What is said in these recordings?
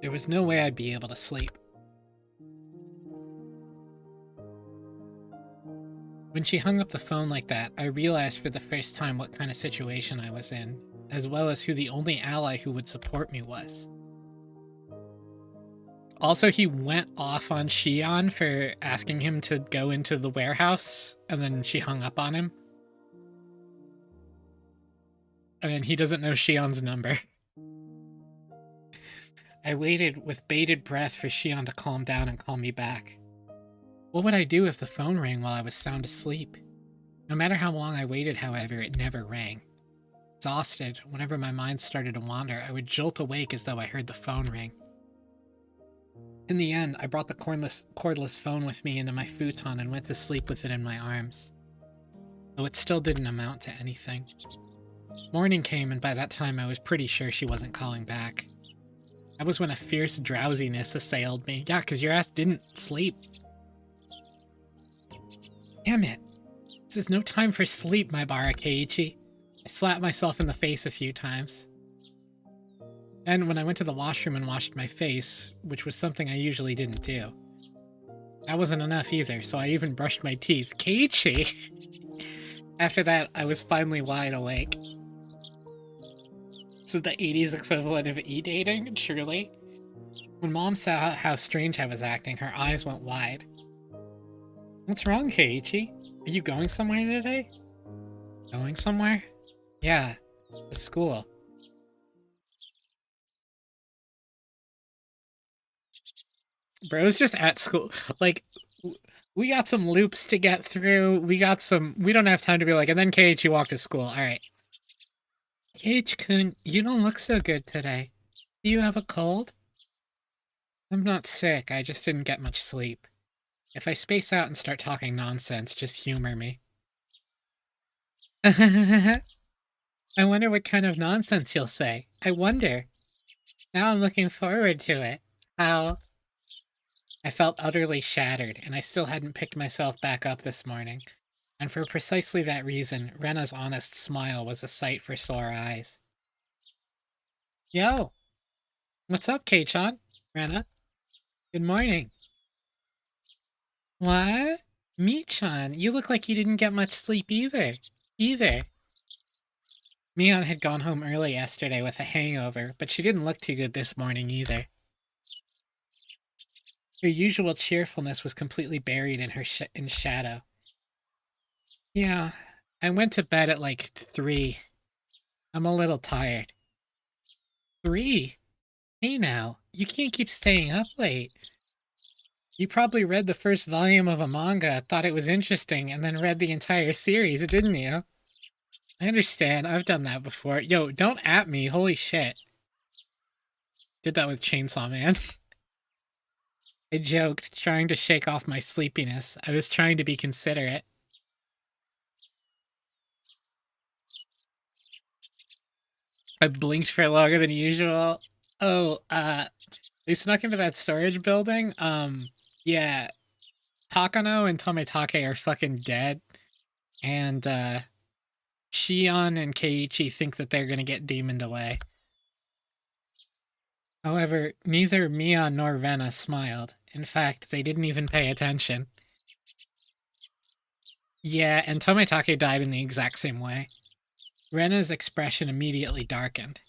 There was no way I'd be able to sleep. When she hung up the phone like that, I realized for the first time what kind of situation I was in, as well as who the only ally who would support me was. Also, he went off on Shion for asking him to go into the warehouse, and then she hung up on him. And he doesn't know Shion's number. I waited with bated breath for Shion to calm down and call me back. What would I do if the phone rang while I was sound asleep? No matter how long I waited, however, it never rang. Exhausted, whenever my mind started to wander, I would jolt awake as though I heard the phone ring. In the end, I brought the cordless phone with me into my futon and went to sleep with it in my arms. Though it still didn't amount to anything. Morning came, and by that time I was pretty sure she wasn't calling back. That was when a fierce drowsiness assailed me. Yeah, because your ass didn't sleep. Damn it. This is no time for sleep, my Keiichi. I slapped myself in the face a few times. And when I went to the washroom and washed my face, which was something I usually didn't do, that wasn't enough either, so I even brushed my teeth. Keiichi! After that, I was finally wide awake. This is the 80s equivalent of e-dating, truly. When Mom saw how strange I was acting, her eyes went wide. What's wrong, Keiichi? Are you going somewhere today? Going somewhere? Yeah, to school. Bro's just at school. Like, we got some loops to get through. We don't have time to be like, and then Keiichi walked to school. Alright. Keiichi-kun, you don't look so good today. Do you have a cold? I'm not sick, I just didn't get much sleep. If I space out and start talking nonsense, just humor me. I wonder what kind of nonsense you'll say. I wonder. Now I'm looking forward to it. How? I felt utterly shattered, and I still hadn't picked myself back up this morning. And for precisely that reason, Rena's honest smile was a sight for sore eyes. Yo! What's up, Kei-chan? Rena? Good morning. What? Mi-chan, you look like you didn't get much sleep either. Mion had gone home early yesterday with a hangover, but she didn't look too good this morning either. Her usual cheerfulness was completely buried in her in shadow. Yeah, I went to bed at like 3. I'm a little tired. 3? Hey now, you can't keep staying up late. You probably read the first volume of a manga, thought it was interesting, and then read the entire series, didn't you? I understand, I've done that before. Yo, don't at me, holy shit. Did that with Chainsaw Man. I joked, trying to shake off my sleepiness. I was trying to be considerate. I blinked for longer than usual. Oh, they snuck into that storage building? Yeah. Takano and Tomitake are fucking dead. And, Shion and Keiichi think that they're gonna get demoned away. However, neither Mion nor Rena smiled. In fact, they didn't even pay attention. Yeah, and Tomitake died in the exact same way. Rena's expression immediately darkened.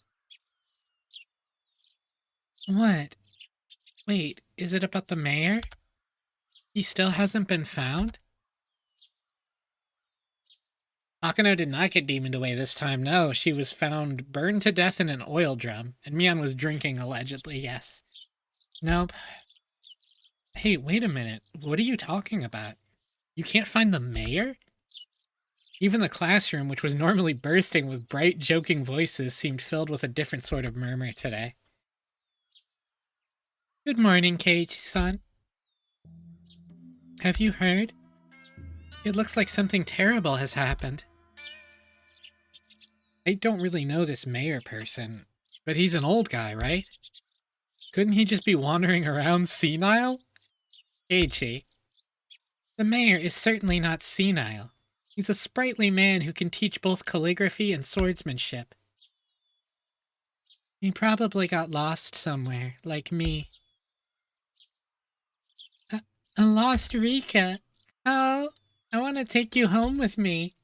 What? Wait, is it about the mayor? He still hasn't been found? Akano did not get demoned away this time, no. She was found burned to death in an oil drum, and Mion was drinking, allegedly, yes. Nope. Hey, wait a minute. What are you talking about? You can't find the mayor? Even the classroom, which was normally bursting with bright, joking voices, seemed filled with a different sort of murmur today. Good morning, Keiichi-san. Have you heard? It looks like something terrible has happened. I don't really know this mayor person, but he's an old guy, right? Couldn't he just be wandering around senile? Keiichi. The mayor is certainly not senile. He's a sprightly man who can teach both calligraphy and swordsmanship. He probably got lost somewhere, like me. I lost Rika. Oh, I want to take you home with me.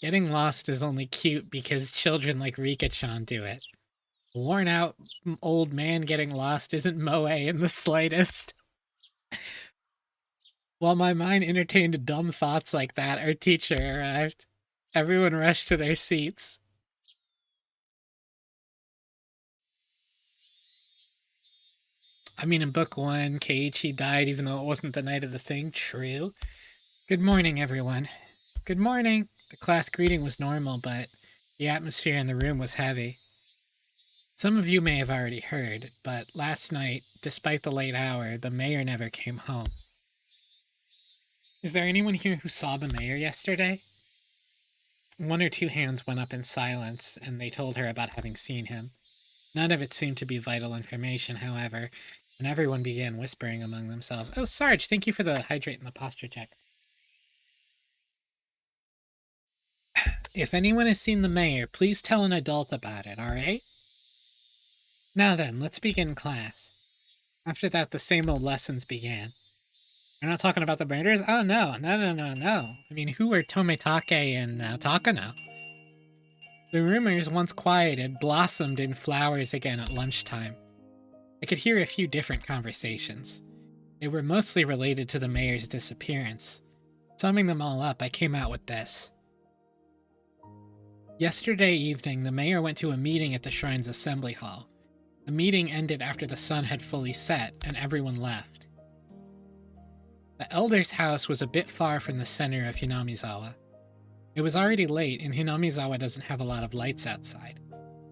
Getting lost is only cute because children like Rika-chan do it. Worn out old man getting lost isn't moe in the slightest. While my mind entertained dumb thoughts like that, our teacher arrived. Everyone rushed to their seats. I mean, in book one, Keiichi died even though it wasn't the night of the thing. True. Good morning, everyone. Good morning. The class greeting was normal, but the atmosphere in the room was heavy. Some of you may have already heard, but last night, despite the late hour, the mayor never came home. Is there anyone here who saw the mayor yesterday? One or two hands went up in silence, and they told her about having seen him. None of it seemed to be vital information, however, and everyone began whispering among themselves. Oh, Sarge, thank you for the hydrate and the posture check. If anyone has seen the mayor, please tell an adult about it, alright? Now then, let's begin class. After that, the same old lessons began. We're not talking about the murders? Oh, no. I mean, who are Tometake and Takano? The rumors, once quieted, blossomed in flowers again at lunchtime. I could hear a few different conversations. They were mostly related to the mayor's disappearance. Summing them all up, I came out with this. Yesterday evening, the mayor went to a meeting at the shrine's assembly hall. The meeting ended after the sun had fully set, and everyone left. The elder's house was a bit far from the center of Hinamizawa. It was already late, and Hinamizawa doesn't have a lot of lights outside.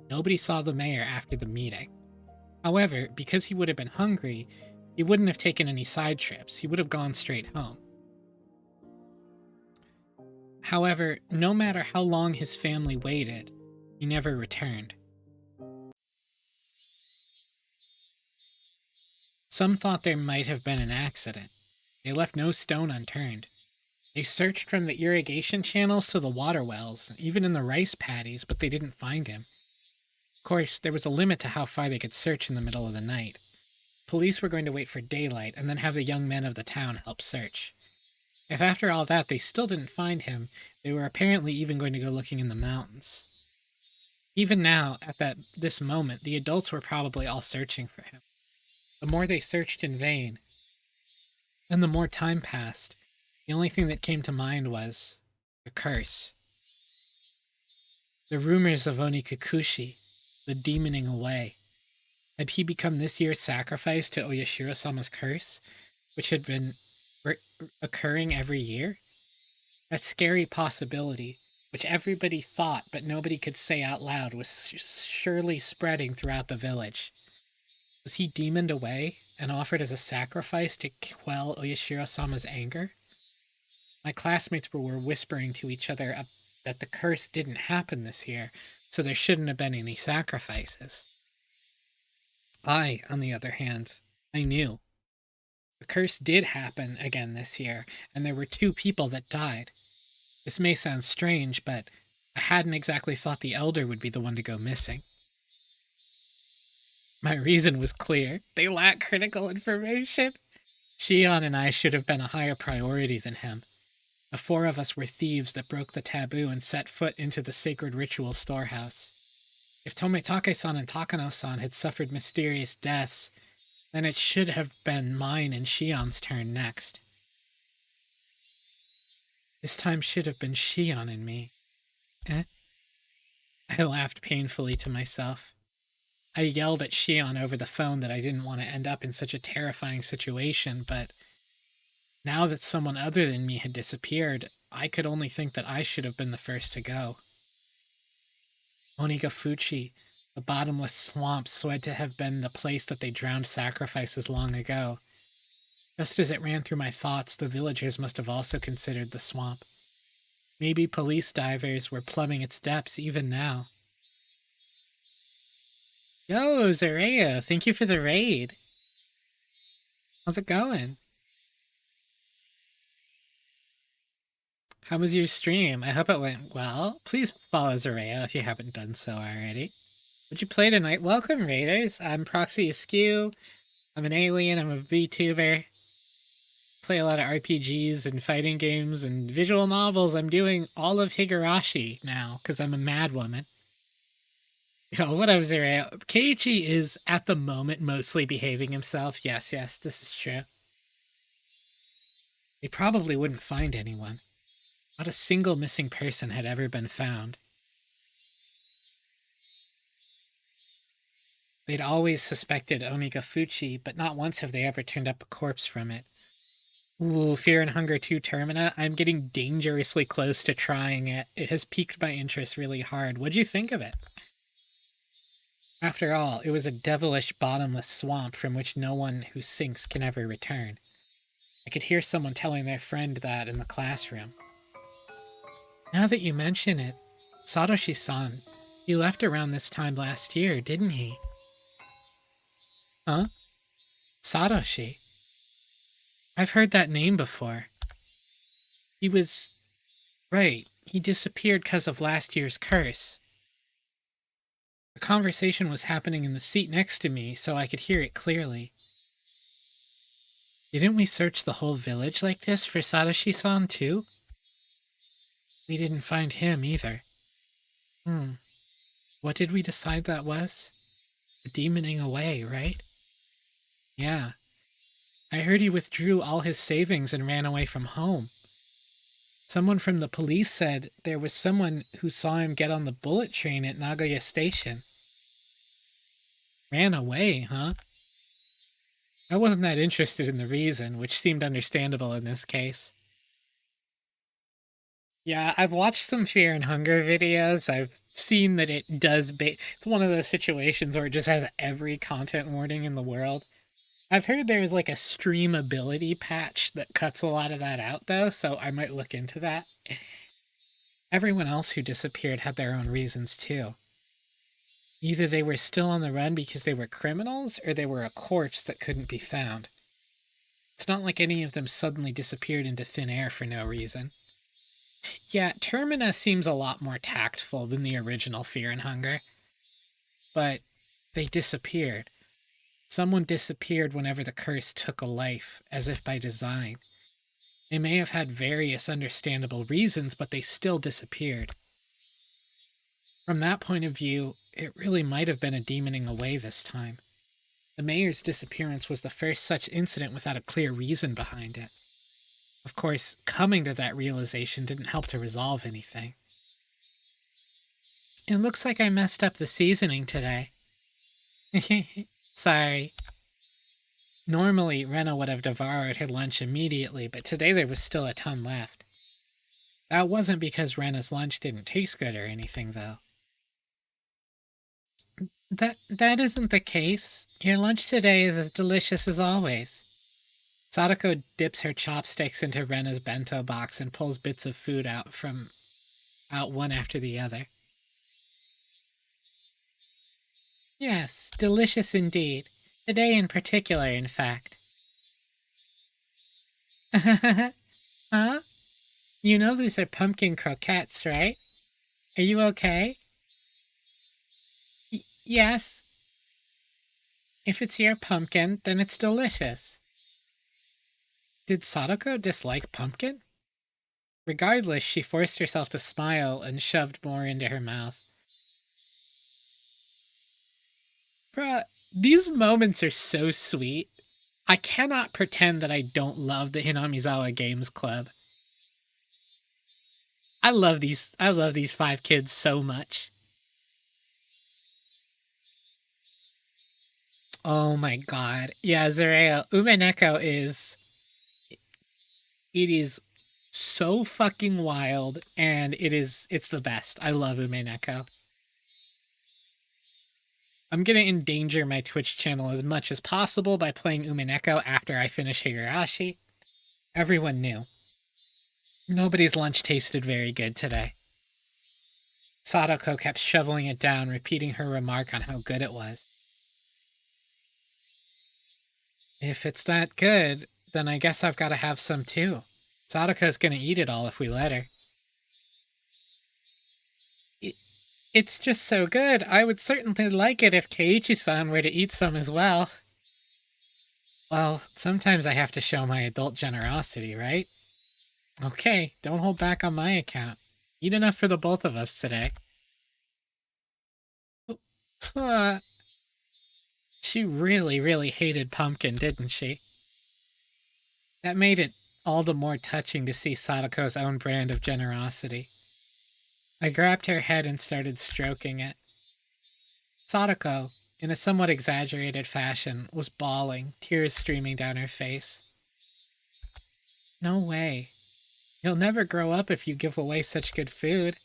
Nobody saw the mayor after the meeting. However, because he would have been hungry, he wouldn't have taken any side trips. He would have gone straight home. However, no matter how long his family waited, he never returned. Some thought there might have been an accident. They left no stone unturned. They searched from the irrigation channels to the water wells, even in the rice paddies, but they didn't find him. Of course, there was a limit to how far they could search in the middle of the night. Police were going to wait for daylight and then have the young men of the town help search. If after all that they still didn't find him, they were apparently even going to go looking in the mountains. Even now, at this moment, the adults were probably all searching for him. The more they searched in vain, and the more time passed, the only thing that came to mind was the curse. The rumors of Onikakushi, the demoning away. Had he become this year's sacrifice to Oyashiro-sama's curse, which had been occurring every year? That scary possibility, which everybody thought but nobody could say out loud, was surely spreading throughout the village. Was he demoned away and offered as a sacrifice to quell Oyashiro-sama's anger? My classmates were whispering to each other that the curse didn't happen this year, so there shouldn't have been any sacrifices. I, on the other hand, I knew. The curse did happen again this year, and there were 2 people that died. This may sound strange, but I hadn't exactly thought the elder would be the one to go missing. My reason was clear. They lack critical information. Shion and I should have been a higher priority than him. The 4 of us were thieves that broke the taboo and set foot into the sacred ritual storehouse. If Tometake-san and Takano-san had suffered mysterious deaths, then it should have been mine and Shion's turn next. This time should have been Shion and me. I laughed painfully to myself. I yelled at Shion over the phone that I didn't want to end up in such a terrifying situation, but now that someone other than me had disappeared, I could only think that I should have been the first to go. Onigafuchi, the bottomless swamp, said to have been the place that they drowned sacrifices long ago. Just as it ran through my thoughts, the villagers must have also considered the swamp. Maybe police divers were plumbing its depths even now. Yo, Zareo, thank you for the raid. How's it going? How was your stream? I hope it went well. Please follow Zareo if you haven't done so already. What'd you play tonight? Welcome, Raiders. I'm Proxy Askew. I'm an alien. I'm a VTuber. Play a lot of RPGs and fighting games and visual novels. I'm doing all of Higurashi now because I'm a mad woman. Yo, what up, Zero? Keiichi is, at the moment, mostly behaving himself. Yes, this is true. They probably wouldn't find anyone. Not a single missing person had ever been found. They'd always suspected Onigafuchi, but not once have they ever turned up a corpse from it. Ooh, Fear and Hunger 2 Termina. I'm getting dangerously close to trying it. It has piqued my interest really hard. What'd you think of it? After all, it was a devilish bottomless swamp from which no one who sinks can ever return. I could hear someone telling their friend that in the classroom. Now that you mention it, Satoshi-san, he left around this time last year, didn't he? Huh? Satoshi? I've heard that name before. He was... right, he disappeared because of last year's curse. The conversation was happening in the seat next to me, so I could hear it clearly. Didn't we search the whole village like this for Satoshi-san too? We didn't find him either. What did we decide that was? A demoning away, right? Yeah. I heard he withdrew all his savings and ran away from home. Someone from the police said there was someone who saw him get on the bullet train at Nagoya Station. Ran away, huh? I wasn't that interested in the reason, which seemed understandable in this case. Yeah, I've watched some Fear and Hunger videos. I've seen that it does it's one of those situations where it just has every content warning in the world. I've heard there's like a streamability patch that cuts a lot of that out, though, so I might look into that. Everyone else who disappeared had their own reasons, too. Either they were still on the run because they were criminals, or they were a corpse that couldn't be found. It's not like any of them suddenly disappeared into thin air for no reason. Yeah, Termina seems a lot more tactful than the original Fear and Hunger. But they disappeared. Someone disappeared whenever the curse took a life, as if by design. They may have had various understandable reasons, but they still disappeared. From that point of view, it really might have been a demoning away this time. The mayor's disappearance was the first such incident without a clear reason behind it. Of course, coming to that realization didn't help to resolve anything. It looks like I messed up the seasoning today. Sorry. Normally, Rena would have devoured her lunch immediately, but today there was still a ton left. That wasn't because Rena's lunch didn't taste good or anything, though. That isn't the case. Your lunch today is as delicious as always. Sadako dips her chopsticks into Rena's bento box and pulls bits of food out one after the other. Yes, delicious indeed. Today in particular, in fact. Huh? You know these are pumpkin croquettes, right? Are you okay? Yes. If it's your pumpkin, then it's delicious. Did Sadako dislike pumpkin? Regardless, she forced herself to smile and shoved more into her mouth. Bruh, these moments are so sweet. I cannot pretend that I don't love the Hinamizawa Games Club. I love these 5 kids so much. Oh my god. Yeah, Zareo, Umeneko is... It is so fucking wild, and it's the best. I love Umeneko. I'm gonna endanger my Twitch channel as much as possible by playing Umeneko after I finish Higurashi. Everyone knew. Nobody's lunch tasted very good today. Sadako kept shoveling it down, repeating her remark on how good it was. If it's that good, then I guess I've got to have some too. Sadako's gonna eat it all if we let her. It's just so good. I would certainly like it if Keiichi-san were to eat some as well. Well, sometimes I have to show my adult generosity, right? Okay, don't hold back on my account. Eat enough for the both of us today. Uh, she really, really hated pumpkin, didn't she? That made it all the more touching to see Sadako's own brand of generosity. I grabbed her head and started stroking it. Sadako, in a somewhat exaggerated fashion, was bawling, tears streaming down her face. No way. You'll never grow up if you give away such good food.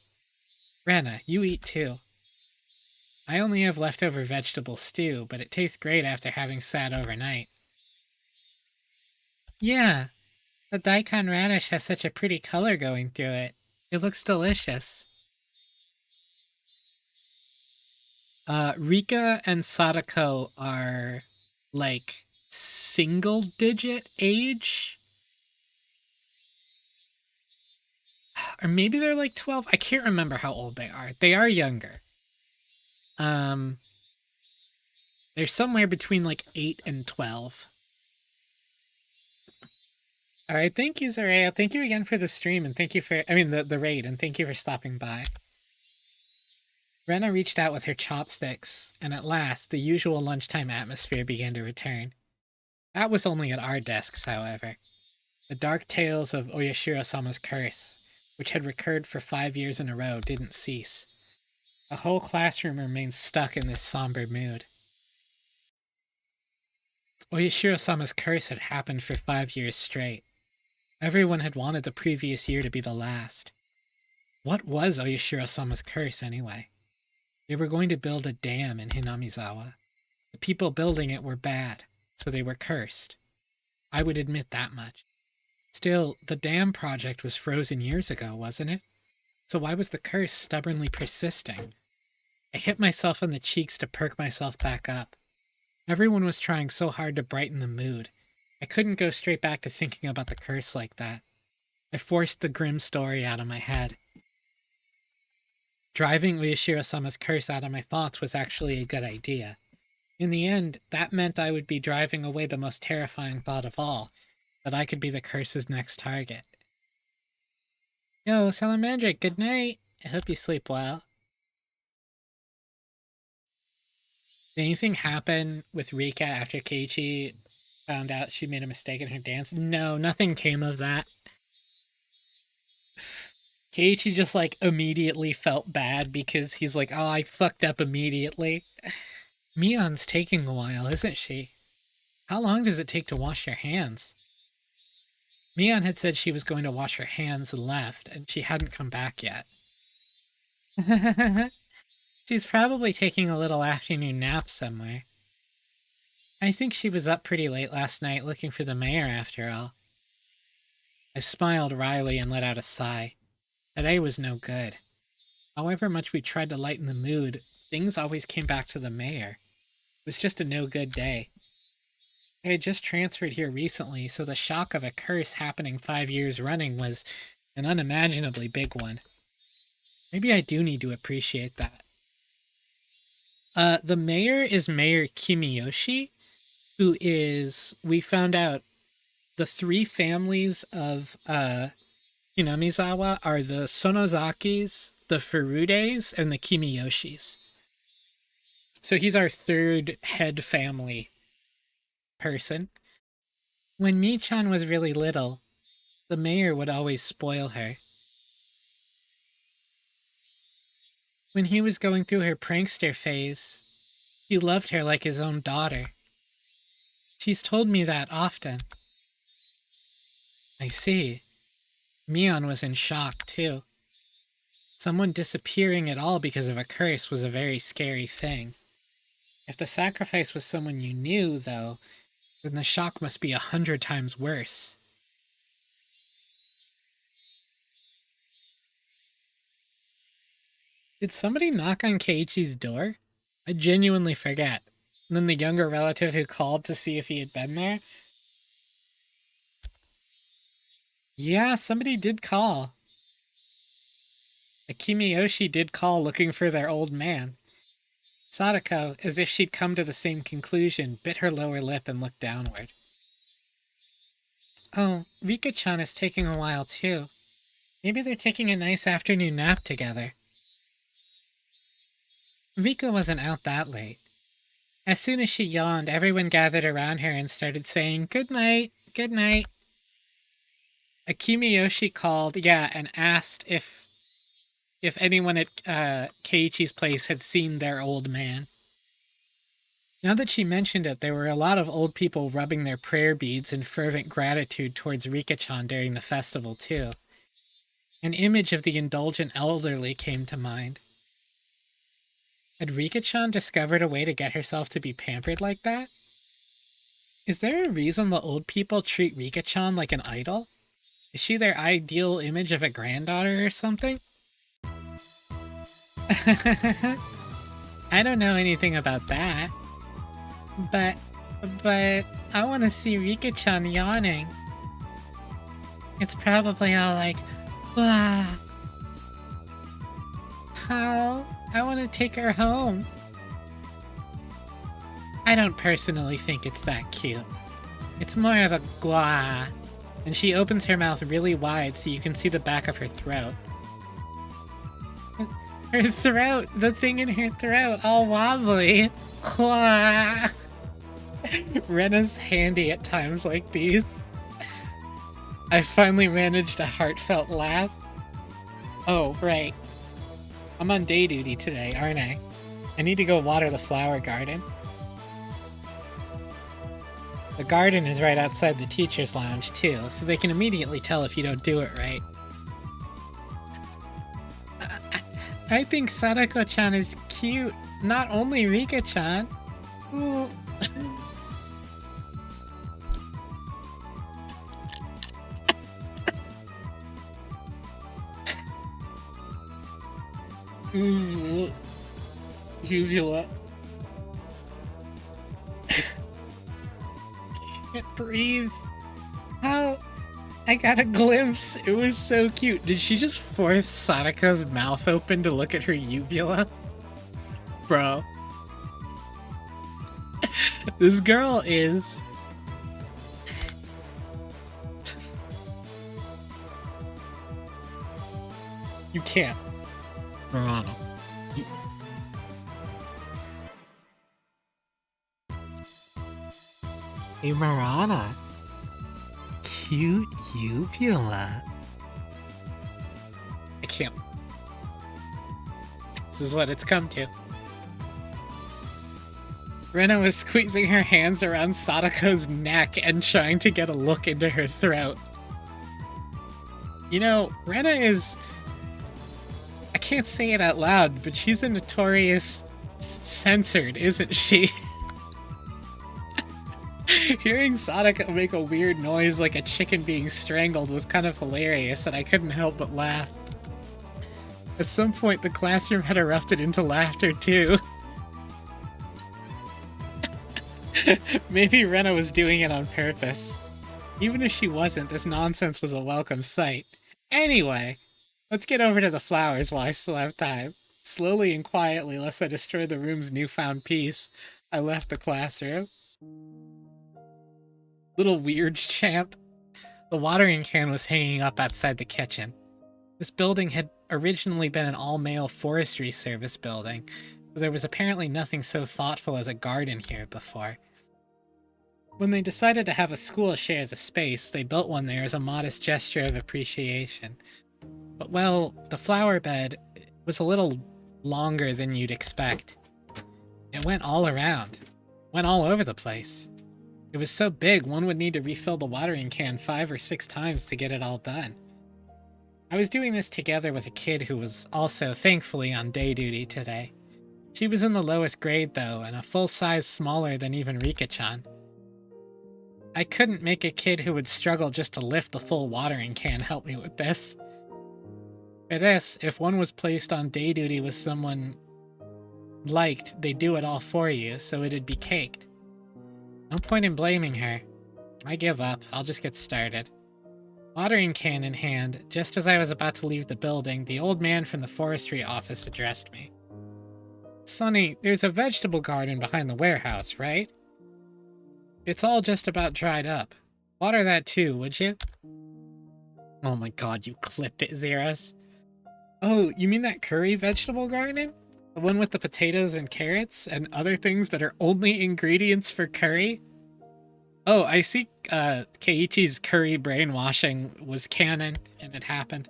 Rena, you eat too. I only have leftover vegetable stew, but it tastes great after having sat overnight. Yeah, the daikon radish has such a pretty color going through it. It looks delicious. Rika and Sadako are like single digit age. Or maybe they're like 12. I can't remember how old they are. They are younger. Um they're somewhere between like 8 and 12. All right, thank you, Zaraya. Thank you again for the stream, and thank you for, the raid, and thank you for stopping by. Rena reached out with her chopsticks, and at last, the usual lunchtime atmosphere began to return. That was only at our desks, however. The dark tales of Oyashiro-sama's curse, which had recurred for 5 years in a row, didn't cease. The whole classroom remained stuck in this somber mood. Oyashiro-sama's curse had happened for 5 years straight. Everyone had wanted the previous year to be the last. What was Oyashiro-sama's curse, anyway? They were going to build a dam in Hinamizawa. The people building it were bad, so they were cursed. I would admit that much. Still, the dam project was frozen years ago, wasn't it? So why was the curse stubbornly persisting? I hit myself on the cheeks to perk myself back up. Everyone was trying so hard to brighten the mood. I couldn't go straight back to thinking about the curse like that. I forced the grim story out of my head. Driving Uyashiro-sama's curse out of my thoughts was actually a good idea. In the end, that meant I would be driving away the most terrifying thought of all, that I could be the curse's next target. Yo, Salamandric, good night. I hope you sleep well. Did anything happen with Rika after Keiichi found out she made a mistake in her dance? No, nothing came of that. Keiichi just like immediately felt bad because he's like, oh, I fucked up immediately. Mion's taking a while, isn't she? How long does it take to wash your hands? Mion had said she was going to wash her hands and left, and she hadn't come back yet. She's probably taking a little afternoon nap somewhere. I think she was up pretty late last night looking for the mayor after all. I smiled wryly and let out a sigh. Today was no good. However much we tried to lighten the mood, things always came back to the mayor. It was just a no-good day. I had just transferred here recently, so the shock of a curse happening 5 years running was an unimaginably big one. Maybe I do need to appreciate that. The mayor is Mayor Kimiyoshi, who is, we found out, the 3 families of Hinamizawa are the Sonozakis, the Furudes, and the Kimiyoshis. So he's our 3rd head family person. When Mi-chan was really little, the mayor would always spoil her. When he was going through her prankster phase, he loved her like his own daughter. She's told me that often. I see. Mion was in shock, too. Someone disappearing at all because of a curse was a very scary thing. If the sacrifice was someone you knew, though, then the shock must be 100 times worse. Did somebody knock on Keiichi's door? I genuinely forget. And then the younger relative who called to see if he had been there? Yeah, somebody did call. Akimiyoshi did call looking for their old man. Sadako, as if she'd come to the same conclusion, bit her lower lip and looked downward. Oh, Rika-chan is taking a while too. Maybe they're taking a nice afternoon nap together. Rika wasn't out that late. As soon as she yawned, everyone gathered around her and started saying, "Good night, good night." Akimiyoshi called, and asked if anyone at Keiichi's place had seen their old man. Now that she mentioned it, there were a lot of old people rubbing their prayer beads in fervent gratitude towards Rika-chan during the festival, too. An image of the indulgent elderly came to mind. Had Rika-chan discovered a way to get herself to be pampered like that? Is there a reason the old people treat Rika-chan like an idol? Is she their ideal image of a granddaughter or something? I don't know anything about that. But I want to see Rika-chan yawning. It's probably all like, "Blah. How? I want to take her home." I don't personally think it's that cute. It's more of a "glah," and she opens her mouth really wide so you can see the back of her throat. Her throat, the thing in her throat, all wobbly. Glah. Rena's handy at times like these. I finally managed a heartfelt laugh. Oh, right. I'm on day duty today, aren't I? I need to go water the flower garden. The garden is right outside the teacher's lounge, too, so they can immediately tell if you don't do it right. I think Sadako-chan is cute, not only Rika-chan. Ooh. Uvula. Can't breathe. How? I got a glimpse. It was so cute. Did she just force Sadako's mouth open to look at her uvula? Bro. This girl is... You can't. Murano. Hey, Marana. Cute uvula. I can't. This is what it's come to. Rena was squeezing her hands around Sadako's neck and trying to get a look into her throat. You know, Rena is... I can't say it out loud, but she's a notorious censored, isn't she? Hearing Sadako make a weird noise like a chicken being strangled was kind of hilarious, and I couldn't help but laugh. At some point, the classroom had erupted into laughter, too. Maybe Rena was doing it on purpose. Even if she wasn't, this nonsense was a welcome sight. Anyway, let's get over to the flowers while I still have time. Slowly and quietly, lest I destroy the room's newfound peace, I left the classroom. Little weird champ. The watering can was hanging up outside the kitchen. This building had originally been an all-male forestry service building, but there was apparently nothing so thoughtful as a garden here before. When they decided to have a school share the space, they built one there as a modest gesture of appreciation. But, well, the flower bed was a little longer than you'd expect. It went all around. Went all over the place. It was so big, one would need to refill the watering can 5 or 6 times to get it all done. I was doing this together with a kid who was also, thankfully, on day duty today. She was in the lowest grade, though, and a full size smaller than even Rika-chan. I couldn't make a kid who would struggle just to lift the full watering can help me with this. For this, if one was placed on day duty with someone liked, they'd do it all for you, so it'd be caked. No point in blaming her. I give up. I'll just get started. Watering can in hand, just as I was about to leave the building, the old man from the forestry office addressed me. Sonny, there's a vegetable garden behind the warehouse, right? It's all just about dried up. Water that too, would you? Oh my god, you clipped it, Zeros. Oh, you mean that curry vegetable garden? The one with the potatoes and carrots and other things that are only ingredients for curry? Oh, I see Keiichi's curry brainwashing was canon, and it happened.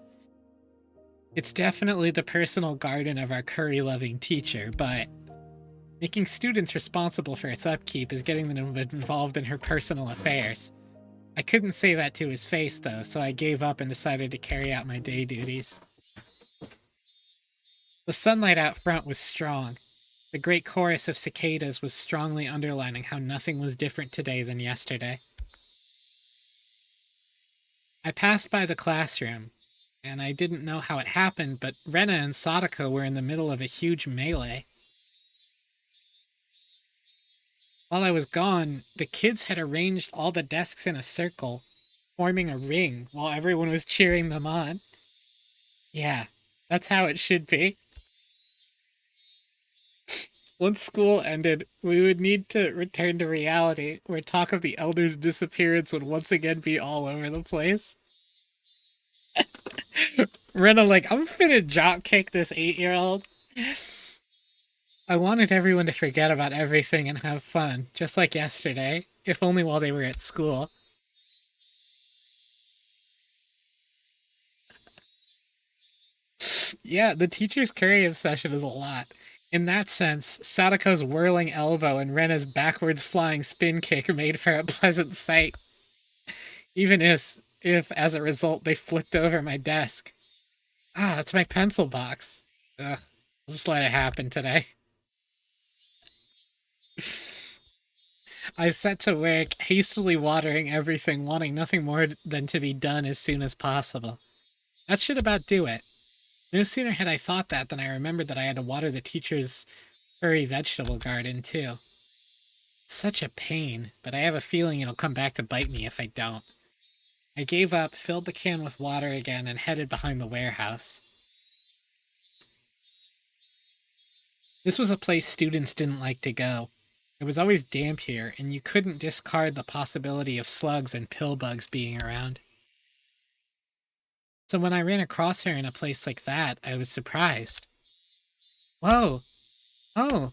It's definitely the personal garden of our curry-loving teacher, but making students responsible for its upkeep is getting them involved in her personal affairs. I couldn't say that to his face, though, so I gave up and decided to carry out my day duties. The sunlight out front was strong. The great chorus of cicadas was strongly underlining how nothing was different today than yesterday. I passed by the classroom, and I didn't know how it happened, but Rena and Sadako were in the middle of a huge melee. While I was gone, the kids had arranged all the desks in a circle, forming a ring while everyone was cheering them on. Yeah, that's how it should be. Once school ended, we would need to return to reality, where talk of the Elder's disappearance would once again be all over the place. Rena like, I'm finna jock kick this 8-year-old. I wanted everyone to forget about everything and have fun, just like yesterday, if only while they were at school. Yeah, the teacher's curry obsession is a lot. In that sense, Sadako's whirling elbow and Rena's backwards flying spin kick made for a pleasant sight. Even if as a result, they flipped over my desk. Ah, that's my pencil box. Ugh, I'll just let it happen today. I set to work, hastily watering everything, wanting nothing more than to be done as soon as possible. That should about do it. No sooner had I thought that than I remembered that I had to water the teacher's furry vegetable garden, too. Such a pain, but I have a feeling it'll come back to bite me if I don't. I gave up, filled the can with water again, and headed behind the warehouse. This was a place students didn't like to go. It was always damp here, and you couldn't discard the possibility of slugs and pill bugs being around. So when I ran across her in a place like that, I was surprised. Whoa! Oh,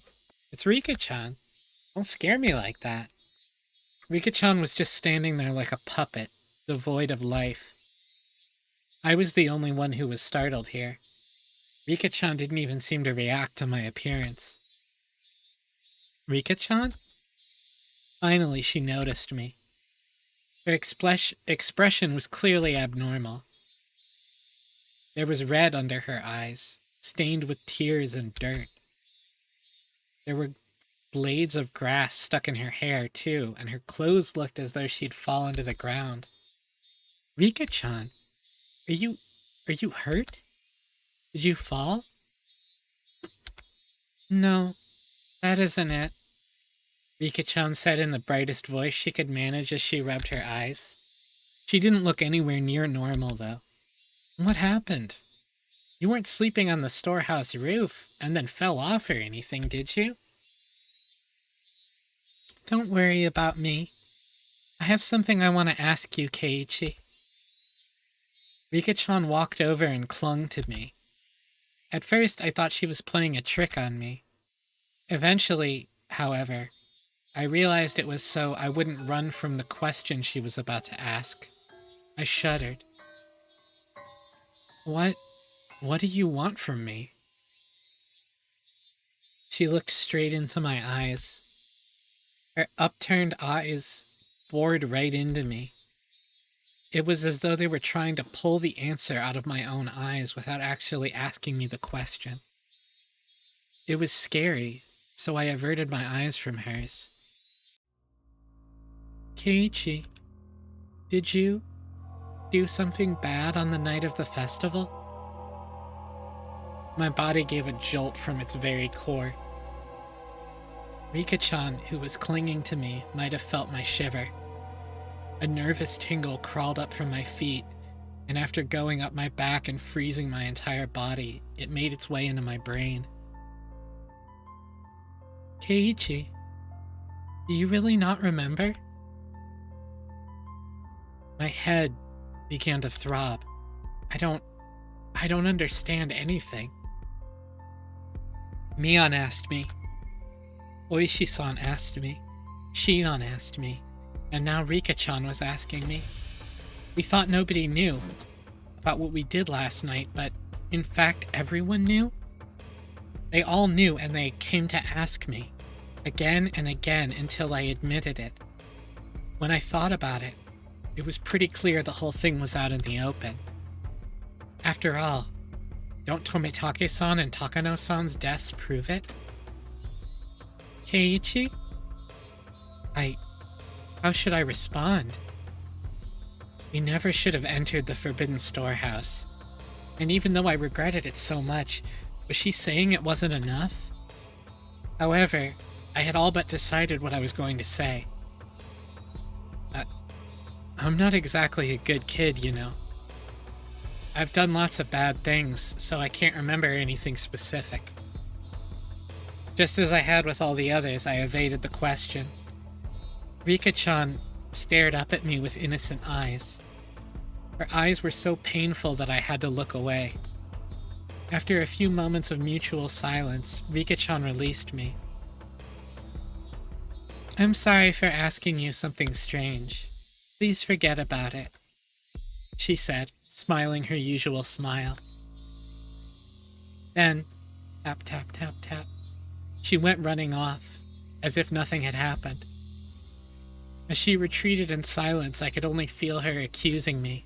it's Rika-chan. Don't scare me like that. Rika-chan was just standing there like a puppet, devoid of life. I was the only one who was startled here. Rika-chan didn't even seem to react to my appearance. Rika-chan? Finally, she noticed me. Her expression was clearly abnormal. There was red under her eyes, stained with tears and dirt. There were blades of grass stuck in her hair, too, and her clothes looked as though she'd fallen to the ground. Rika-chan, are you hurt? Did you fall? No, that isn't it, Rika-chan said in the brightest voice she could manage as she rubbed her eyes. She didn't look anywhere near normal, though. What happened? You weren't sleeping on the storehouse roof and then fell off or anything, did you? Don't worry about me. I have something I want to ask you, Keiichi. Rika-chan walked over and clung to me. At first, I thought she was playing a trick on me. Eventually, however, I realized it was so I wouldn't run from the question she was about to ask. I shuddered. What do you want from me? She looked straight into my eyes. Her upturned eyes bored right into me. It was as though they were trying to pull the answer out of my own eyes without actually asking me the question. It was scary, so I averted my eyes from hers. Keiichi, did you do something bad on the night of the festival? My body gave a jolt from its very core. Rika-chan, who was clinging to me, might have felt my shiver. A nervous tingle crawled up from my feet, and after going up my back and freezing my entire body, it made its way into my brain. Keiichi, do you really not remember? My head began to throb. I don't understand anything. Mion asked me. Oishi-san asked me. Shion asked me. And now Rika-chan was asking me. We thought nobody knew about what we did last night, but in fact everyone knew? They all knew, and they came to ask me. Again and again until I admitted it. When I thought about it, it was pretty clear the whole thing was out in the open. After all, don't Tomitake-san and Takano-san's deaths prove it? Keiichi? How should I respond? We never should have entered the Forbidden Storehouse. And even though I regretted it so much, was she saying it wasn't enough? However, I had all but decided what I was going to say. I'm not exactly a good kid, you know. I've done lots of bad things, so I can't remember anything specific. Just as I had with all the others, I evaded the question. Rika-chan stared up at me with innocent eyes. Her eyes were so painful that I had to look away. After a few moments of mutual silence, Rika-chan released me. I'm sorry for asking you something strange. Please forget about it, she said, smiling her usual smile. Then, tap, tap, tap, tap, she went running off, as if nothing had happened. As she retreated in silence, I could only feel her accusing me.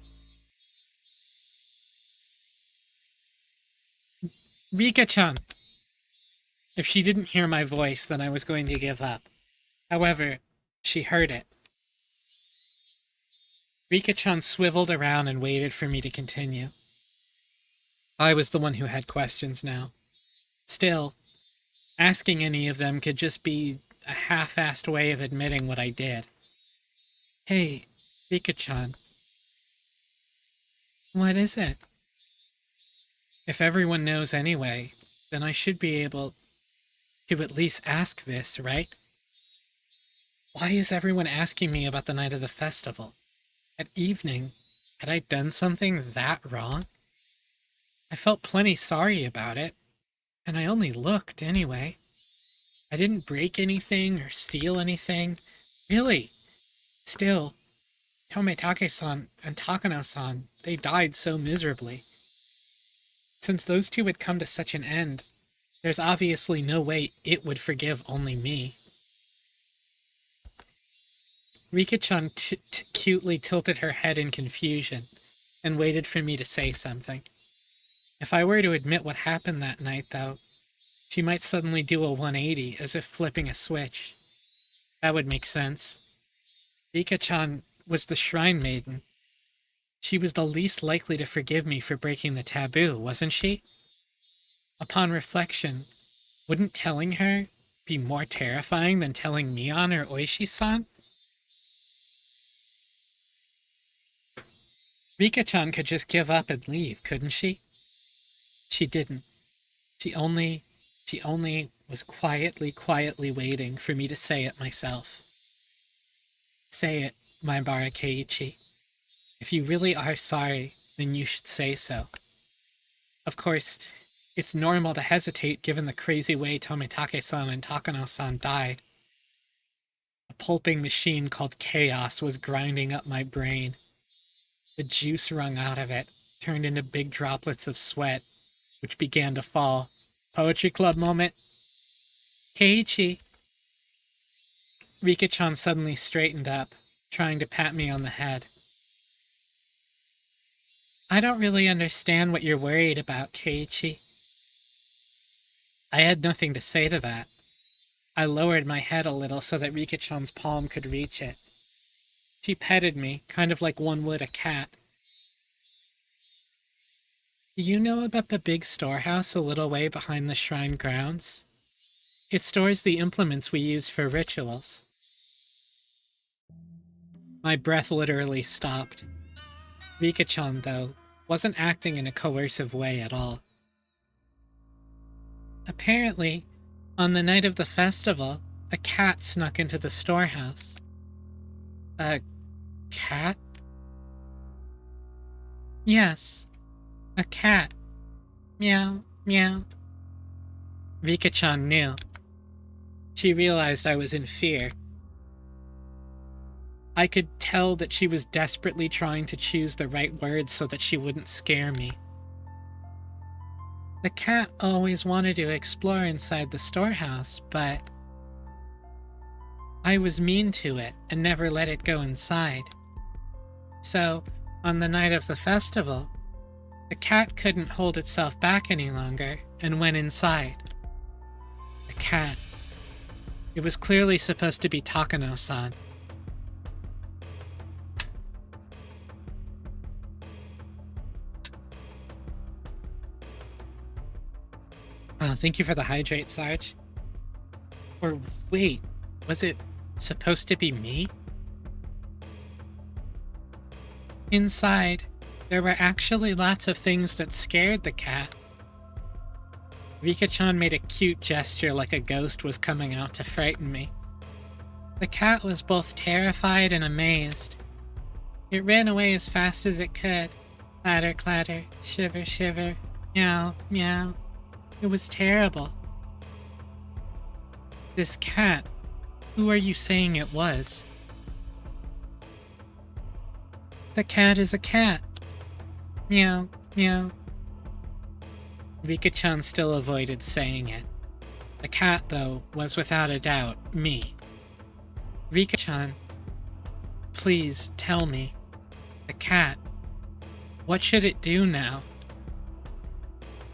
Rika-chan! If she didn't hear my voice, then I was going to give up. However, she heard it. Rika-chan swiveled around and waited for me to continue. I was the one who had questions now. Still, asking any of them could just be a half-assed way of admitting what I did. Hey, Rika-chan. What is it? If everyone knows anyway, then I should be able to at least ask this, right? Why is everyone asking me about the night of the festival? At evening, had I done something that wrong? I felt plenty sorry about it, and I only looked anyway. I didn't break anything or steal anything. Really. Still, Tomitake-san and Takano-san, they died so miserably. Since those two had come to such an end, there's obviously no way it would forgive only me. Rika-chan cutely tilted her head in confusion and waited for me to say something. If I were to admit what happened that night, though, she might suddenly do a 180 as if flipping a switch. That would make sense. Rika-chan was the shrine maiden. She was the least likely to forgive me for breaking the taboo, wasn't she? Upon reflection, wouldn't telling her be more terrifying than telling Mion or Oishi-san? Rika-chan could just give up and leave, couldn't she? She didn't. She only was quietly waiting for me to say it myself. Say it, Maibara Keiichi. If you really are sorry, then you should say so. Of course, it's normal to hesitate given the crazy way Tomitake-san and Takano-san died. A pulping machine called Chaos was grinding up my brain. The juice wrung out of it turned into big droplets of sweat, which began to fall. Poetry club moment. Keiichi. Rika-chan suddenly straightened up, trying to pat me on the head. I don't really understand what you're worried about, Keiichi. I had nothing to say to that. I lowered my head a little so that Rika-chan's palm could reach it. She petted me, kind of like one would a cat. Do you know about the big storehouse a little way behind the shrine grounds? It stores the implements we use for rituals. My breath literally stopped. Rika-chan, though, wasn't acting in a coercive way at all. Apparently, on the night of the festival, a cat snuck into the storehouse. A cat? Yes, a cat. Meow, meow. Rika-chan knew. She realized I was in fear. I could tell that she was desperately trying to choose the right words so that she wouldn't scare me. The cat always wanted to explore inside the storehouse, but I was mean to it and never let it go inside. So, on the night of the festival, the cat couldn't hold itself back any longer and went inside. The cat. It was clearly supposed to be Takano-san. Oh, thank you for the hydrate, Sarge. Or wait, was it supposed to be me? Inside, there were actually lots of things that scared the cat. Rika-chan made a cute gesture like a ghost was coming out to frighten me. The cat was both terrified and amazed. It ran away as fast as it could. Clatter, clatter, shiver, shiver, meow, meow. It was terrible. This cat, who are you saying it was? The cat is a cat. Meow, meow. Rika-chan still avoided saying it. The cat, though, was without a doubt me. Rika-chan, please tell me. The cat. What should it do now?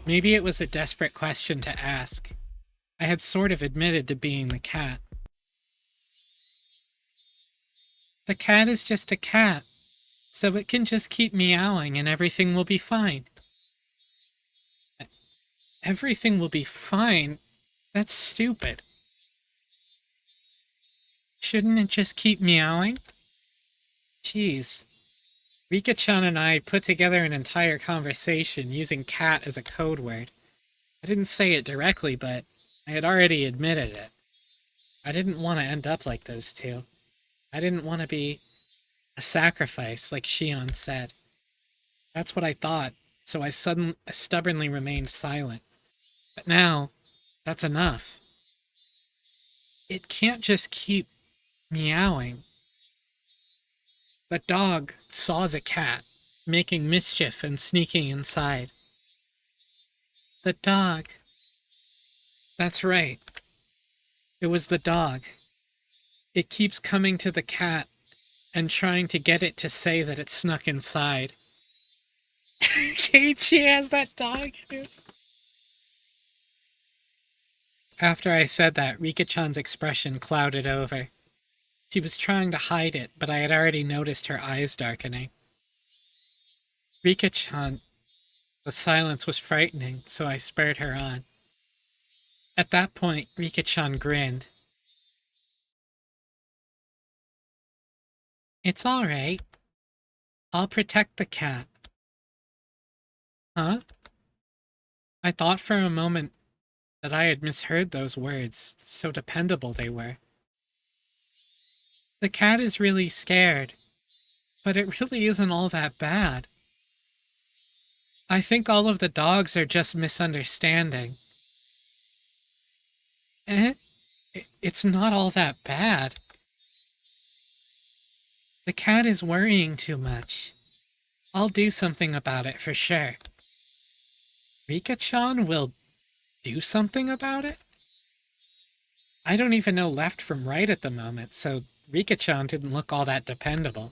Maybe it was a desperate question to ask. I had sort of admitted to being the cat. The cat is just a cat, so it can just keep meowing and everything will be fine. Everything will be fine? That's stupid. Shouldn't it just keep meowing? Jeez. Rika-chan and I put together an entire conversation using cat as a code word. I didn't say it directly, but I had already admitted it. I didn't want to end up like those two. I didn't want to be a sacrifice, like Shion said. That's what I thought, so I stubbornly remained silent. But now, that's enough. It can't just keep meowing. The dog saw the cat, making mischief and sneaking inside. The dog. That's right. It was the dog. It keeps coming to the cat and trying to get it to say that it snuck inside. Keiichi has that dog, dude. After I said that, Rika-chan's expression clouded over. She was trying to hide it, but I had already noticed her eyes darkening. Rika-chan, the silence was frightening, so I spurred her on. At that point, Rika-chan grinned. It's all right. I'll protect the cat. Huh? I thought for a moment that I had misheard those words, so dependable they were. The cat is really scared, but it really isn't all that bad. I think all of the dogs are just misunderstanding. It's not all that bad. The cat is worrying too much. I'll do something about it for sure. Rika-chan will do something about it? I don't even know left from right at the moment, so Rika-chan didn't look all that dependable.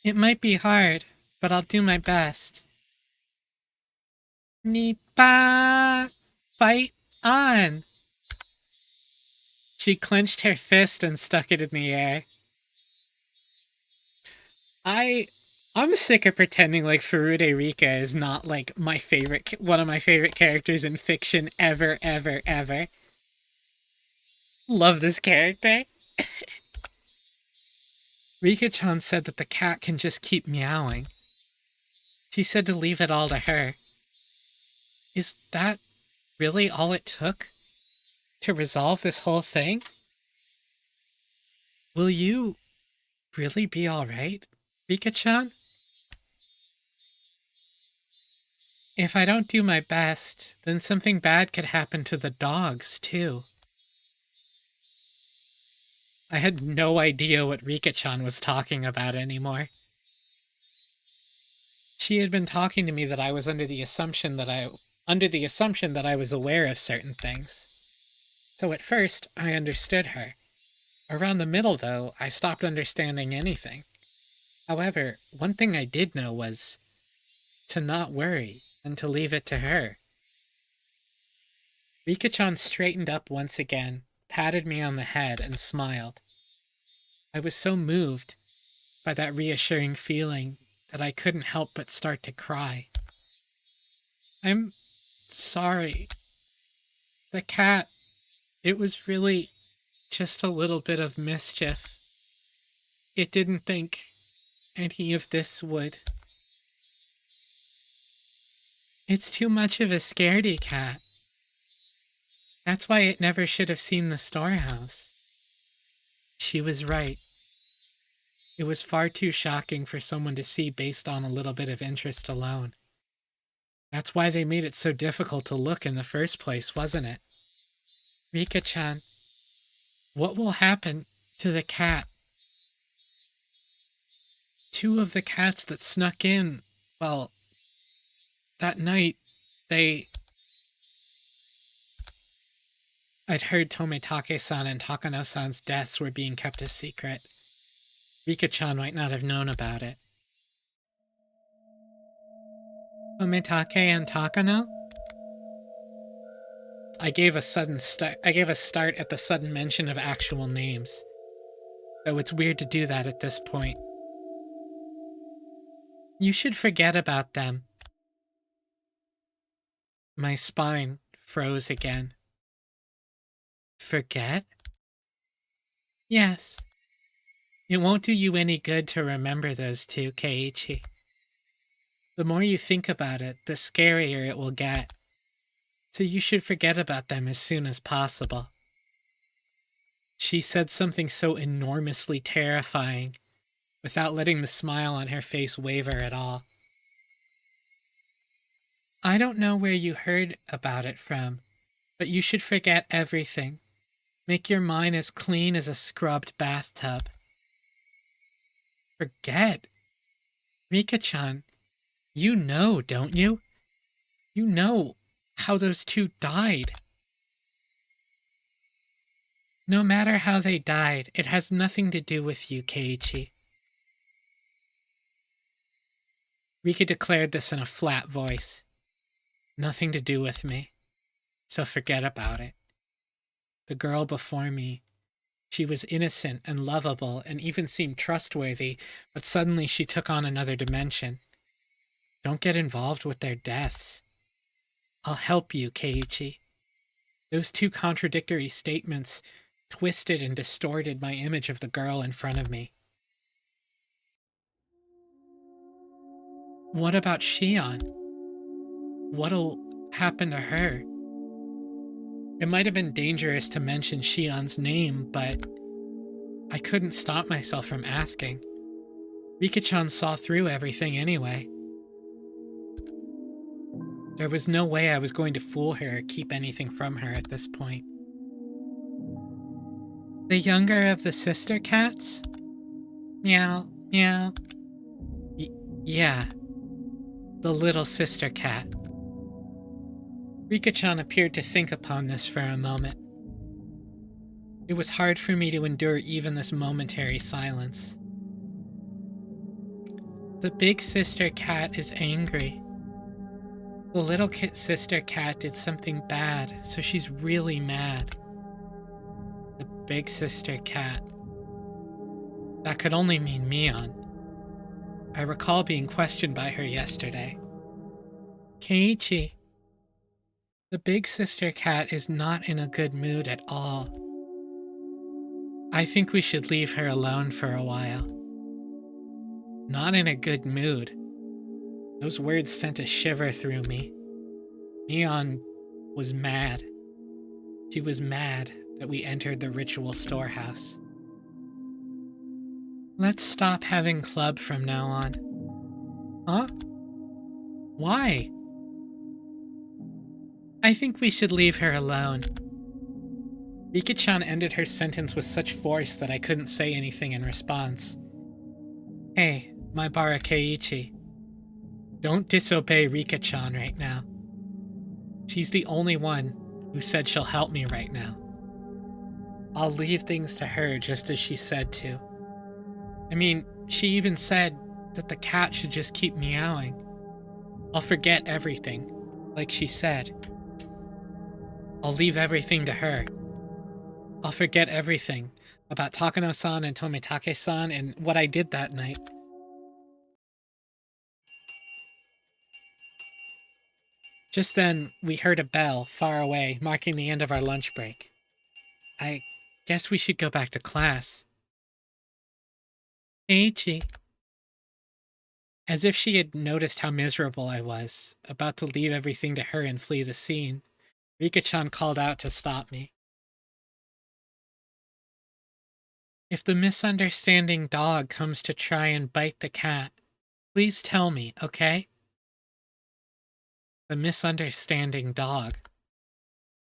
It might be hard, but I'll do my best. Nipa! Fight on! She clenched her fist and stuck it in the air. I'm sick of pretending like Furude Rika is not like one of my favorite characters in fiction ever, ever, ever. Love this character. Rika-chan said that the cat can just keep meowing. She said to leave it all to her. Is that really all it took to resolve this whole thing? Will you really be alright, Rika-chan? If I don't do my best, then something bad could happen to the dogs, too. I had no idea what Rika-chan was talking about anymore. She had been talking to me that I was under the assumption that I was aware of certain things. So at first, I understood her. Around the middle, though, I stopped understanding anything. However, one thing I did know was to not worry and to leave it to her. Rika-chan straightened up once again, patted me on the head, and smiled. I was so moved by that reassuring feeling that I couldn't help but start to cry. I'm sorry. The cat, it was really just a little bit of mischief. It didn't think any of this would. It's too much of a scaredy cat. That's why it never should have seen the storehouse. She was right. It was far too shocking for someone to see based on a little bit of interest alone. That's why they made it so difficult to look in the first place, wasn't it? Rika-chan, what will happen to the cat? Two of the cats that snuck in, well, that night, I'd heard Tomitake-san and Takano-san's deaths were being kept a secret. Rika-chan might not have known about it. Tomitake and Takano? I gave a start at the sudden mention of actual names. Though it's weird to do that at this point. You should forget about them. My spine froze again. Forget? Yes. It won't do you any good to remember those two, Keiichi. The more you think about it, the scarier it will get. So you should forget about them as soon as possible. She said something so enormously terrifying, without letting the smile on her face waver at all. I don't know where you heard about it from, but you should forget everything. Make your mind as clean as a scrubbed bathtub. Forget? Rika-chan, you know, don't you? You know how those two died. No matter how they died, it has nothing to do with you, Keiichi. Rika declared this in a flat voice. Nothing to do with me, so forget about it. The girl before me, she was innocent and lovable and even seemed trustworthy, but suddenly she took on another dimension. Don't get involved with their deaths. I'll help you, Keiichi. Those two contradictory statements twisted and distorted my image of the girl in front of me. What about Shion? What'll happen to her? It might have been dangerous to mention Shion's name, but I couldn't stop myself from asking. Rika-chan saw through everything anyway. There was no way I was going to fool her or keep anything from her at this point. The younger of the sister cats? Meow, meow. Yeah. The little sister cat. Rika-chan appeared to think upon this for a moment. It was hard for me to endure even this momentary silence. The big sister cat is angry. The little sister cat did something bad, so she's really mad. The big sister cat. That could only mean Mion. I recall being questioned by her yesterday. Keiichi, the big sister cat is not in a good mood at all. I think we should leave her alone for a while. Not in a good mood. Those words sent a shiver through me. Neon was mad. She was mad that we entered the ritual storehouse. Let's stop having club from now on. Huh? Why? I think we should leave her alone. Rika-chan ended her sentence with such force that I couldn't say anything in response. Hey, my Barakeiichi. Don't disobey Rika-chan right now. She's the only one who said she'll help me right now. I'll leave things to her just as she said to. I mean, she even said that the cat should just keep meowing. I'll forget everything, like she said. I'll leave everything to her. I'll forget everything about Takano-san and Tomitake-san and what I did that night. Just then, we heard a bell far away, marking the end of our lunch break. I guess we should go back to class. Eiichi. As if she had noticed how miserable I was, about to leave everything to her and flee the scene, Rika-chan called out to stop me. If the misunderstanding dog comes to try and bite the cat, please tell me, okay? The misunderstanding dog.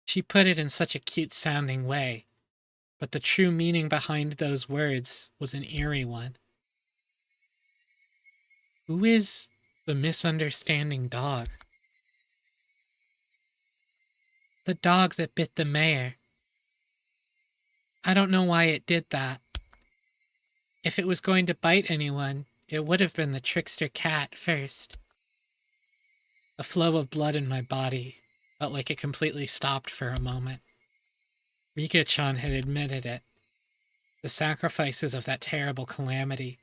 She put it in such a cute-sounding way, but the true meaning behind those words was an eerie one. Who is the misunderstanding dog? The dog that bit the mayor. I don't know why it did that. If it was going to bite anyone, it would have been the trickster cat first. The flow of blood in my body felt like it completely stopped for a moment. Rika-chan had admitted it. The sacrifices of that terrible calamity.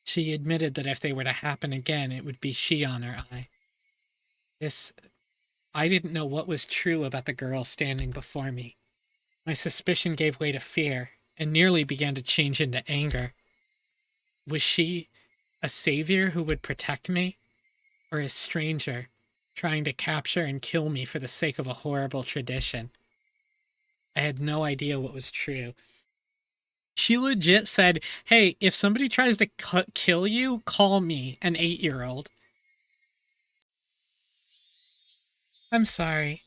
She admitted that if they were to happen again, it would be she on her eye. I didn't know what was true about the girl standing before me. My suspicion gave way to fear and nearly began to change into anger. Was she a savior who would protect me? Or a stranger trying to capture and kill me for the sake of a horrible tradition? I had no idea what was true. She legit said, hey, if somebody tries to kill you, call me, an 8-year-old. I'm sorry.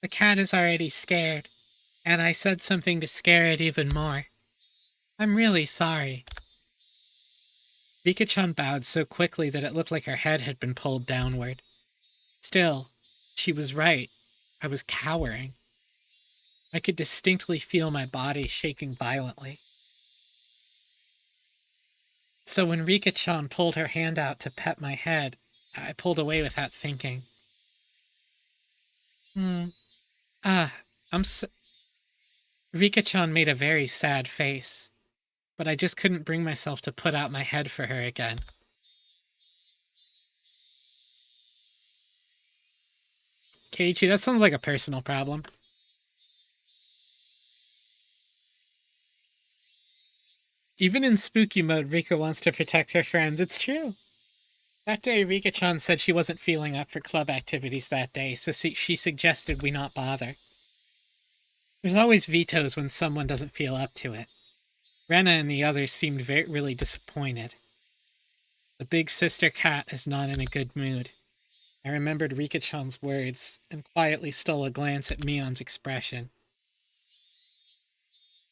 The cat is already scared, and I said something to scare it even more. I'm really sorry. Rika-chan bowed so quickly that it looked like her head had been pulled downward. Still, she was right. I was cowering. I could distinctly feel my body shaking violently. So when Rika-chan pulled her hand out to pet my head, I pulled away without thinking. I'm so... Rika-chan made a very sad face, but I just couldn't bring myself to put out my head for her again. Keiichi, that sounds like a personal problem. Even in spooky mode, Rika wants to protect her friends. It's true. That day, Rika-chan said she wasn't feeling up for club activities that day, so she suggested we not bother. There's always vetoes when someone doesn't feel up to it. Rena and the others seemed really disappointed. The big sister cat is not in a good mood. I remembered Rika-chan's words and quietly stole a glance at Mion's expression.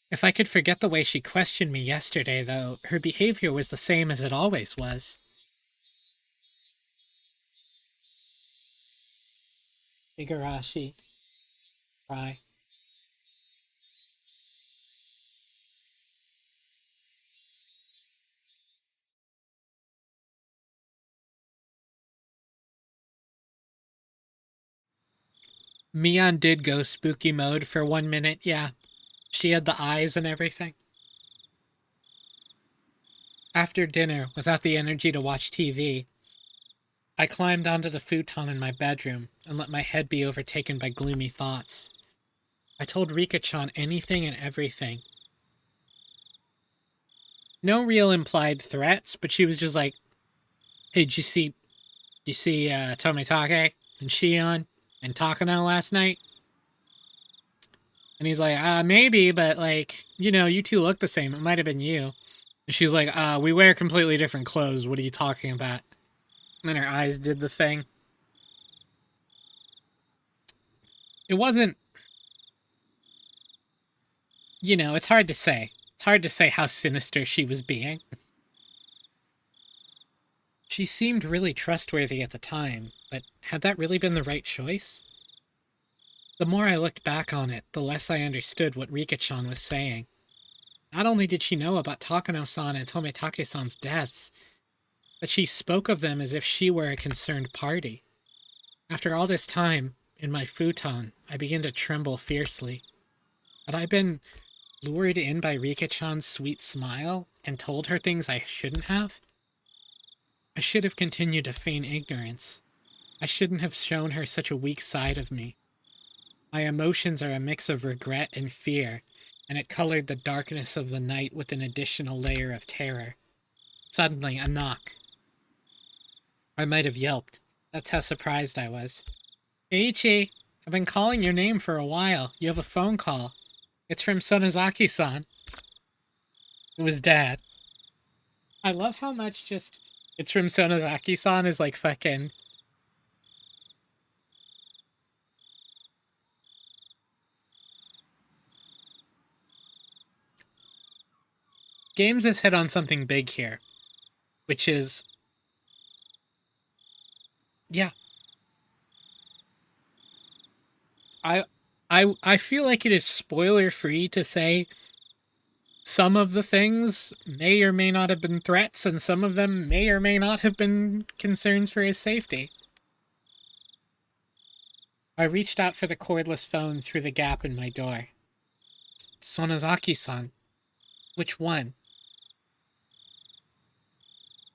If I could forget the way she questioned me yesterday, though, her behavior was the same as it always was. Higurashi. Cry. Mion did go spooky mode for 1 minute, yeah. She had the eyes and everything. After dinner, without the energy to watch TV, I climbed onto the futon in my bedroom and let my head be overtaken by gloomy thoughts. I told Rika-chan anything and everything. No real implied threats, but she was just like, hey, did you see Tomitake and Shion and Takano last night? And he's like, maybe, but like, you two look the same. It might have been you. And she's like, we wear completely different clothes. What are you talking about? And then her eyes did the thing. It wasn't, it's hard to say. It's hard to say how sinister she was being. She seemed really trustworthy at the time, but had that really been the right choice? The more I looked back on it, the less I understood what Rika-chan was saying. Not only did she know about Takano-san and Tomitake-san's deaths, but she spoke of them as if she were a concerned party. After all this time, in my futon, I began to tremble fiercely. Had I been lured in by Rika-chan's sweet smile and told her things I shouldn't have? I should have continued to feign ignorance. I shouldn't have shown her such a weak side of me. My emotions are a mix of regret and fear, and it colored the darkness of the night with an additional layer of terror. Suddenly, a knock. I might have yelped. That's how surprised I was. Eiichi, I've been calling your name for a while. You have a phone call. It's from Sonozaki-san. It was Dad. I love how much just it's from Sonozaki-san is like fucking. Games has hit on something big here, which is, yeah. I I feel like it is spoiler free to say some of the things may or may not have been threats, and some of them may or may not have been concerns for his safety. I reached out for the cordless phone through the gap in my door. Sonozaki-san. Which one?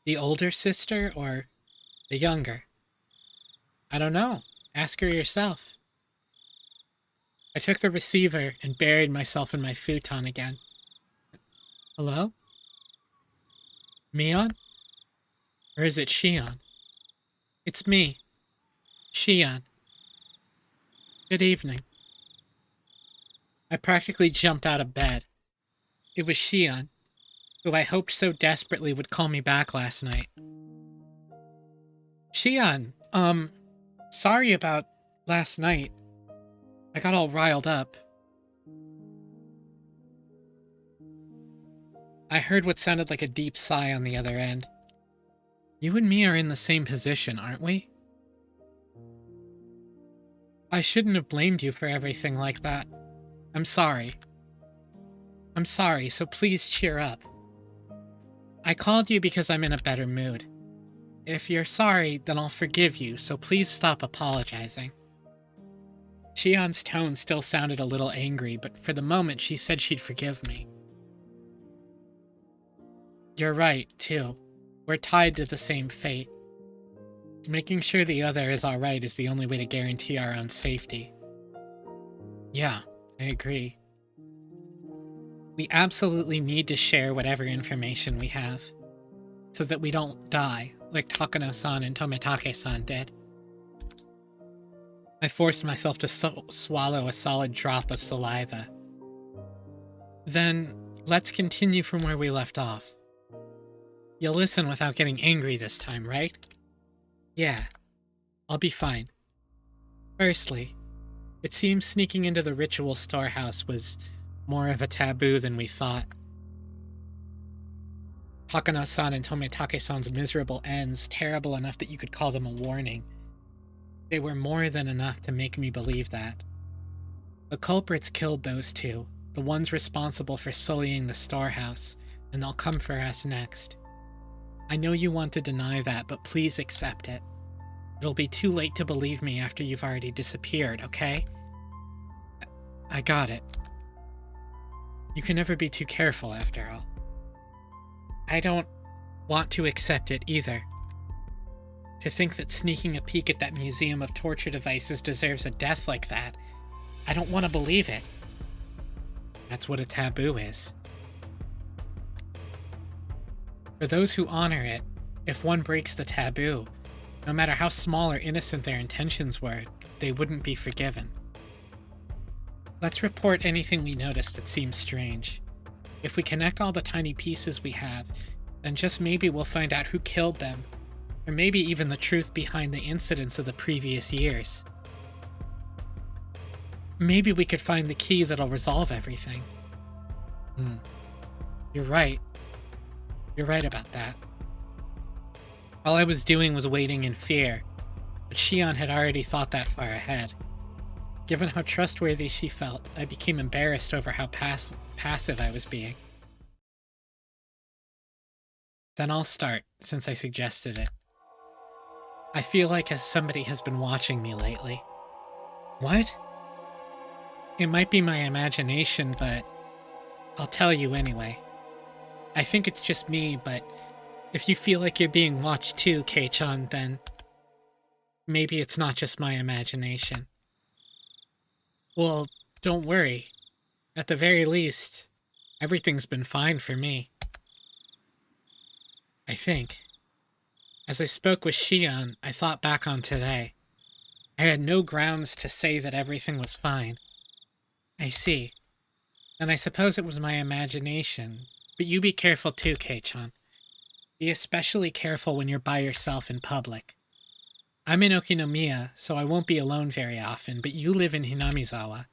The older sister or the younger? I don't know. Ask her yourself. I took the receiver and buried myself in my futon again. Hello? Mion? Or is it Shion? It's me. Shion. Good evening. I practically jumped out of bed. It was Shion, who I hoped so desperately would call me back last night. Shion, sorry about last night. I got all riled up. I heard what sounded like a deep sigh on the other end. You and me are in the same position, aren't we? I shouldn't have blamed you for everything like that. I'm sorry. I'm sorry, so please cheer up. I called you because I'm in a better mood. If you're sorry, then I'll forgive you, so please stop apologizing. Shion's tone still sounded a little angry, but for the moment she said she'd forgive me. You're right, too. We're tied to the same fate. Making sure the other is alright is the only way to guarantee our own safety. Yeah, I agree. We absolutely need to share whatever information we have, so that we don't die, like Takano-san and Tomitake-san did. I forced myself to swallow a solid drop of saliva. Then, let's continue from where we left off. You'll listen without getting angry this time, right? Yeah, I'll be fine. Firstly, it seems sneaking into the ritual storehouse was more of a taboo than we thought. Takano-san and Tomitake-san's miserable ends, terrible enough that you could call them a warning. They were more than enough to make me believe that. The culprits killed those two, the ones responsible for sullying the storehouse, and they'll come for us next. I know you want to deny that, but please accept it. It'll be too late to believe me after you've already disappeared, okay? I got it. You can never be too careful, after all. I don't want to accept it either. To think that sneaking a peek at that museum of torture devices deserves a death like that, I don't want to believe it. That's what a taboo is. For those who honor it, if one breaks the taboo, no matter how small or innocent their intentions were, they wouldn't be forgiven. Let's report anything we notice that seems strange. If we connect all the tiny pieces we have, then just maybe we'll find out who killed them, or maybe even the truth behind the incidents of the previous years. Maybe we could find the key that'll resolve everything. You're right. You're right about that. All I was doing was waiting in fear, but Shion had already thought that far ahead. Given how trustworthy she felt, I became embarrassed over how passive I was being. Then I'll start, since I suggested it. I feel like somebody has been watching me lately. What? It might be my imagination, but I'll tell you anyway. I think it's just me, but if you feel like you're being watched too, Kei-chan, then maybe it's not just my imagination. Well, don't worry. At the very least, everything's been fine for me. I think. As I spoke with Shion, I thought back on today. I had no grounds to say that everything was fine. I see. And I suppose it was my imagination. But you be careful too, Kei-chan. Be especially careful when you're by yourself in public. I'm in Okinomiya, so I won't be alone very often, but you live in Hinamizawa.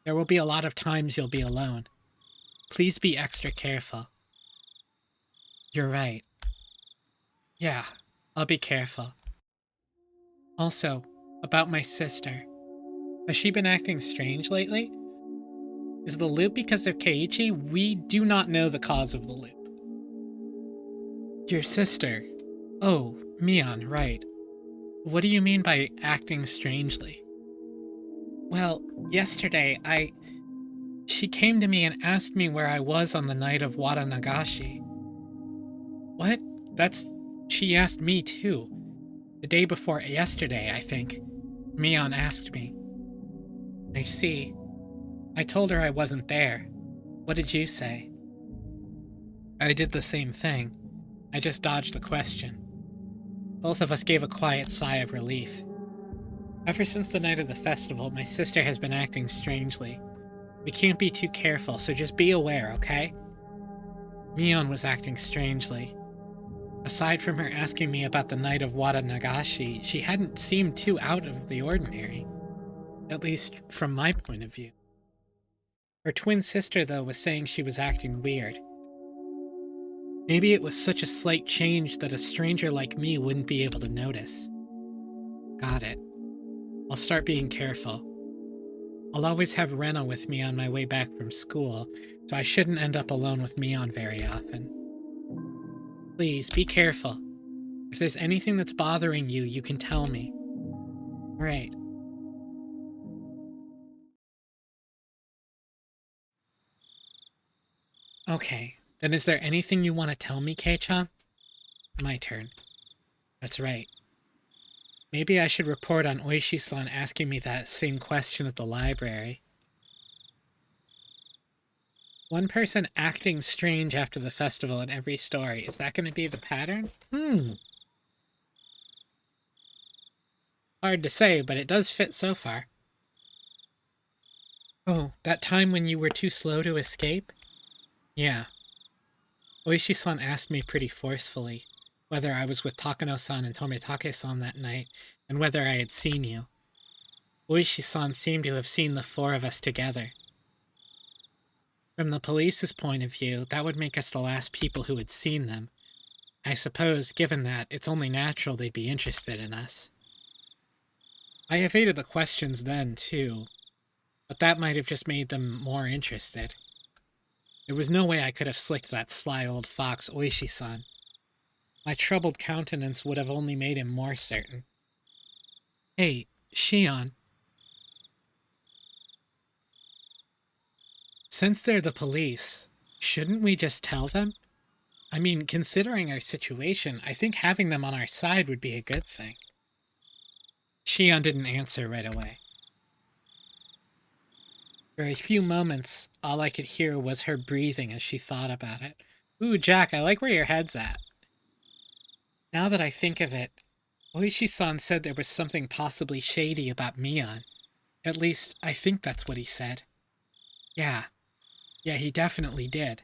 There will be a lot of times you'll be alone. Please be extra careful. You're right. Yeah, I'll be careful. Also, about my sister. Has she been acting strange lately? Is the loop because of Keiichi? We do not know the cause of the loop. Your sister. Oh, Mion, right. What do you mean by acting strangely? Well, yesterday, she came to me and asked me where I was on the night of Watanagashi. What? She asked me too. The day before yesterday, I think. Mion asked me. I see. I told her I wasn't there. What did you say? I did the same thing. I just dodged the question. Both of us gave a quiet sigh of relief. Ever since the night of the festival, my sister has been acting strangely. We can't be too careful, so just be aware, okay? Mion was acting strangely. Aside from her asking me about the night of Watanagashi, she hadn't seemed too out of the ordinary. At least, from my point of view. Her twin sister, though, was saying she was acting weird. Maybe it was such a slight change that a stranger like me wouldn't be able to notice. Got it. I'll start being careful. I'll always have Rena with me on my way back from school, so I shouldn't end up alone with Mion very often. Please, be careful. If there's anything that's bothering you, you can tell me. Right. Okay, then is there anything you want to tell me, Kei-chan? My turn. That's right. Maybe I should report on Oishi-san asking me that same question at the library. One person acting strange after the festival in every story. Is that going to be the pattern? Hard to say, but it does fit so far. Oh, that time when you were too slow to escape? Yeah. Oishi-san asked me pretty forcefully whether I was with Takano-san and Tomitake-san that night, and whether I had seen you. Oishi-san seemed to have seen the four of us together. From the police's point of view, that would make us the last people who had seen them. I suppose, given that, it's only natural they'd be interested in us. I evaded the questions then, too, but that might have just made them more interested. There was no way I could have slicked that sly old fox Oishi-san. My troubled countenance would have only made him more certain. Hey, Shion. Since they're the police, shouldn't we just tell them? I mean, considering our situation, I think having them on our side would be a good thing. Shion didn't answer right away. For a few moments, all I could hear was her breathing as she thought about it, Ooh, Jack, I like where your head's at. Now that I think of it, Oishi-san said there was something possibly shady about Mion. At least, I think that's what he said. Yeah. Yeah, he definitely did.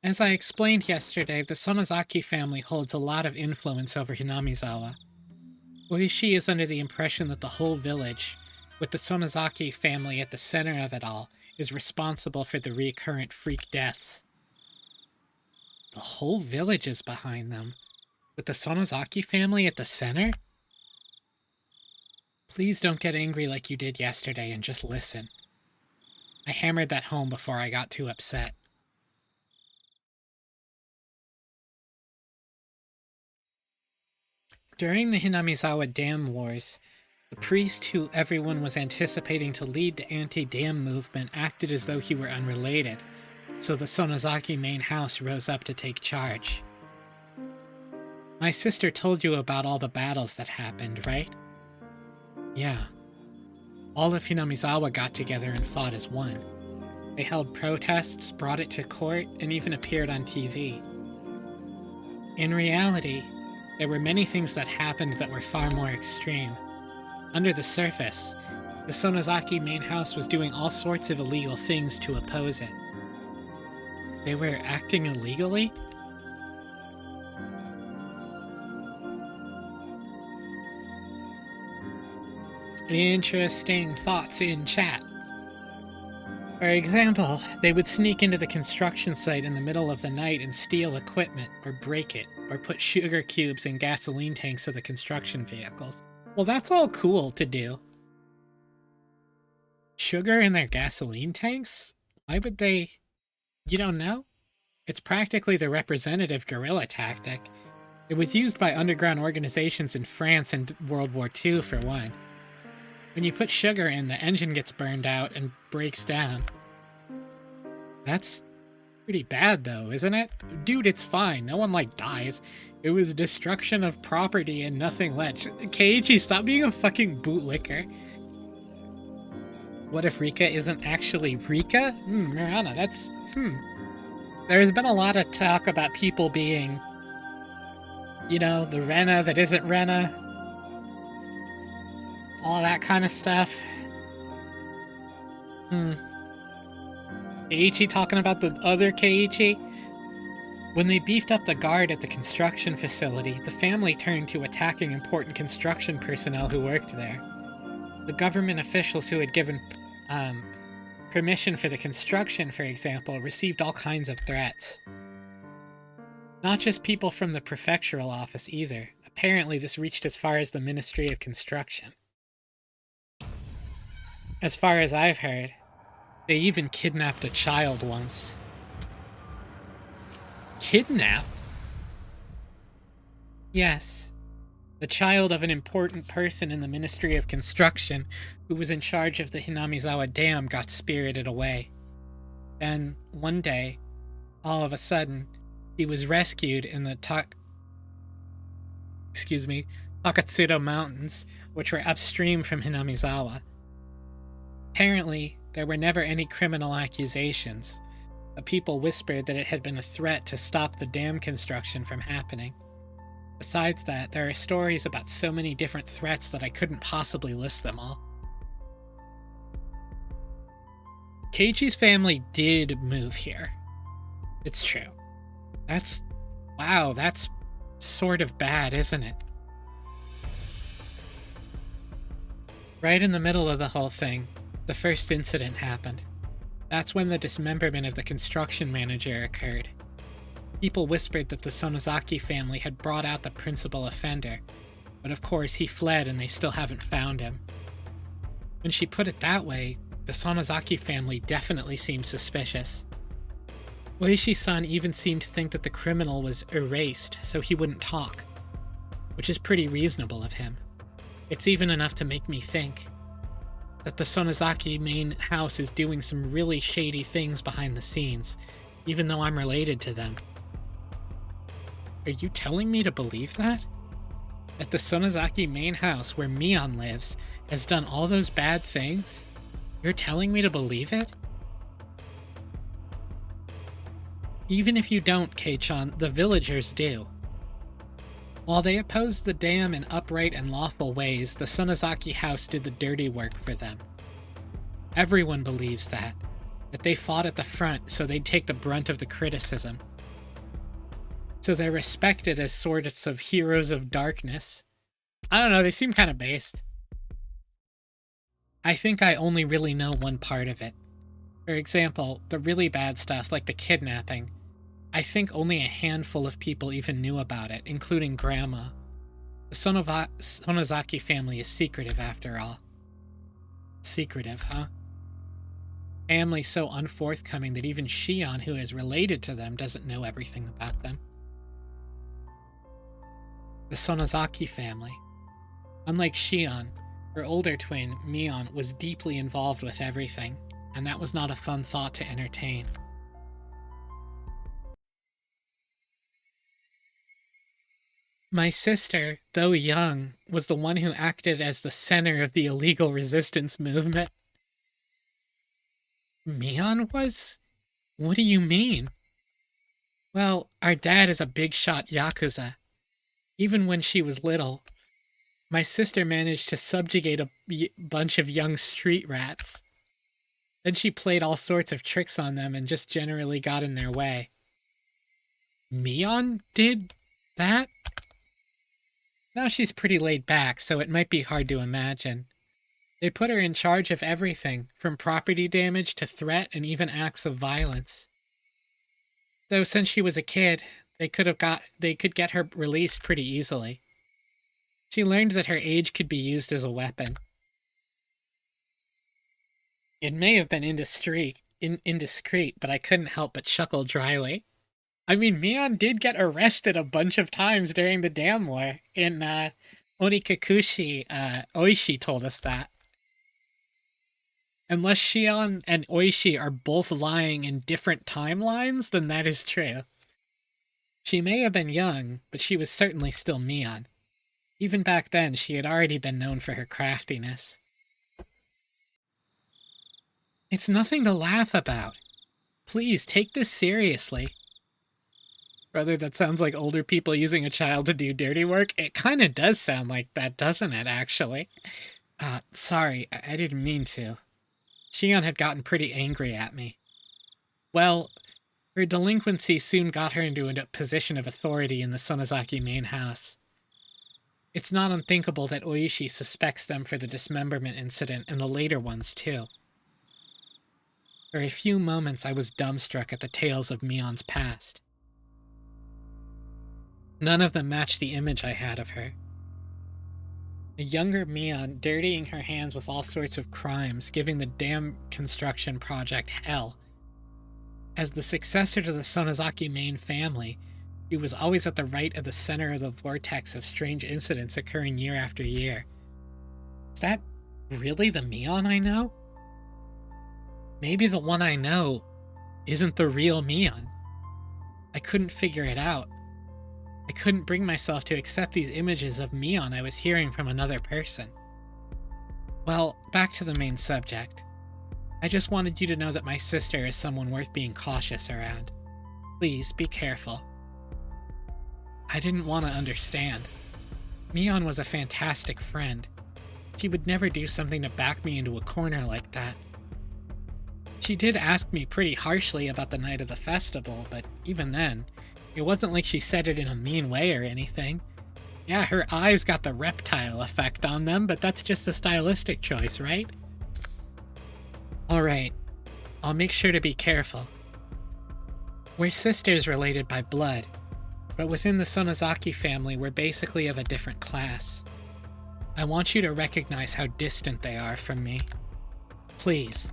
As I explained yesterday, the Sonozaki family holds a lot of influence over Hinamizawa. Oishi is under the impression that the whole village, with the Sonozaki family at the center of it all, is responsible for the recurrent freak deaths. The whole village is behind them, with the Sonozaki family at the center? Please don't get angry like you did yesterday and just listen. I hammered that home before I got too upset. During the Hinamizawa Dam Wars, the priest who everyone was anticipating to lead the anti-dam movement acted as though he were unrelated, so the Sonozaki main house rose up to take charge. My sister told you about all the battles that happened, right? Yeah. All of Hinamizawa got together and fought as one. They held protests, brought it to court, and even appeared on TV. In reality, there were many things that happened that were far more extreme. Under the surface, the Sonozaki main house was doing all sorts of illegal things to oppose it. They were acting illegally? Interesting thoughts in chat. For example, they would sneak into the construction site in the middle of the night and steal equipment, or break it, or put sugar cubes in gasoline tanks of the construction vehicles. Well, that's all cool to do. Sugar in their gasoline tanks? Why would they... You don't know? It's practically the representative guerrilla tactic. It was used by underground organizations in France in World War II, for one. When you put sugar in, the engine gets burned out and breaks down. That's pretty bad, though, isn't it? Dude, it's fine. No one, dies. It was destruction of property and nothing less. Keiichi, stop being a fucking bootlicker. What if Rika isn't actually Rika? Mirana, that's... There's been a lot of talk about people being... You know, the Rena that isn't Rena. All that kind of stuff. Keiichi talking about the other Keiichi? When they beefed up the guard at the construction facility, the family turned to attacking important construction personnel who worked there. The government officials who had given permission for the construction, for example, received all kinds of threats. Not just people from the prefectural office either. Apparently this reached as far as the Ministry of Construction. As far as I've heard, they even kidnapped a child once. Kidnapped? Yes. The child of an important person in the Ministry of Construction who was in charge of the Hinamizawa Dam got spirited away. Then, one day, all of a sudden, he was rescued in the Takatsudo Mountains, which were upstream from Hinamizawa. Apparently, there were never any criminal accusations, but people whispered that it had been a threat to stop the dam construction from happening. Besides that, there are stories about so many different threats that I couldn't possibly list them all. Keiichi's family did move here. It's true. Wow, that's sort of bad, isn't it? Right in the middle of the whole thing, the first incident happened. That's when the dismemberment of the construction manager occurred. People whispered that the Sonozaki family had brought out the principal offender, but of course he fled and they still haven't found him. When she put it that way, the Sonozaki family definitely seemed suspicious. Oishi-san even seemed to think that the criminal was erased so he wouldn't talk, which is pretty reasonable of him. It's even enough to make me think that the Sonozaki main house is doing some really shady things behind the scenes, even though I'm related to them. Are you telling me to believe that? That the Sonozaki main house, where Mion lives, has done all those bad things? You're telling me to believe it? Even if you don't, Kei-chan, the villagers do. While they opposed the dam in upright and lawful ways, the Sonozaki house did the dirty work for them. Everyone believes that they fought at the front so they'd take the brunt of the criticism. So they're respected as sorts of heroes of darkness. I don't know, they seem kind of based. I think I only really know one part of it. For example, the really bad stuff like the kidnapping. I think only a handful of people even knew about it, including Grandma. The Sonozaki family is secretive after all. Secretive, huh? Family so unforthcoming that even Shion, who is related to them, doesn't know everything about them. The Sonozaki family. Unlike Shion, her older twin, Mion, was deeply involved with everything, and that was not a fun thought to entertain. My sister, though young, was the one who acted as the center of the illegal resistance movement. Mion was? What do you mean? Well, our dad is a big-shot Yakuza. Even when she was little, my sister managed to subjugate a bunch of young street rats. Then she played all sorts of tricks on them and just generally got in their way. Mion did that? Now she's pretty laid back, so it might be hard to imagine. They put her in charge of everything, from property damage to threat and even acts of violence. Though since she was a kid, they could get her released pretty easily. She learned that her age could be used as a weapon. It may have been indiscreet, but I couldn't help but chuckle dryly. I mean, Mion did get arrested a bunch of times during the dam war. In Onikakushi, Oishi told us that. Unless Shion and Oishi are both lying in different timelines, then that is true. She may have been young, but she was certainly still Mion. Even back then, she had already been known for her craftiness. It's nothing to laugh about. Please, take this seriously. Brother, that sounds like older people using a child to do dirty work. It kind of does sound like that, doesn't it, actually? Sorry, I didn't mean to. Shion had gotten pretty angry at me. Well, her delinquency soon got her into a position of authority in the Sonozaki main house. It's not unthinkable that Oishi suspects them for the dismemberment incident and the later ones, too. For a few moments, I was dumbstruck at the tales of Mion's past. None of them matched the image I had of her. A younger Mion dirtying her hands with all sorts of crimes, giving the dam construction project hell. As the successor to the Sonozaki main family, she was always at the right of the center of the vortex of strange incidents occurring year after year. Is that really the Mion I know? Maybe the one I know isn't the real Mion. I couldn't figure it out. I couldn't bring myself to accept these images of Mion I was hearing from another person. Well, back to the main subject. I just wanted you to know that my sister is someone worth being cautious around. Please, be careful. I didn't want to understand. Mion was a fantastic friend. She would never do something to back me into a corner like that. She did ask me pretty harshly about the night of the festival, but even then, it wasn't like she said it in a mean way or anything. Yeah, her eyes got the reptile effect on them, but that's just a stylistic choice, right? Alright, I'll make sure to be careful. We're sisters related by blood, but within the Sonozaki family, we're basically of a different class. I want you to recognize how distant they are from me. Please.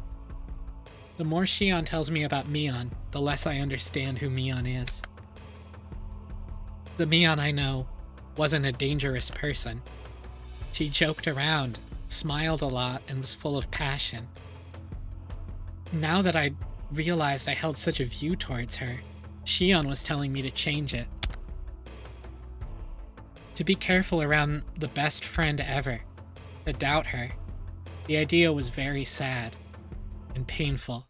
The more Shion tells me about Mion, the less I understand who Mion is. The Mion I know wasn't a dangerous person. She joked around, smiled a lot, and was full of passion. Now that I realized I held such a view towards her, Shion was telling me to change it. To be careful around the best friend ever. To doubt her. The idea was very sad and painful.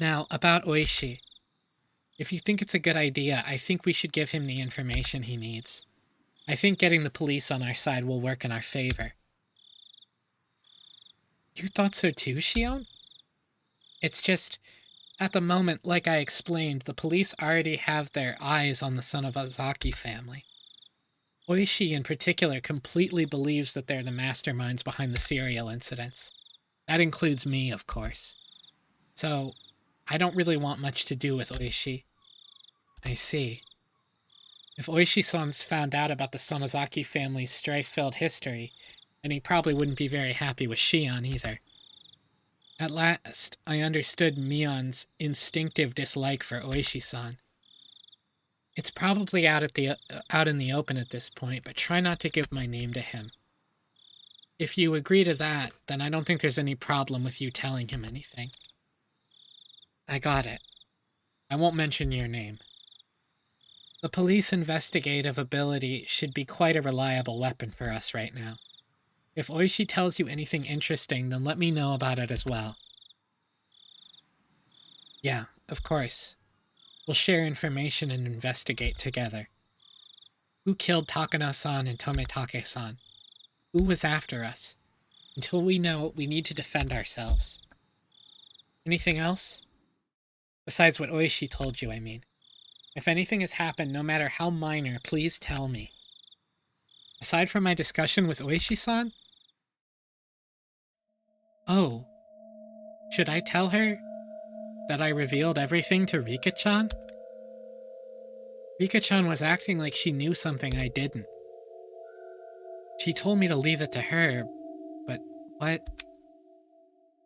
Now, about Oishi. If you think it's a good idea, I think we should give him the information he needs. I think getting the police on our side will work in our favor. You thought so too, Shion? It's just, at the moment, like I explained, the police already have their eyes on the Sonovezaki family. Oishi, in particular, completely believes that they're the masterminds behind the serial incidents. That includes me, of course. So, I don't really want much to do with Oishi. I see. If Oishi-san's found out about the Sonozaki family's strife-filled history, then he probably wouldn't be very happy with Shion either. At last, I understood Mion's instinctive dislike for Oishi-san. It's probably out in the open at this point, but try not to give my name to him. If you agree to that, then I don't think there's any problem with you telling him anything. I got it. I won't mention your name. The police investigative ability should be quite a reliable weapon for us right now. If Oishi tells you anything interesting, then let me know about it as well. Yeah, of course. We'll share information and investigate together. Who killed Takano-san and Tometake-san? Who was after us? Until we know, we need to defend ourselves. Anything else? Besides what Oishi told you, I mean. If anything has happened, no matter how minor, please tell me. Aside from my discussion with Oishi-san? Oh. Should I tell her that I revealed everything to Rika-chan? Rika-chan was acting like she knew something I didn't. She told me to leave it to her, but what?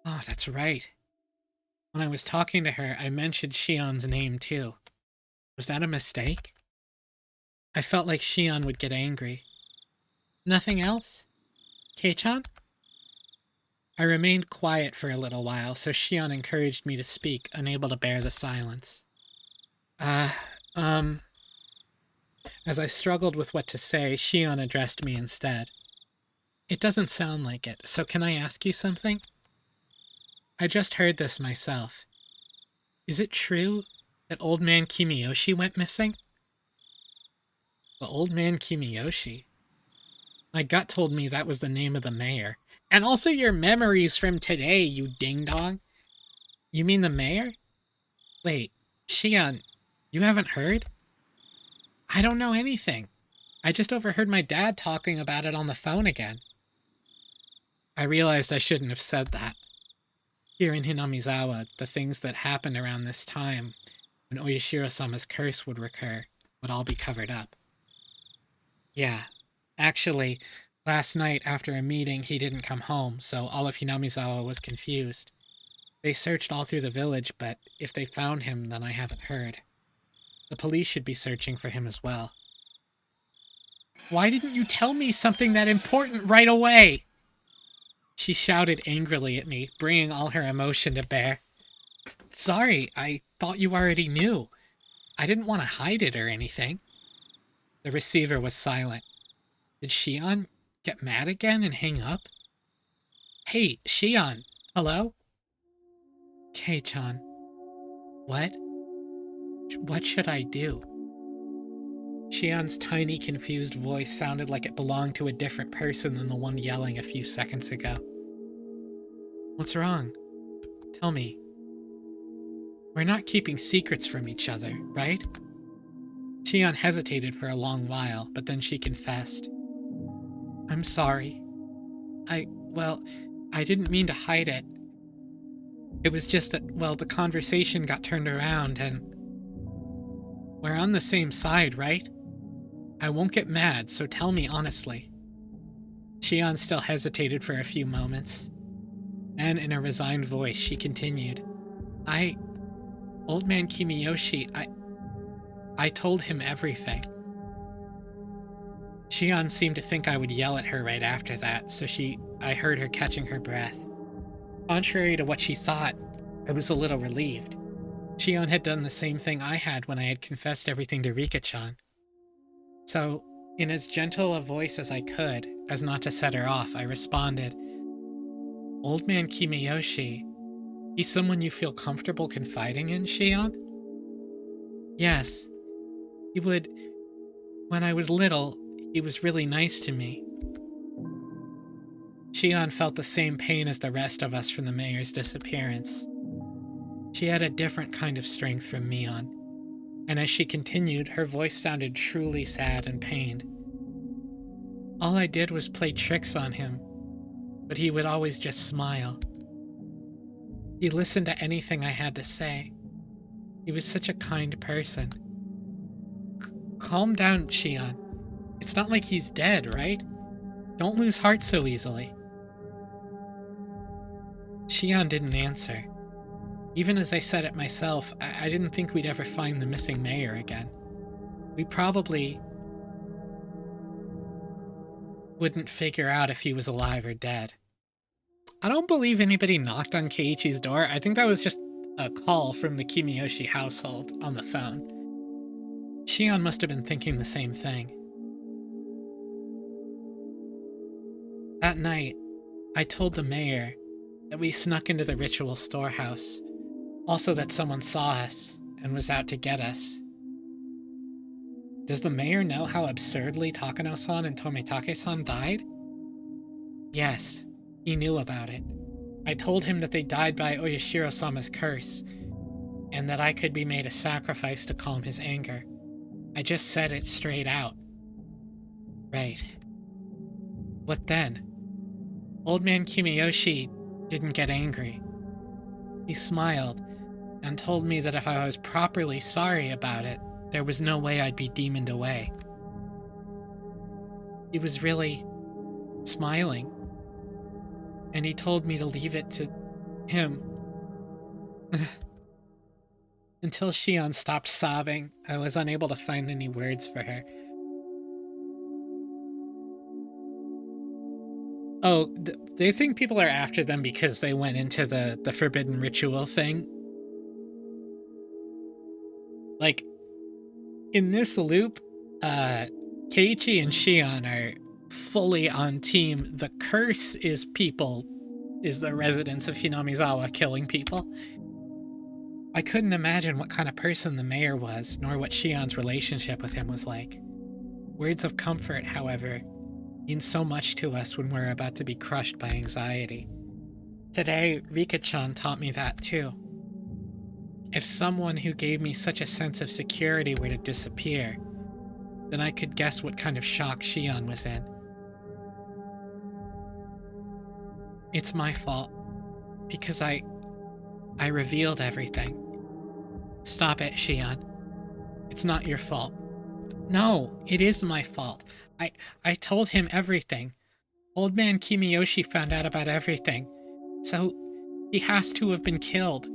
Oh, that's right. When I was talking to her, I mentioned Shion's name too. Was that a mistake? I felt like Shion would get angry. Nothing else? Kei-chan? I remained quiet for a little while, so Shion encouraged me to speak, unable to bear the silence. As I struggled with what to say, Shion addressed me instead. It doesn't sound like it, so can I ask you something? I just heard this myself. Is it true that old man Kimiyoshi went missing? The old man Kimiyoshi? My gut told me that was the name of the mayor. And also your memories from today, you ding-dong. You mean the mayor? Wait, Shion, you haven't heard? I don't know anything. I just overheard my dad talking about it on the phone again. I realized I shouldn't have said that. Here in Hinamizawa, the things that happened around this time, when Oyashiro-sama's curse would recur, would all be covered up. Yeah, actually, last night after a meeting he didn't come home, so all of Hinamizawa was confused. They searched all through the village, but if they found him, then I haven't heard. The police should be searching for him as well. Why didn't you tell me something that important right away? She shouted angrily at me, bringing all her emotion to bear. Sorry, I thought you already knew. I didn't want to hide it or anything. The receiver was silent. Did Shion get mad again and hang up? Hey, Shion, hello? Kei-chan. What? What should I do? Shion's tiny, confused voice sounded like it belonged to a different person than the one yelling a few seconds ago. What's wrong? Tell me. We're not keeping secrets from each other, right? Shion hesitated for a long while, but then she confessed. I'm sorry. I didn't mean to hide it. It was just that, the conversation got turned around and... We're on the same side, right? I won't get mad, so tell me honestly. Shion still hesitated for a few moments. Then, in a resigned voice, she continued. Old man Kimiyoshi, I told him everything. Shion seemed to think I would yell at her right after that, so I heard her catching her breath. Contrary to what she thought, I was a little relieved. Shion had done the same thing I had when I had confessed everything to Rika-chan. So, in as gentle a voice as I could, as not to set her off, I responded, Old man Kimiyoshi, he's someone you feel comfortable confiding in, Shion? Yes, he would. When I was little, he was really nice to me. Shion felt the same pain as the rest of us from the mayor's disappearance. She had a different kind of strength from Mion, and as she continued, her voice sounded truly sad and pained. All I did was play tricks on him, but he would always just smile. He listened to anything I had to say. He was such a kind person. Calm down, Shion. It's not like he's dead, right? Don't lose heart so easily. Shion didn't answer. Even as I said it myself, I didn't think we'd ever find the missing mayor again. We probably wouldn't figure out if he was alive or dead. I don't believe anybody knocked on Keiichi's door. I think that was just a call from the Kimiyoshi household on the phone. Shion must have been thinking the same thing. That night, I told the mayor that we snuck into the ritual storehouse. Also that someone saw us and was out to get us. Does the mayor know how absurdly Takano-san and Tomitake-san died? Yes, he knew about it. I told him that they died by Oyashiro-sama's curse, and that I could be made a sacrifice to calm his anger. I just said it straight out. Right. What then? Old man Kimiyoshi didn't get angry. He smiled and told me that if I was properly sorry about it, there was no way I'd be demoned away. He was really smiling, and he told me to leave it to him. Until Shion stopped sobbing, I was unable to find any words for her. Oh, they think people are after them because they went into the forbidden ritual thing. Like, in this loop, Keiichi and Shion are fully on team. The curse is the residents of Hinamizawa killing people. I couldn't imagine what kind of person the mayor was, nor what Shion's relationship with him was like. Words of comfort, however, mean so much to us when we're about to be crushed by anxiety. Today, Rika-chan taught me that too. If someone who gave me such a sense of security were to disappear, then I could guess what kind of shock Shion was in. It's my fault, because I revealed everything. Stop it, Shion. It's not your fault. No, it is my fault. I told him everything. Old man Kimiyoshi found out about everything. So, he has to have been killed.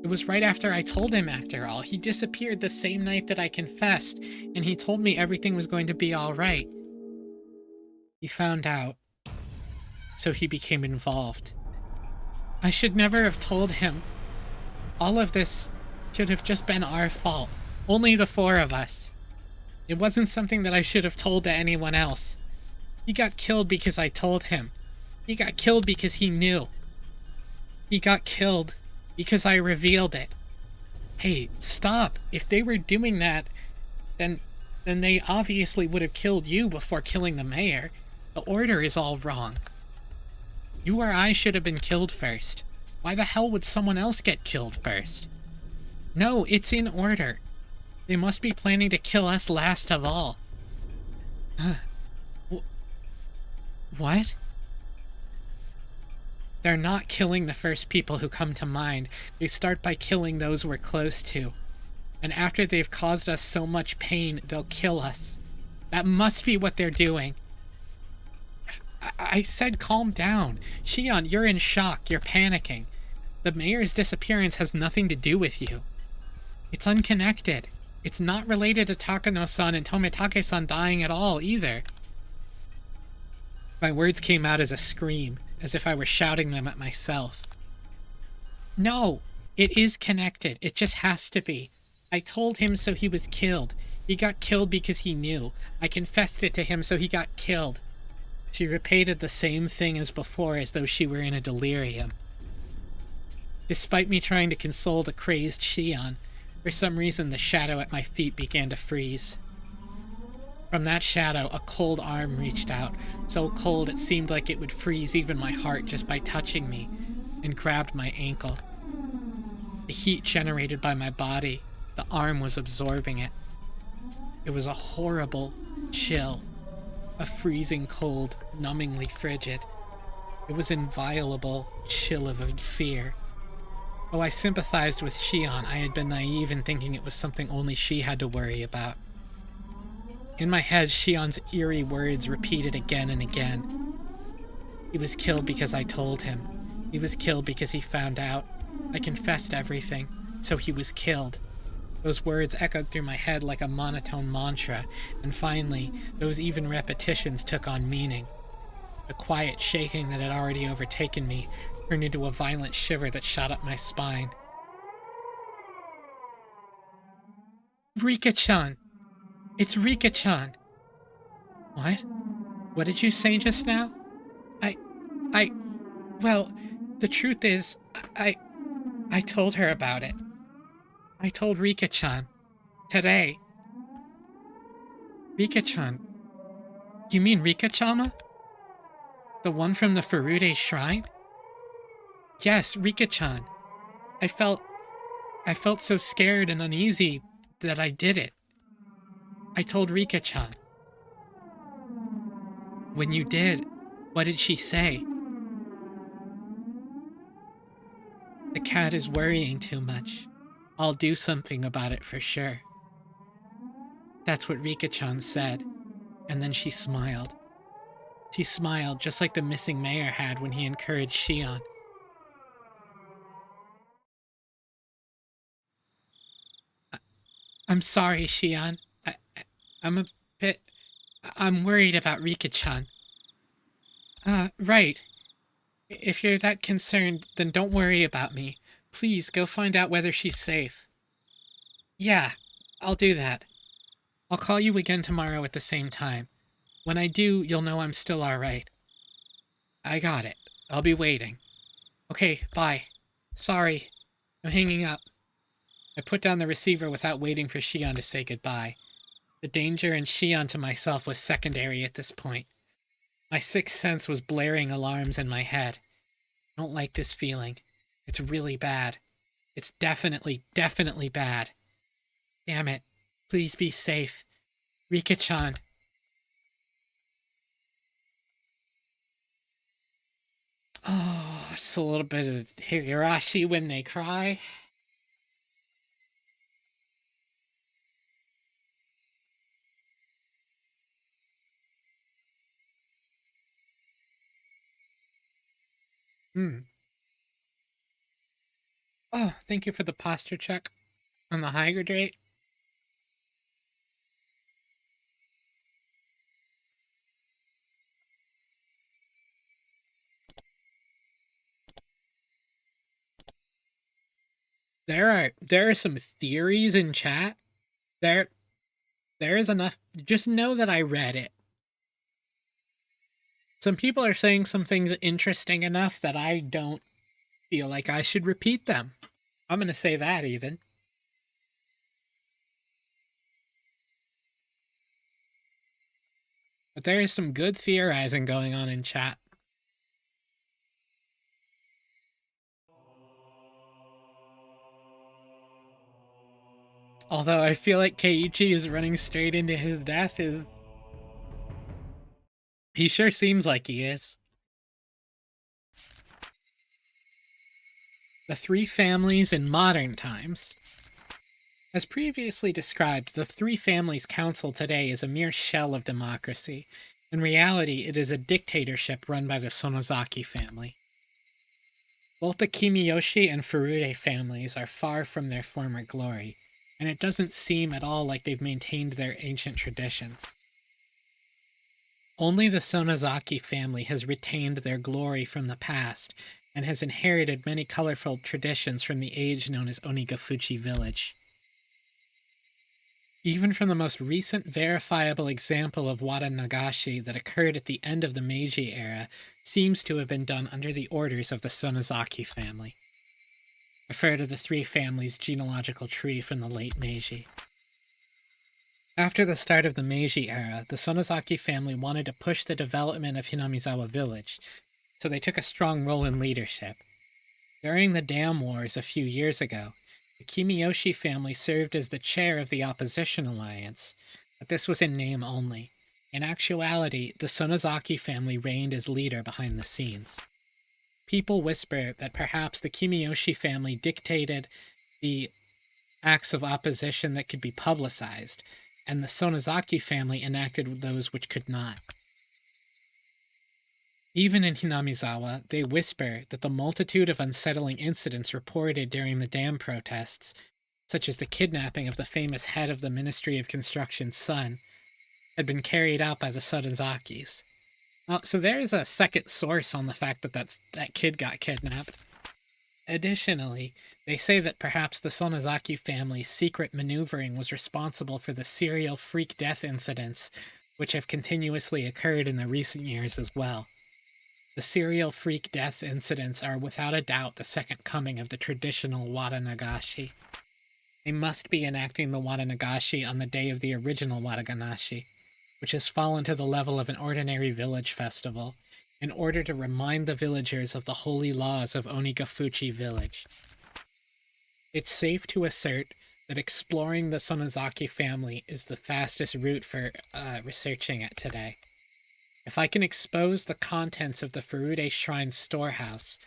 It was right after I told him, after all. He disappeared the same night that I confessed, and he told me everything was going to be alright. He found out, so he became involved. I should never have told him. All of this should have just been our fault. Only the four of us. It wasn't something that I should have told to anyone else. He got killed because I told him. He got killed because he knew. He got killed because I revealed it. Hey, stop. If they were doing that, then they obviously would have killed you before killing the mayor. The order is all wrong. You or I should have been killed first. Why the hell would someone else get killed first? No, it's in order. They must be planning to kill us last of all. What? They're not killing the first people who come to mind. They start by killing those we're close to. And after they've caused us so much pain, they'll kill us. That must be what they're doing. I said calm down. Shion, you're in shock. You're panicking. The mayor's disappearance has nothing to do with you. It's unconnected. It's not related to Takano-san and Tomitake-san dying at all, either. My words came out as a scream, as if I were shouting them at myself. No, it is connected. It just has to be. I told him so he was killed. He got killed because he knew. I confessed it to him so he got killed. She repeated the same thing as before, as though she were in a delirium. Despite me trying to console the crazed Shion, For some reason, the shadow at my feet began to freeze. From that shadow, a cold arm reached out, so cold it seemed like it would freeze even my heart just by touching me, and grabbed my ankle. The heat generated by my body, the arm was absorbing it. It was a horrible chill, a freezing cold, numbingly frigid. It was inviolable chill of fear. Oh, I sympathized with Shion. I had been naive in thinking it was something only she had to worry about. In my head, Shion's eerie words repeated again and again. He was killed because I told him. He was killed because he found out. I confessed everything, so he was killed. Those words echoed through my head like a monotone mantra, and finally, those even repetitions took on meaning. The quiet shaking that had already overtaken me turned into a violent shiver that shot up my spine. Rika-chan! It's Rika-chan! What? What did you say just now? Well, the truth is, I told her about it. I told Rika-chan. Today. Rika-chan. You mean Rika-chama? The one from the Furude shrine? Yes, Rika-chan. I felt so scared and uneasy that I did it. I told Rika-chan. When you did, what did she say? The cat is worrying too much. I'll do something about it for sure. That's what Rika-chan said, and then she smiled. She smiled just like the missing mayor had when he encouraged Shion. I'm sorry, Shion. I'm a bit... I'm worried about Rika-chan. Right. If you're that concerned, then don't worry about me. Please, go find out whether she's safe. Yeah, I'll do that. I'll call you again tomorrow at the same time. When I do, you'll know I'm still alright. I got it. I'll be waiting. Okay, bye. Sorry. I'm hanging up. I put down the receiver without waiting for Shion to say goodbye. The danger and Shion to myself was secondary at this point. My sixth sense was blaring alarms in my head. I don't like this feeling. It's really bad. It's definitely bad. Damn it. Please be safe. Rika-chan. Oh, just a little bit of Higurashi when they cry. Oh, thank you for the posture check on the hydrate. There are some theories in chat. There is enough. Just know that I read it. Some people are saying some things interesting enough that I don't feel like I should repeat them. I'm going to say that even. But there is some good theorizing going on in chat. Although I feel like Keiichi is running straight into his death. He sure seems like he is. The three families in modern times. As previously described, the three families' council today is a mere shell of democracy. In reality, it is a dictatorship run by the Sonozaki family. Both the Kimiyoshi and Furude families are far from their former glory, and it doesn't seem at all like they've maintained their ancient traditions. Only the Sonozaki family has retained their glory from the past, and has inherited many colorful traditions from the age known as Onigafuchi village. Even from the most recent verifiable example of Watanagashi that occurred at the end of the Meiji era seems to have been done under the orders of the Sonozaki family. refer to the three families' genealogical tree from the late Meiji. After the start of the Meiji era, the Sonozaki family wanted to push the development of Hinamizawa village, so they took a strong role in leadership. During the Dam Wars a few years ago, the Kimiyoshi family served as the chair of the opposition alliance, but this was in name only. In actuality, the Sonozaki family reigned as leader behind the scenes. People whisper that perhaps the Kimiyoshi family dictated the acts of opposition that could be publicized, and the Sonozaki family enacted those which could not. Even in Hinamizawa, they whisper that the multitude of unsettling incidents reported during the dam protests, such as the kidnapping of the famous head of the Ministry of Construction's son, had been carried out by the Sonozakis. So there's a second source on the fact that that kid got kidnapped. Additionally, they say that perhaps the Sonozaki family's secret maneuvering was responsible for the serial freak death incidents which have continuously occurred in the recent years as well. The serial freak death incidents are without a doubt the second coming of the traditional Watanagashi. They must be enacting the Watanagashi on the day of the original Watanagashi, which has fallen to the level of an ordinary village festival, in order to remind the villagers of the holy laws of Onigafuchi village. It's safe to assert that exploring the Sonozaki family is the fastest route for researching it today. If I can expose the contents of the Furude Shrine storehouse,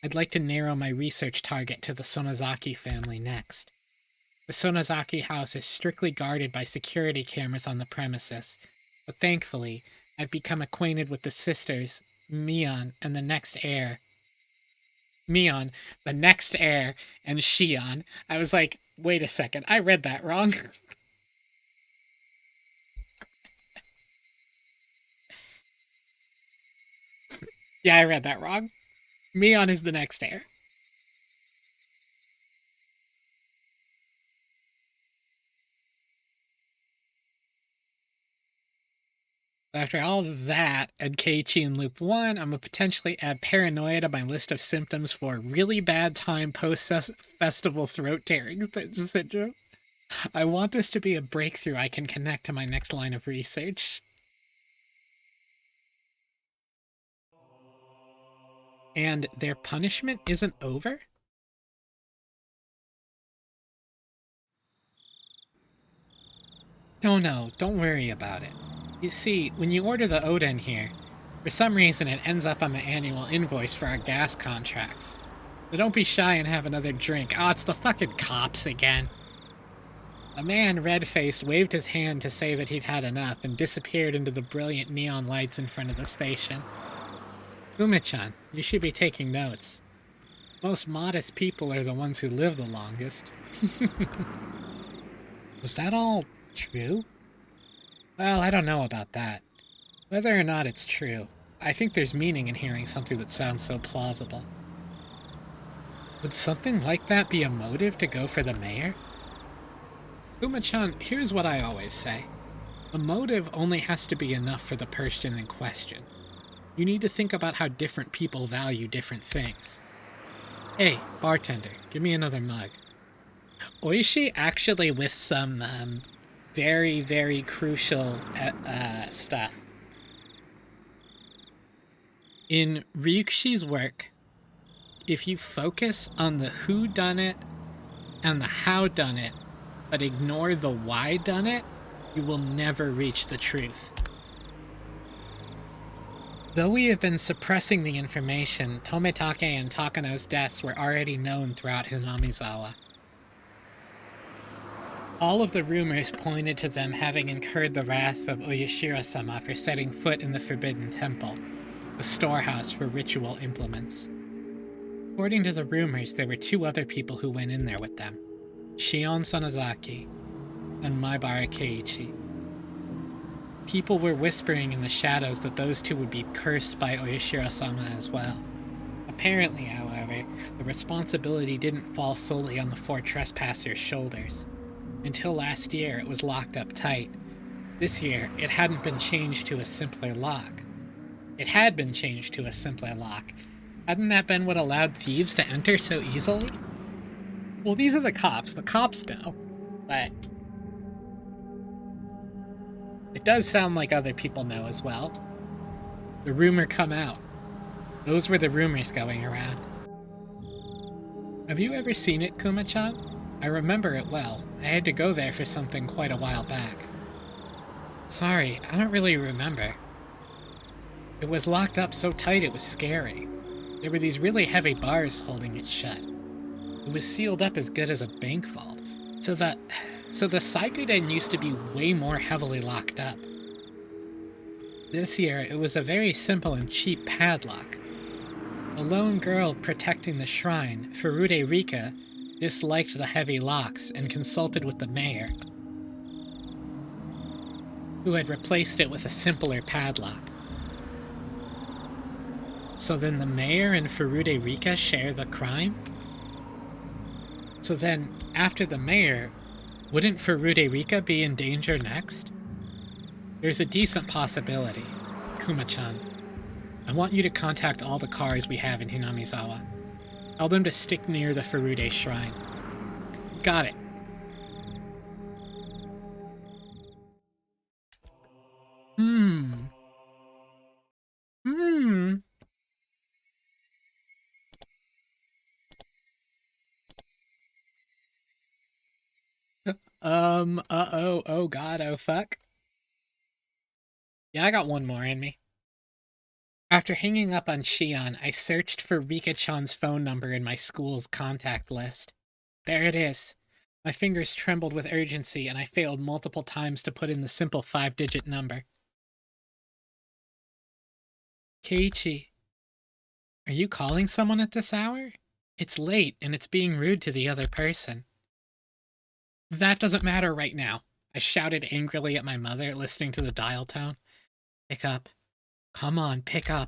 I'd like to narrow my research target to the Sonozaki family next. The Sonozaki house is strictly guarded by security cameras on the premises, but thankfully, I've become acquainted with the sisters, Mion, the next heir, and Shion. I was like, wait a second, I read that wrong. Yeah, I read that wrong. Mion is the next heir. After all that, and Keiichi in Loop 1, I'm going to potentially add paranoia to my list of symptoms for really bad time post-festival throat tearing syndrome. I want this to be a breakthrough I can connect to my next line of research. And their punishment isn't over? No, don't worry about it. You see, when you order the Oden here, for some reason it ends up on the annual invoice for our gas contracts. So don't be shy and have another drink. Oh, it's the fucking cops again. A man, red-faced, waved his hand to say that he'd had enough and disappeared into the brilliant neon lights in front of the station. Ume-chan, you should be taking notes. Most modest people are the ones who live the longest. Was that all true? Well, I don't know about that. Whether or not it's true, I think there's meaning in hearing something that sounds so plausible. Would something like that be a motive to go for the mayor? Uma-chan, here's what I always say. A motive only has to be enough for the person in question. You need to think about how different people value different things. Hey, bartender, give me another mug. Oishi actually with some very, very crucial stuff. In Ryukushi's work, if you focus on the who done it and the how done it, but ignore the why done it, you will never reach the truth. Though we have been suppressing the information, Tometake and Takano's deaths were already known throughout Hinamizawa. All of the rumors pointed to them having incurred the wrath of Oyashiro-sama for setting foot in the Forbidden Temple, the storehouse for ritual implements. According to the rumors, there were two other people who went in there with them, Shion Sonozaki and Maibara Keiichi. People were whispering in the shadows that those two would be cursed by Oyashiro-sama as well. Apparently, however, the responsibility didn't fall solely on the four trespassers' shoulders. Until last year, it was locked up tight. This year, it hadn't been changed to a simpler lock. It had been changed to a simpler lock. Hadn't that been what allowed thieves to enter so easily? Well, these are the cops. The cops know. But it does sound like other people know as well. The rumor come out. Those were the rumors going around. Have you ever seen it, Kuma-chan? I remember it well. I had to go there for something quite a while back. Sorry, I don't really remember. It was locked up so tight it was scary. There were these really heavy bars holding it shut. It was sealed up as good as a bank vault, so the Saikuden used to be way more heavily locked up. This year, it was a very simple and cheap padlock. The lone girl protecting the shrine, Furude Rika, disliked the heavy locks and consulted with the mayor, who had replaced it with a simpler padlock. So then the mayor and Furude Rika share the crime? So then, after the mayor, wouldn't Furude Rika be in danger next? There's a decent possibility. Kuma-chan, I want you to contact all the cars we have in Hinamizawa. Tell them to stick near the Furude shrine. Got it. Oh god, oh fuck. Yeah, I got one more in me. After hanging up on Shion, I searched for Rika-chan's phone number in my school's contact list. There it is. My fingers trembled with urgency, and I failed multiple times to put in the simple 5-digit number. Keiichi, are you calling someone at this hour? It's late, and it's being rude to the other person. That doesn't matter right now, I shouted angrily at my mother, listening to the dial tone. Pick up. Come on, pick up.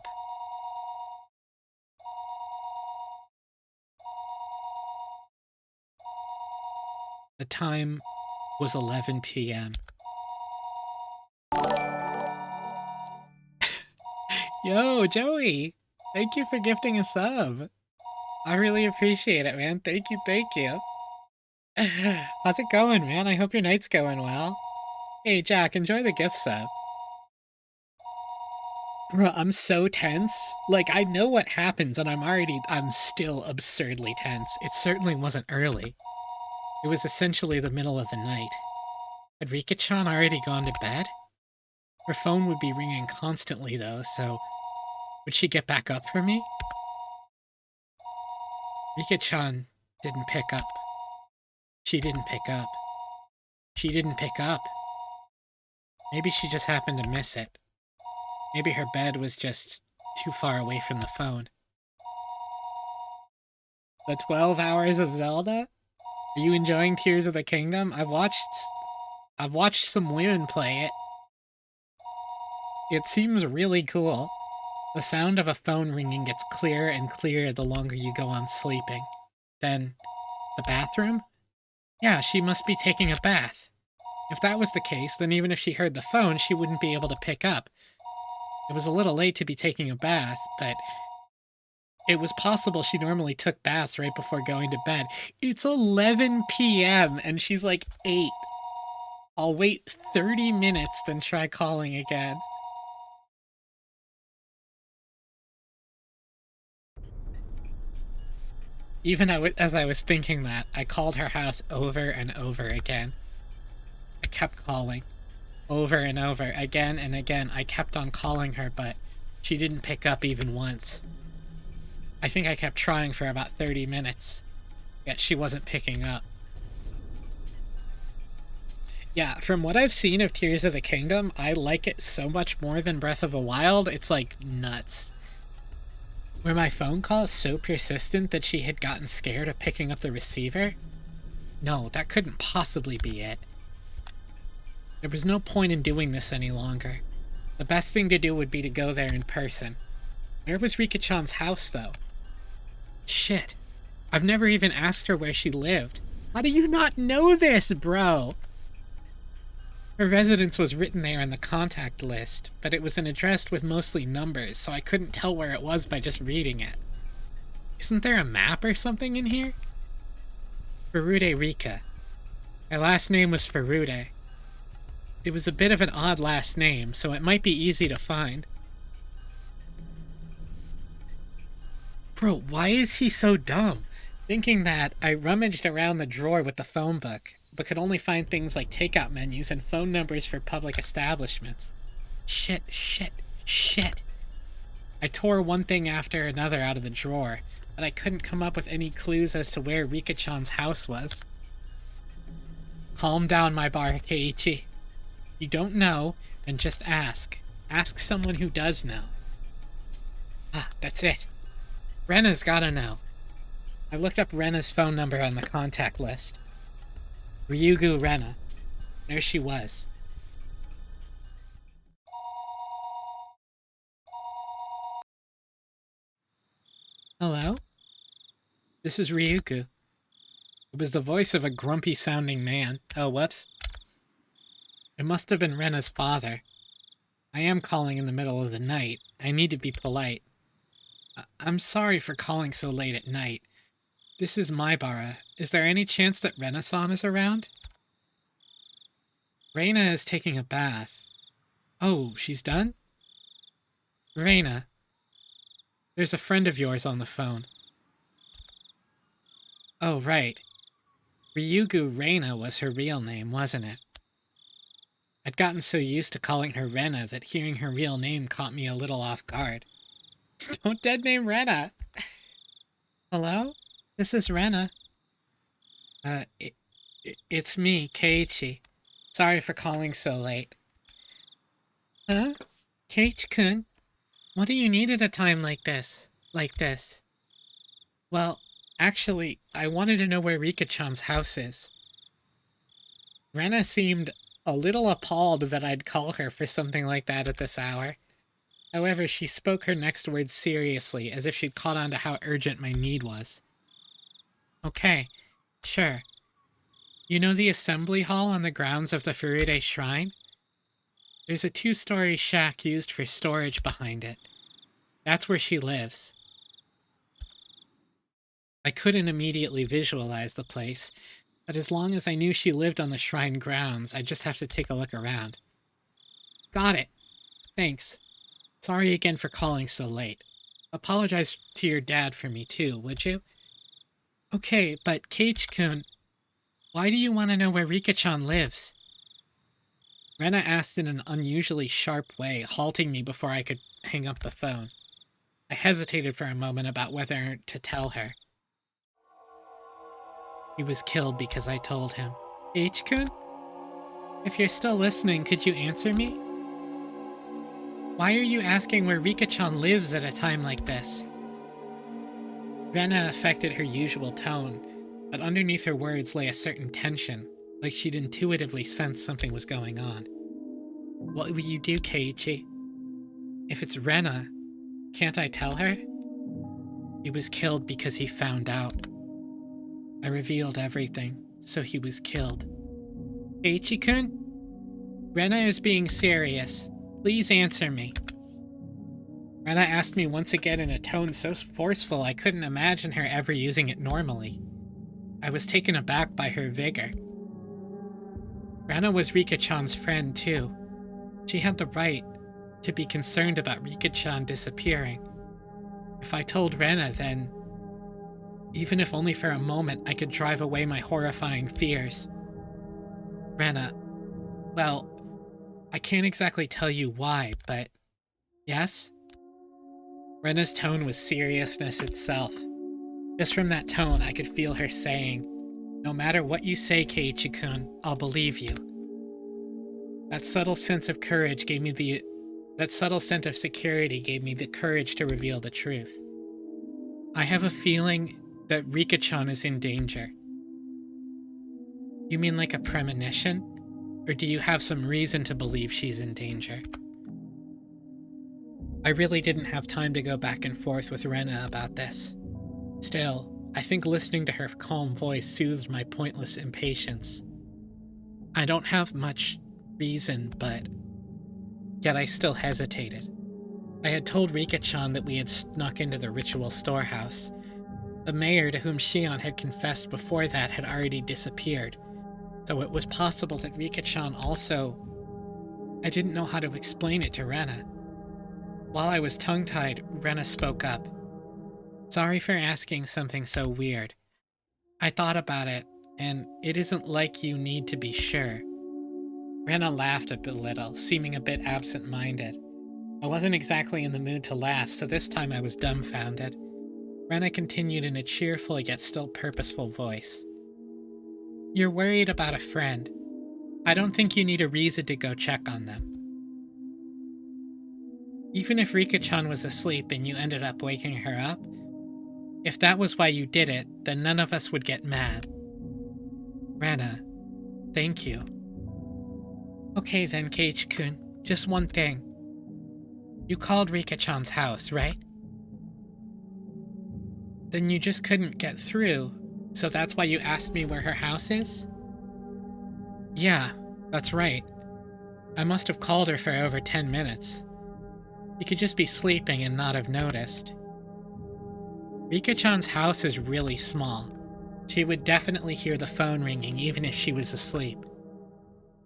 The time was 11 p.m. Yo, Joey! Thank you for gifting a sub. I really appreciate it, man. Thank you, thank you. How's it going, man? I hope your night's going well. Hey, Jack, enjoy the gift sub. Bruh, I'm so tense. Like, I know what happens, and I'm still absurdly tense. It certainly wasn't early. It was essentially the middle of the night. Had Rika-chan already gone to bed? Her phone would be ringing constantly, though, so would she get back up for me? Rika-chan didn't pick up. She didn't pick up. She didn't pick up. Maybe she just happened to miss it. Maybe her bed was just too far away from the phone. The 12 hours of Zelda? Are you enjoying Tears of the Kingdom? I've watched some women play it. It seems really cool. The sound of a phone ringing gets clearer and clearer the longer you go on sleeping. Then, the bathroom? Yeah, she must be taking a bath. If that was the case, then even if she heard the phone, she wouldn't be able to pick up. It was a little late to be taking a bath, but it was possible she normally took baths right before going to bed. It's 11 p.m. and she's like 8. I'll wait 30 minutes, then try calling again. Even as I was thinking that, I called her house over and over again. I kept calling. Over and over, again and again. I kept on calling her, but she didn't pick up even once. I think I kept trying for about 30 minutes, yet she wasn't picking up. Yeah, from what I've seen of Tears of the Kingdom, I like it so much more than Breath of the Wild, it's like nuts. Were my phone calls so persistent that she had gotten scared of picking up the receiver? No, that couldn't possibly be it. There was no point in doing this any longer. The best thing to do would be to go there in person. Where was Rika-chan's house, though? Shit. I've never even asked her where she lived. How do you not know this, bro? Her residence was written there in the contact list, but it was an address with mostly numbers, so I couldn't tell where it was by just reading it. Isn't there a map or something in here? Furude Rika. My last name was Furude. It was a bit of an odd last name, so it might be easy to find. Bro, why is he so dumb? Thinking that I rummaged around the drawer with the phone book, but could only find things like takeout menus and phone numbers for public establishments. Shit. I tore one thing after another out of the drawer, but I couldn't come up with any clues as to where Rika-chan's house was. Calm down, my bar, Keiichi. You don't know, then just ask. Ask someone who does know. Ah, that's it. Rena's gotta know. I looked up Rena's phone number on the contact list. Ryugu Rena. There she was. Hello? This is Ryugu. It was the voice of a grumpy-sounding man. Oh, whoops. It must have been Rena's father. I am calling in the middle of the night. I need to be polite. I'm sorry for calling so late at night. This is Maibara. Is there any chance that Rena-san is around? Reina is taking a bath. Oh, she's done? Reina. There's a friend of yours on the phone. Oh, right. Ryugu Reina was her real name, wasn't it? I'd gotten so used to calling her Rena that hearing her real name caught me a little off guard. Don't dead name Rena! Hello? This is Rena. It's me, Keiichi. Sorry for calling so late. Huh? Keiichi-kun? What do you need at a time like this? Well, actually, I wanted to know where Rika-chan's house is. Rena seemed a little appalled that I'd call her for something like that at this hour. However, she spoke her next words seriously, as if she'd caught on to how urgent my need was. Okay, sure. You know the assembly hall on the grounds of the Furude Shrine? There's a 2-story shack used for storage behind it. That's where she lives. I couldn't immediately visualize the place, but as long as I knew she lived on the shrine grounds, I'd just have to take a look around. Got it. Thanks. Sorry again for calling so late. Apologize to your dad for me too, would you? Okay, but Keiichi-kun, why do you want to know where Rika-chan lives? Rena asked in an unusually sharp way, halting me before I could hang up the phone. I hesitated for a moment about whether to tell her. He was killed because I told him. Keiichi-kun? If you're still listening, could you answer me? Why are you asking where Rika-chan lives at a time like this? Rena affected her usual tone, but underneath her words lay a certain tension, like she'd intuitively sensed something was going on. What will you do, Keiichi? If it's Rena, can't I tell her? He was killed because he found out. I revealed everything, so he was killed. Keiichi-kun? Rena is being serious. Please answer me. Rena asked me once again in a tone so forceful I couldn't imagine her ever using it normally. I was taken aback by her vigor. Rena was Rika-chan's friend, too. She had the right to be concerned about Rika-chan disappearing. If I told Rena, then, even if only for a moment, I could drive away my horrifying fears. Rena, well, I can't exactly tell you why, but yes? Rena's tone was seriousness itself. Just from that tone, I could feel her saying, "No matter what you say, Keiichi-kun, I'll believe you." That subtle sense of courage gave me that subtle sense of security gave me the courage to reveal the truth. I have a feeling that Rika-chan is in danger. You mean like a premonition? Or do you have some reason to believe she's in danger? I really didn't have time to go back and forth with Rena about this. Still, I think listening to her calm voice soothed my pointless impatience. I don't have much reason, but yet I still hesitated. I had told Rika-chan that we had snuck into the ritual storehouse, The mayor to whom Shion had confessed before that had already disappeared, so it was possible that Rika-chan also... I didn't know how to explain it to Rena. While I was tongue-tied, Rena spoke up. Sorry for asking something so weird. I thought about it, and it isn't like you need to be sure. Rena laughed a little, seeming a bit absent-minded. I wasn't exactly in the mood to laugh, so this time I was dumbfounded. Rena continued in a cheerful yet still purposeful voice. You're worried about a friend. I don't think you need a reason to go check on them. Even if Rika-chan was asleep and you ended up waking her up, if that was why you did it, then none of us would get mad. Rena, thank you. Okay then, Keiichi-kun, just one thing. You called Rika-chan's house, right? Then you just couldn't get through, so that's why you asked me where her house is? Yeah, that's right. I must have called her for over 10 minutes. You could just be sleeping and not have noticed. Rika-chan's house is really small. She would definitely hear the phone ringing even if she was asleep.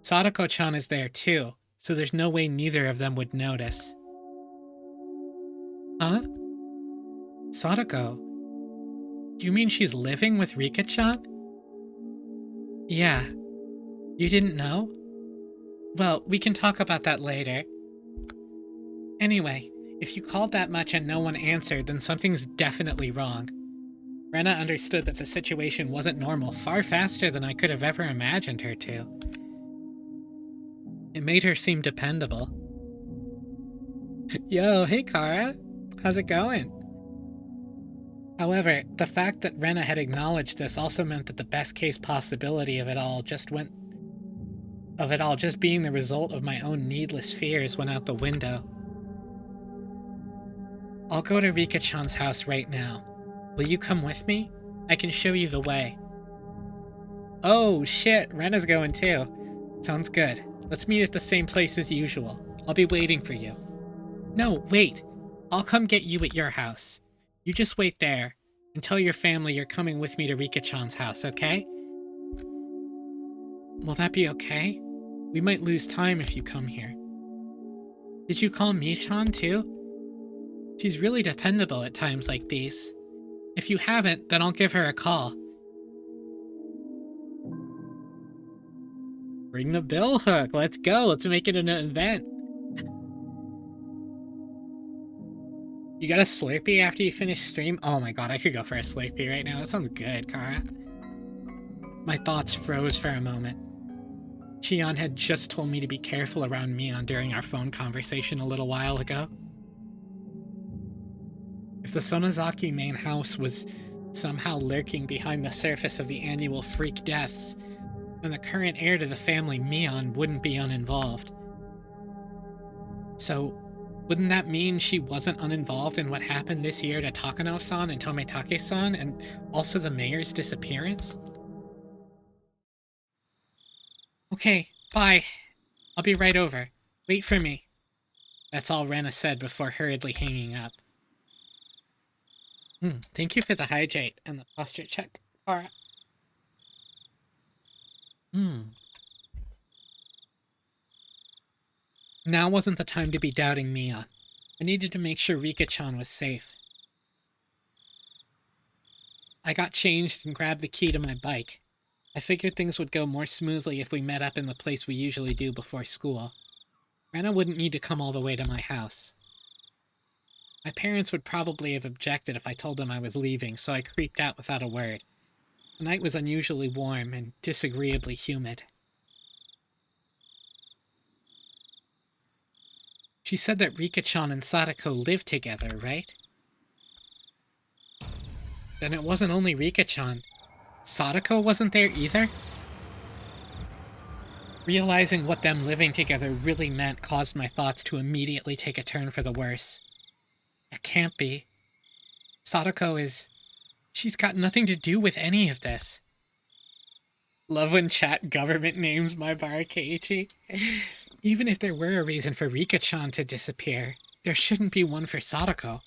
Sadako-chan is there too, so there's no way neither of them would notice. Huh? Sadako? Do you mean she's living with Rika-chan? Yeah. You didn't know? Well, we can talk about that later. Anyway, if you called that much and no one answered, then something's definitely wrong. Rena understood that the situation wasn't normal far faster than I could have ever imagined her to. It made her seem dependable. Yo, hey Kara. How's it going? However, the fact that Rena had acknowledged this also meant that the best case possibility of it all just being the result of my own needless fears went out the window. I'll go to Rika-chan's house right now. Will you come with me? I can show you the way. Oh shit, Rena's going too. Sounds good. Let's meet at the same place as usual. I'll be waiting for you. No, wait. I'll come get you at your house. You just wait there and tell your family you're coming with me to Rika-chan's house, okay? Will that be okay? We might lose time if you come here. Did you call Mi-chan too? She's really dependable at times like these. If you haven't, then I'll give her a call. Bring the bill hook. Let's go. Let's make it an event. You got a Slurpee after you finish stream? Oh my god, I could go for a Slurpee right now. That sounds good, Kara. My thoughts froze for a moment. Shion had just told me to be careful around Mion during our phone conversation a little while ago. If the Sonozaki main house was somehow lurking behind the surface of the annual freak deaths, then the current heir to the family, Mion, wouldn't be uninvolved. So, wouldn't that mean she wasn't uninvolved in what happened this year to Takano-san and Tomitake-san, and also the mayor's disappearance? Okay, bye. I'll be right over. Wait for me. That's all Rena said before hurriedly hanging up. Thank you for the hydrate and the posture check, Kara. Now wasn't the time to be doubting Mion. I needed to make sure Rika-chan was safe. I got changed and grabbed the key to my bike. I figured things would go more smoothly if we met up in the place we usually do before school. Rena wouldn't need to come all the way to my house. My parents would probably have objected if I told them I was leaving, so I creeped out without a word. The night was unusually warm and disagreeably humid. She said that Rika-chan and Sadako lived together, right? Then it wasn't only Rika-chan. Sadako wasn't there either? Realizing what them living together really meant caused my thoughts to immediately take a turn for the worse. It can't be. Sadako is... She's got nothing to do with any of this. Love when chat government names my bar, Keiichi. Even if there were a reason for Rika-chan to disappear, there shouldn't be one for Sadako.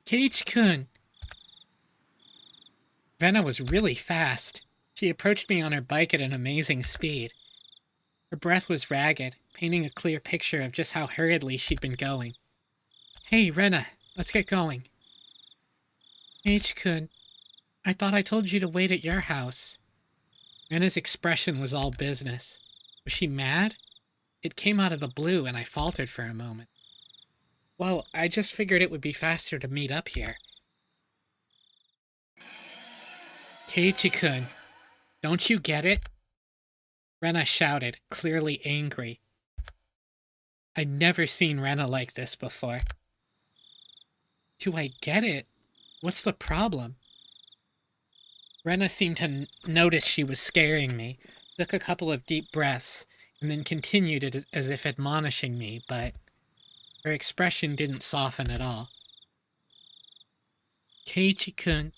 Keiichi-kun! Rena was really fast. She approached me on her bike at an amazing speed. Her breath was ragged, painting a clear picture of just how hurriedly she'd been going. Hey, Rena, let's get going. Keiichi-kun, I thought I told you to wait at your house. Rena's expression was all business. Was she mad? It came out of the blue and I faltered for a moment. Well, I just figured it would be faster to meet up here. Keiichi-kun, don't you get it? Rena shouted, clearly angry. I'd never seen Rena like this before. Do I get it? What's the problem? Rena seemed to notice she was scaring me, took a couple of deep breaths, and then continued it as if admonishing me, but her expression didn't soften at all. Keiichi-kun,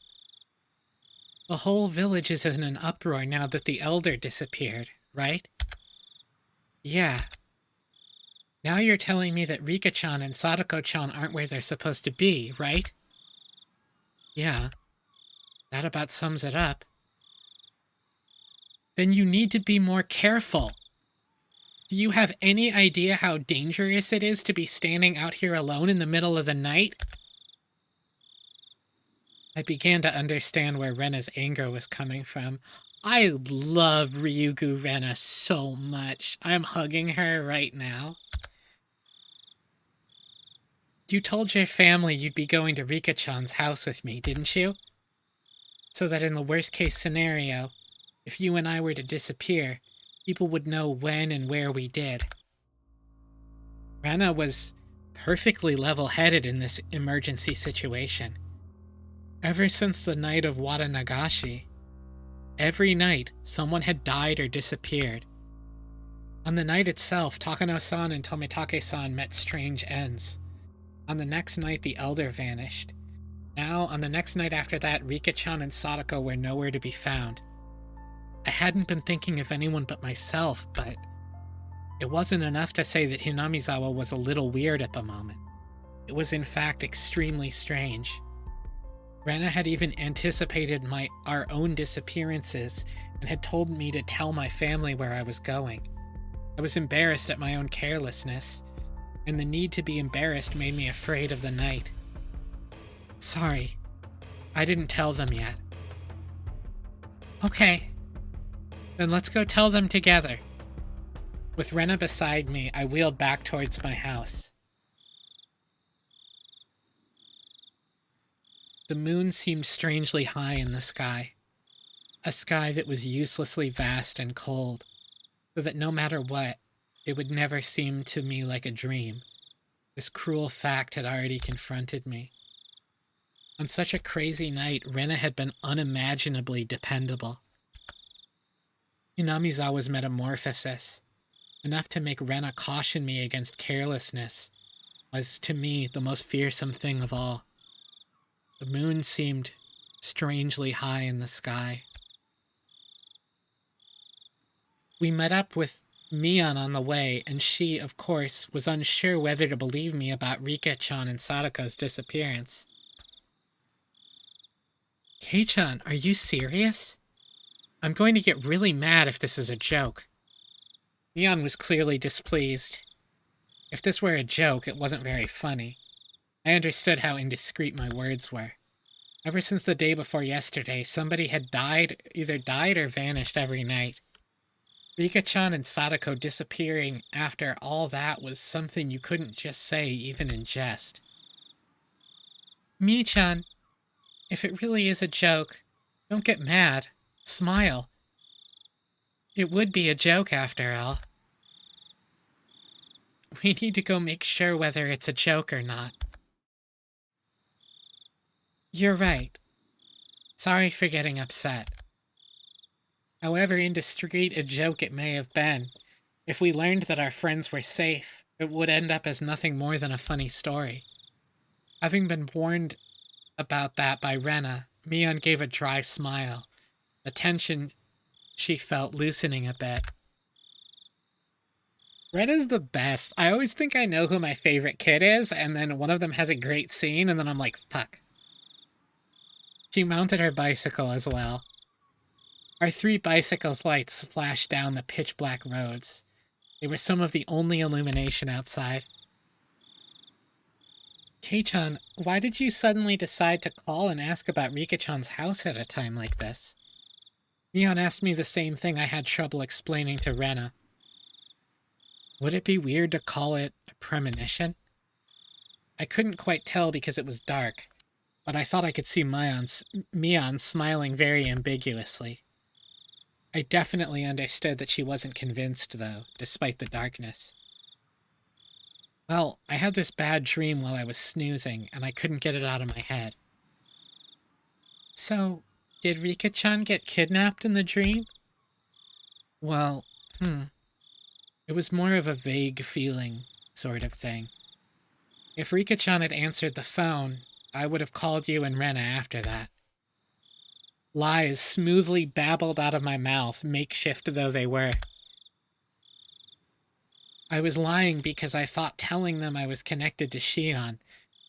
the whole village is in an uproar now that the elder disappeared, right? Yeah. Now you're telling me that Rika-chan and Sadako-chan aren't where they're supposed to be, right? Yeah. That about sums it up. Then you need to be more careful. Do you have any idea how dangerous it is to be standing out here alone in the middle of the night? I began to understand where Rena's anger was coming from. I love Ryugu Rena so much. I'm hugging her right now. You told your family you'd be going to Rika-chan's house with me, didn't you? So that in the worst case scenario, if you and I were to disappear, people would know when and where we did. Rena was perfectly level-headed in this emergency situation. Ever since the night of Watanagashi, every night someone had died or disappeared. On the night itself, Takano-san and Tomitake-san met strange ends. On the next night, the elder vanished. Now, on the next night after that, Rika-chan and Sadako were nowhere to be found. I hadn't been thinking of anyone but myself, but it wasn't enough to say that Hinamizawa was a little weird at the moment. It was in fact extremely strange. Rena had even anticipated our own disappearances and had told me to tell my family where I was going. I was embarrassed at my own carelessness, and the need to be embarrassed made me afraid of the night. Sorry, I didn't tell them yet. Okay, then let's go tell them together. With Rena beside me, I wheeled back towards my house. The moon seemed strangely high in the sky, a sky that was uselessly vast and cold, so that no matter what, it would never seem to me like a dream. This cruel fact had already confronted me. On such a crazy night, Rena had been unimaginably dependable. Hinamizawa's metamorphosis, enough to make Rena caution me against carelessness, was to me the most fearsome thing of all. The moon seemed strangely high in the sky. We met up with Mion on the way, and she, of course, was unsure whether to believe me about Rika-chan and Sadako's disappearance. Kei-chan, are you serious? I'm going to get really mad if this is a joke. Mion was clearly displeased. If this were a joke, it wasn't very funny. I understood how indiscreet my words were. Ever since the day before yesterday, somebody had either died or vanished every night. Rika-chan and Sadako disappearing after all that was something you couldn't just say, even in jest. Mi-chan, if it really is a joke, don't get mad. Smile. It would be a joke after all. We need to go make sure whether it's a joke or not. You're right. Sorry for getting upset. However indiscreet a joke it may have been, if we learned that our friends were safe, it would end up as nothing more than a funny story. Having been warned about that by Rena, Mion gave a dry smile, the tension she felt loosening a bit. Rena's the best. I always think I know who my favorite kid is, and then one of them has a great scene, and then I'm like, fuck. She mounted her bicycle as well. Our 3 bicycles' lights flashed down the pitch-black roads. They were some of the only illumination outside. Kei-chan, why did you suddenly decide to call and ask about Rika-chan's house at a time like this? Mion asked me the same thing I had trouble explaining to Rena. Would it be weird to call it a premonition? I couldn't quite tell because it was dark, but I thought I could see Mion smiling very ambiguously. I definitely understood that she wasn't convinced, though, despite the darkness. Well, I had this bad dream while I was snoozing, and I couldn't get it out of my head. So, did Rika-chan get kidnapped in the dream? Well, it was more of a vague feeling, sort of thing. If Rika-chan had answered the phone, I would have called you and Rena after that. Lies smoothly babbled out of my mouth, makeshift though they were. I was lying because I thought telling them I was connected to Shion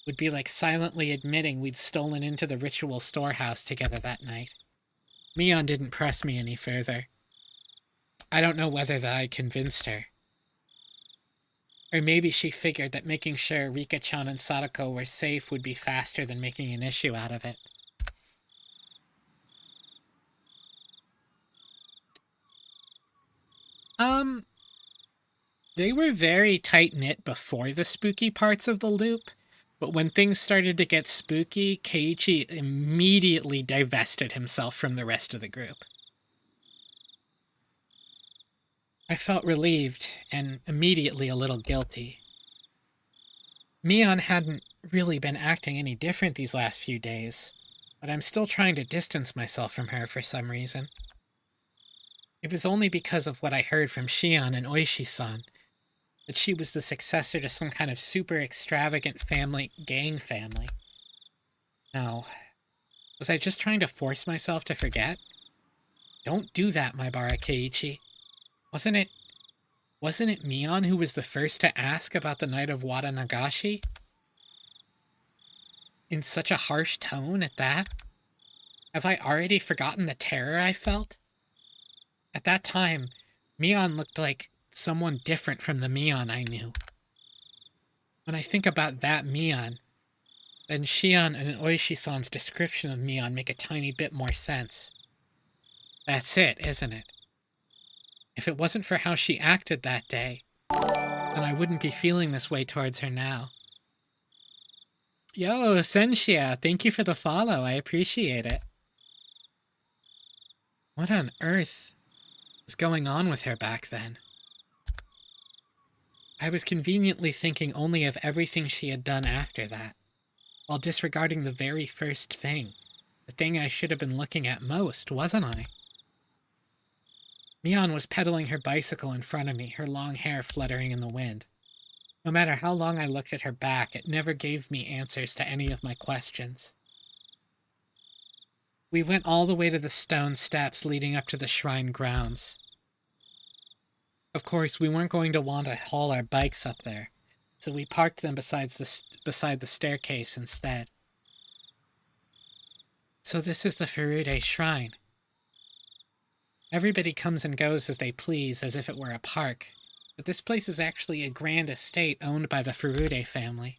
would be like silently admitting we'd stolen into the ritual storehouse together that night. Mion didn't press me any further. I don't know whether I convinced her. Or maybe she figured that making sure Rika-chan and Sadako were safe would be faster than making an issue out of it. They were very tight-knit before the spooky parts of the loop, but when things started to get spooky, Keiichi immediately divested himself from the rest of the group. I felt relieved and immediately a little guilty. Mion hadn't really been acting any different these last few days, but I'm still trying to distance myself from her for some reason. It was only because of what I heard from Shion and Oishi-san, that she was the successor to some kind of super extravagant gang family. No. Was I just trying to force myself to forget? Don't do that, Maibara Keiichi. Wasn't it Mion who was the first to ask about the night of Watanagashi? In such a harsh tone at that? Have I already forgotten the terror I felt? At that time, Mion looked like someone different from the Mion I knew. When I think about that Mion, then Shion and Oishi-san's description of Mion make a tiny bit more sense. That's it, isn't it? If it wasn't for how she acted that day, then I wouldn't be feeling this way towards her now. Yo, Senshia, thank you for the follow. I appreciate it. What on earth was going on with her back then? I was conveniently thinking only of everything she had done after that, while disregarding the very first thing, the thing I should have been looking at most, wasn't I? Mion was pedaling her bicycle in front of me, her long hair fluttering in the wind. No matter how long I looked at her back, it never gave me answers to any of my questions. We went all the way to the stone steps leading up to the shrine grounds. Of course, we weren't going to want to haul our bikes up there, so we parked them beside the staircase instead. So this is the Furude Shrine. Everybody comes and goes as they please, as if it were a park, but this place is actually a grand estate owned by the Furude family.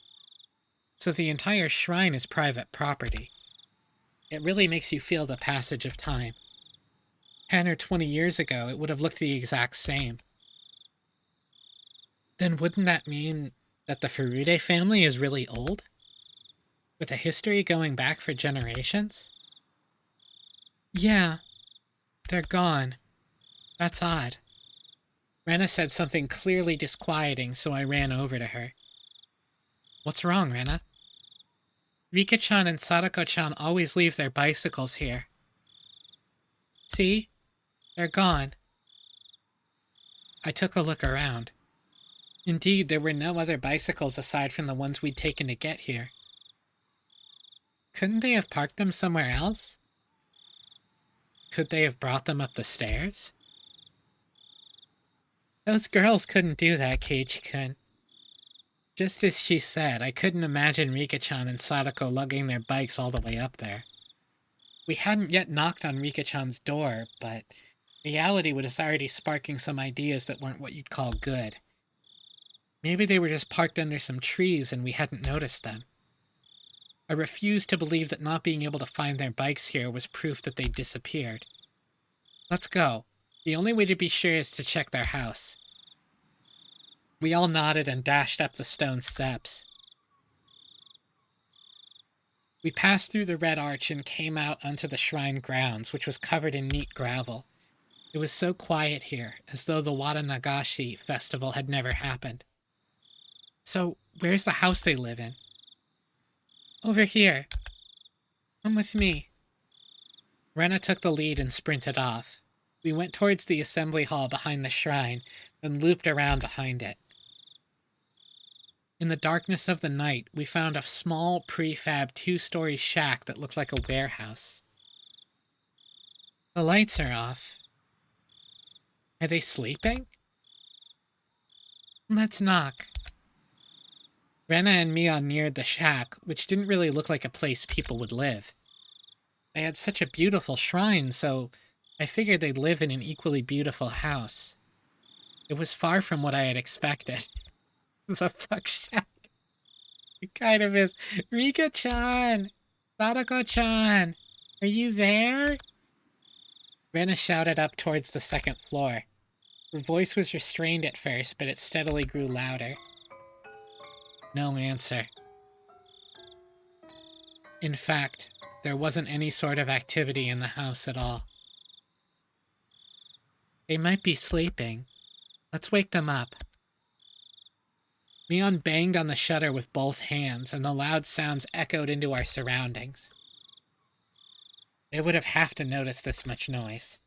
So the entire shrine is private property. It really makes you feel the passage of time. 10 or 20 years ago, it would have looked the exact same. Then wouldn't that mean that the Furude family is really old? With a history going back for generations? Yeah, they're gone. That's odd. Rena said something clearly disquieting, so I ran over to her. What's wrong, Rena? Rika-chan and Sadako-chan always leave their bicycles here. See? They're gone. I took a look around. Indeed, there were no other bicycles aside from the ones we'd taken to get here. Couldn't they have parked them somewhere else? Could they have brought them up the stairs? Those girls couldn't do that, Keiichi-kun. Just as she said, I couldn't imagine Rika-chan and Sadako lugging their bikes all the way up there. We hadn't yet knocked on Rika-chan's door, but reality was already sparking some ideas that weren't what you'd call good. Maybe they were just parked under some trees and we hadn't noticed them. I refused to believe that not being able to find their bikes here was proof that they'd disappeared. Let's go. The only way to be sure is to check their house. We all nodded and dashed up the stone steps. We passed through the red arch and came out onto the shrine grounds, which was covered in neat gravel. It was so quiet here, as though the Watanagashi festival had never happened. So, where's the house they live in? Over here. Come with me. Rena took the lead and sprinted off. We went towards the assembly hall behind the shrine, then looped around behind it. In the darkness of the night, we found a small prefab 2-story shack that looked like a warehouse. The lights are off. Are they sleeping? Let's knock. Rena and Mion neared the shack, which didn't really look like a place people would live. They had such a beautiful shrine, so I figured they'd live in an equally beautiful house. It was far from what I had expected. It's a fuck shack. It kind of is. Rika-chan! Sadako-chan! Are you there? Rena shouted up towards the second floor. Her voice was restrained at first, but it steadily grew louder. No answer. In fact, there wasn't any sort of activity in the house at all. They might be sleeping. Let's wake them up. Leon banged on the shutter with both hands, and the loud sounds echoed into our surroundings. They would have to notice this much noise.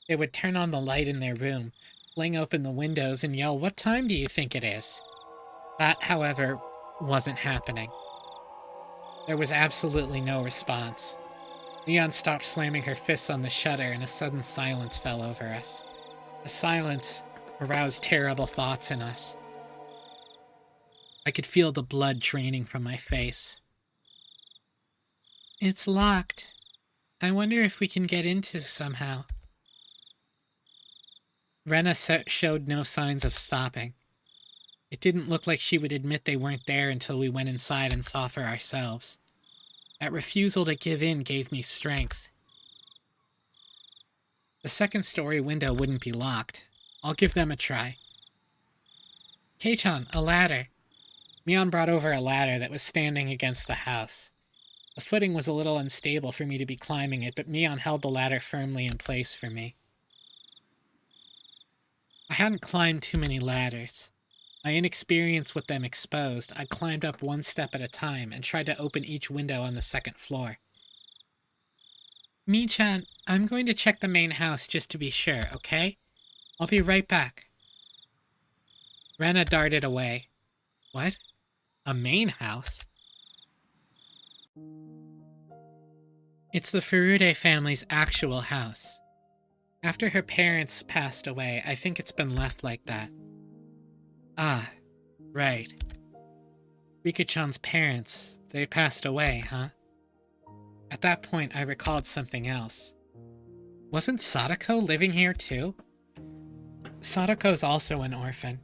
They would turn on the light in their room, fling open the windows, and yell, "What time do you think it is?" That, however, wasn't happening. There was absolutely no response. Leon stopped slamming her fists on the shutter, and a sudden silence fell over us. The silence aroused terrible thoughts in us. I could feel the blood draining from my face. It's locked. I wonder if we can get into somehow. Rena showed no signs of stopping. It didn't look like she would admit they weren't there until we went inside and saw for ourselves. That refusal to give in gave me strength. The second-story window wouldn't be locked. I'll give them a try. Kei-chan, a ladder. Mion brought over a ladder that was standing against the house. The footing was a little unstable for me to be climbing it, but Mion held the ladder firmly in place for me. I hadn't climbed too many ladders. My inexperience with them exposed, I climbed up one step at a time and tried to open each window on the second floor. Mi-chan, I'm going to check the main house just to be sure, okay? I'll be right back. Rena darted away. What? A main house? It's the Furude family's actual house. After her parents passed away, I think it's been left like that. Ah, right. Rika-chan's parents, they passed away, huh? At that point, I recalled something else. Wasn't Sadako living here too? Sadako's also an orphan.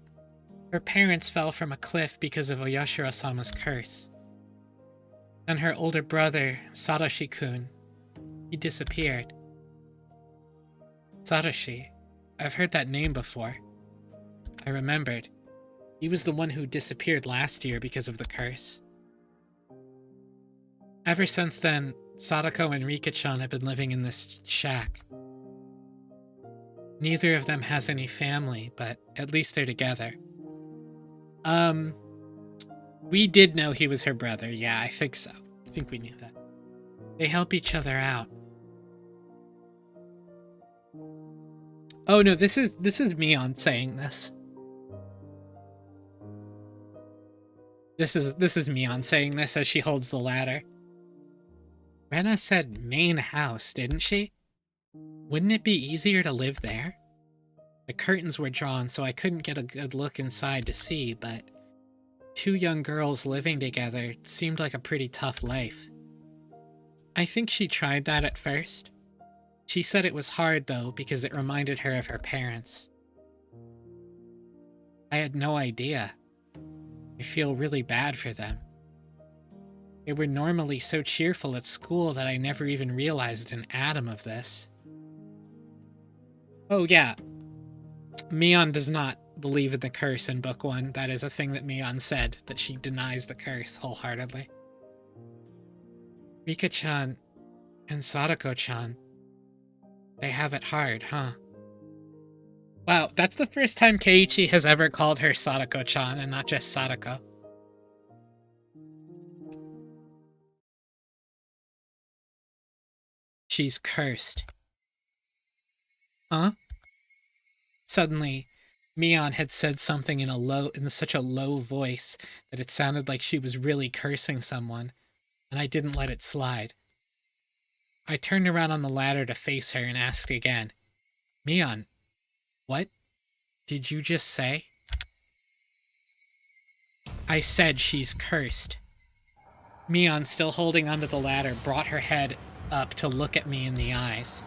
Her parents fell from a cliff because of Oyashiro-sama's curse. And her older brother, Satoshi-kun, he disappeared. Satoshi, I've heard that name before. I remembered. He was the one who disappeared last year because of the curse. Ever since then, Sadako and Rika-chan have been living in this shack. Neither of them has any family, but at least they're together. We did know he was her brother. Yeah, I think so. I think we knew that. They help each other out. Oh no, this is Mion saying this. This is Mion saying this as she holds the ladder. Rena said main house, didn't she? Wouldn't it be easier to live there? The curtains were drawn, so I couldn't get a good look inside to see, but two young girls living together seemed like a pretty tough life. I think she tried that at first. She said it was hard, though, because it reminded her of her parents. I had no idea. I feel really bad for them. They were normally so cheerful at school that I never even realized an atom of this. Oh yeah, Mion does not believe in the curse in Book 1. That is a thing that Mion said, that she denies the curse wholeheartedly. Rika-chan and Sadako-chan, they have it hard, huh? Wow, that's the first time Keiichi has ever called her Sadako-chan and not just Sadako. She's cursed. Huh? Suddenly, Mion had said something in such a low voice that it sounded like she was really cursing someone, and I didn't let it slide. I turned around on the ladder to face her and asked again, Mion, what did you just say? I said she's cursed. Mion, still holding onto the ladder, brought her head up to look at me in the eyes.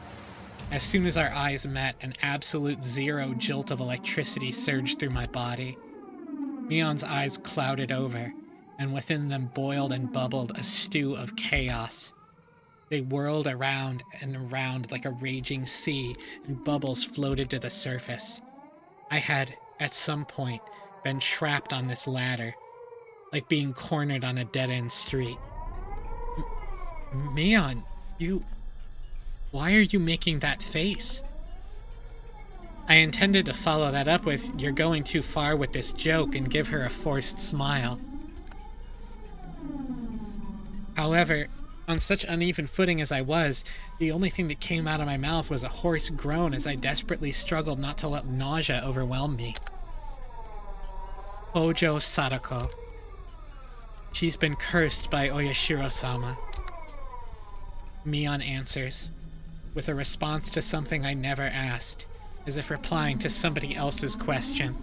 As soon as our eyes met, an absolute zero jolt of electricity surged through my body. Mion's eyes clouded over, and within them boiled and bubbled a stew of chaos. They whirled around and around like a raging sea, and bubbles floated to the surface. I had, at some point, been trapped on this ladder, like being cornered on a dead-end street. Mion, why are you making that face? I intended to follow that up with, you're going too far with this joke, and give her a forced smile. However, on such uneven footing as I was, the only thing that came out of my mouth was a hoarse groan as I desperately struggled not to let nausea overwhelm me. Hojo Sadako. She's been cursed by Oyashiro-sama. Mion answers, with a response to something I never asked, as if replying to somebody else's question.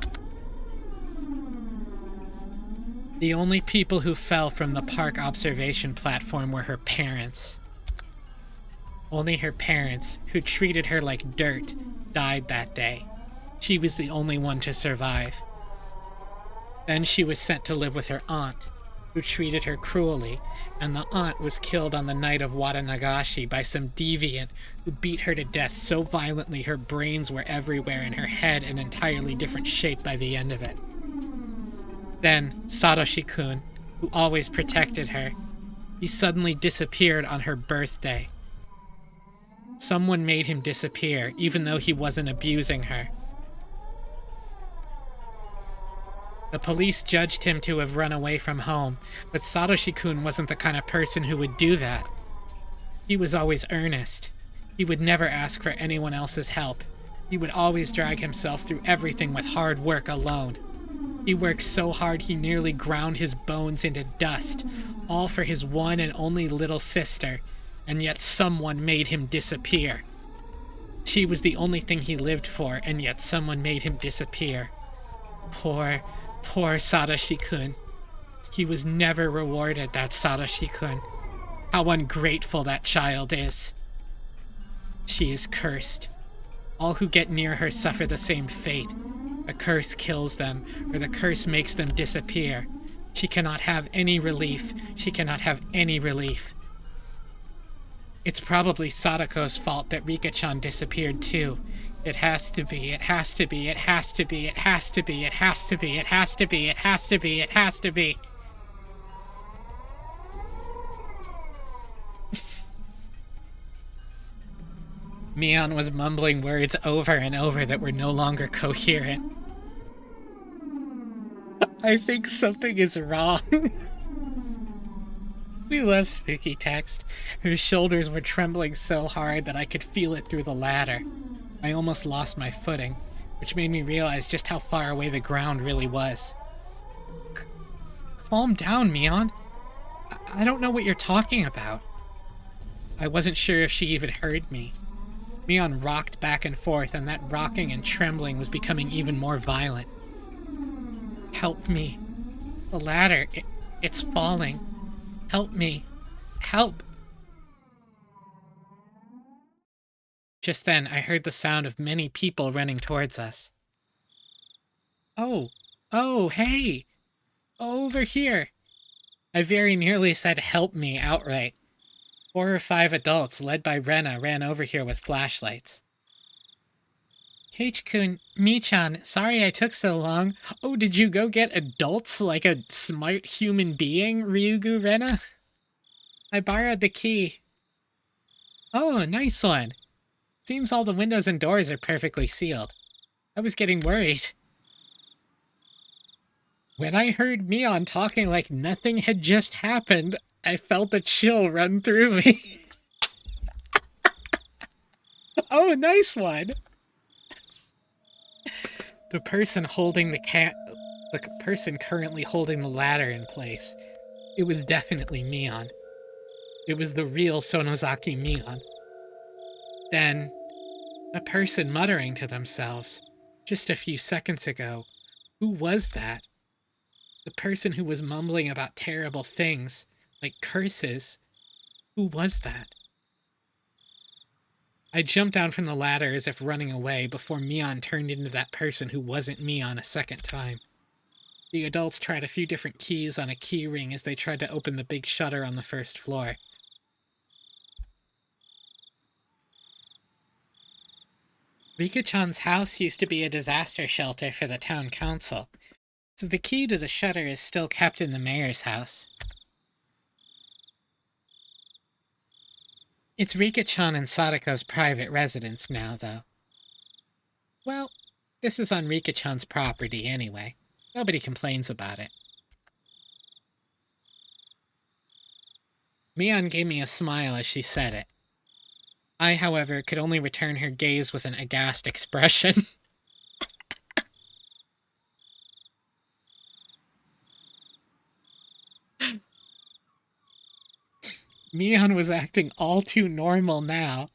The only people who fell from the park observation platform were her parents. Only her parents, who treated her like dirt, died that day. She was the only one to survive. Then she was sent to live with her aunt, who treated her cruelly, and the aunt was killed on the night of Watanagashi by some deviant who beat her to death so violently her brains were everywhere and her head an entirely different shape by the end of it. Then, Satoshi-kun, who always protected her, he suddenly disappeared on her birthday. Someone made him disappear, even though he wasn't abusing her. The police judged him to have run away from home, but Satoshi-kun wasn't the kind of person who would do that. He was always earnest. He would never ask for anyone else's help. He would always drag himself through everything with hard work alone. He worked so hard he nearly ground his bones into dust, all for his one and only little sister, and yet someone made him disappear. She was the only thing he lived for, and yet someone made him disappear. Poor Satoshi-kun. He was never rewarded, that Satoshi-kun. How ungrateful that child is. She is cursed. All who get near her suffer the same fate. The curse kills them, or the curse makes them disappear. She cannot have any relief. She cannot have any relief. It's probably Sadako's fault that Rika-chan disappeared too. It has to be, it has to be, it has to be, it has to be, it has to be, it has to be, it has to be, it has to be. Mion was mumbling words over and over that were no longer coherent. I think something is wrong. We left spooky text, whose shoulders were trembling so hard that I could feel it through the ladder. I almost lost my footing, which made me realize just how far away the ground really was. Calm down, Mion. I don't know what you're talking about. I wasn't sure if she even heard me. Mion rocked back and forth, and that rocking and trembling was becoming even more violent. Help me. The ladder, it's falling. Help me. Help. Just then, I heard the sound of many people running towards us. Oh, hey! Over here! I very nearly said help me outright. 4 or 5 adults, led by Rena, ran over here with flashlights. Keiichi-kun, Mi-chan, sorry I took so long. Oh, did you go get adults like a smart human being, Ryugu Rena? I borrowed the key. Oh, nice one. Seems all the windows and doors are perfectly sealed. I was getting worried. When I heard Mion talking like nothing had just happened, I felt a chill run through me. Oh, nice one. The person currently holding the ladder in place. It was definitely Mion. It was the real Sonozaki Mion. Then, a person muttering to themselves. Just a few seconds ago, who was that? The person who was mumbling about terrible things, like curses. Who was that? I jumped down from the ladder as if running away before Mion turned into that person who wasn't Mion a second time. The adults tried a few different keys on a key ring as they tried to open the big shutter on the first floor. Rika-chan's house used to be a disaster shelter for the town council, so the key to the shutter is still kept in the mayor's house. It's Rika-chan and Sadako's private residence now, though. Well, this is on Rika-chan's property anyway. Nobody complains about it. Mion gave me a smile as she said it. I, however, could only return her gaze with an aghast expression. Mion was acting all too normal now.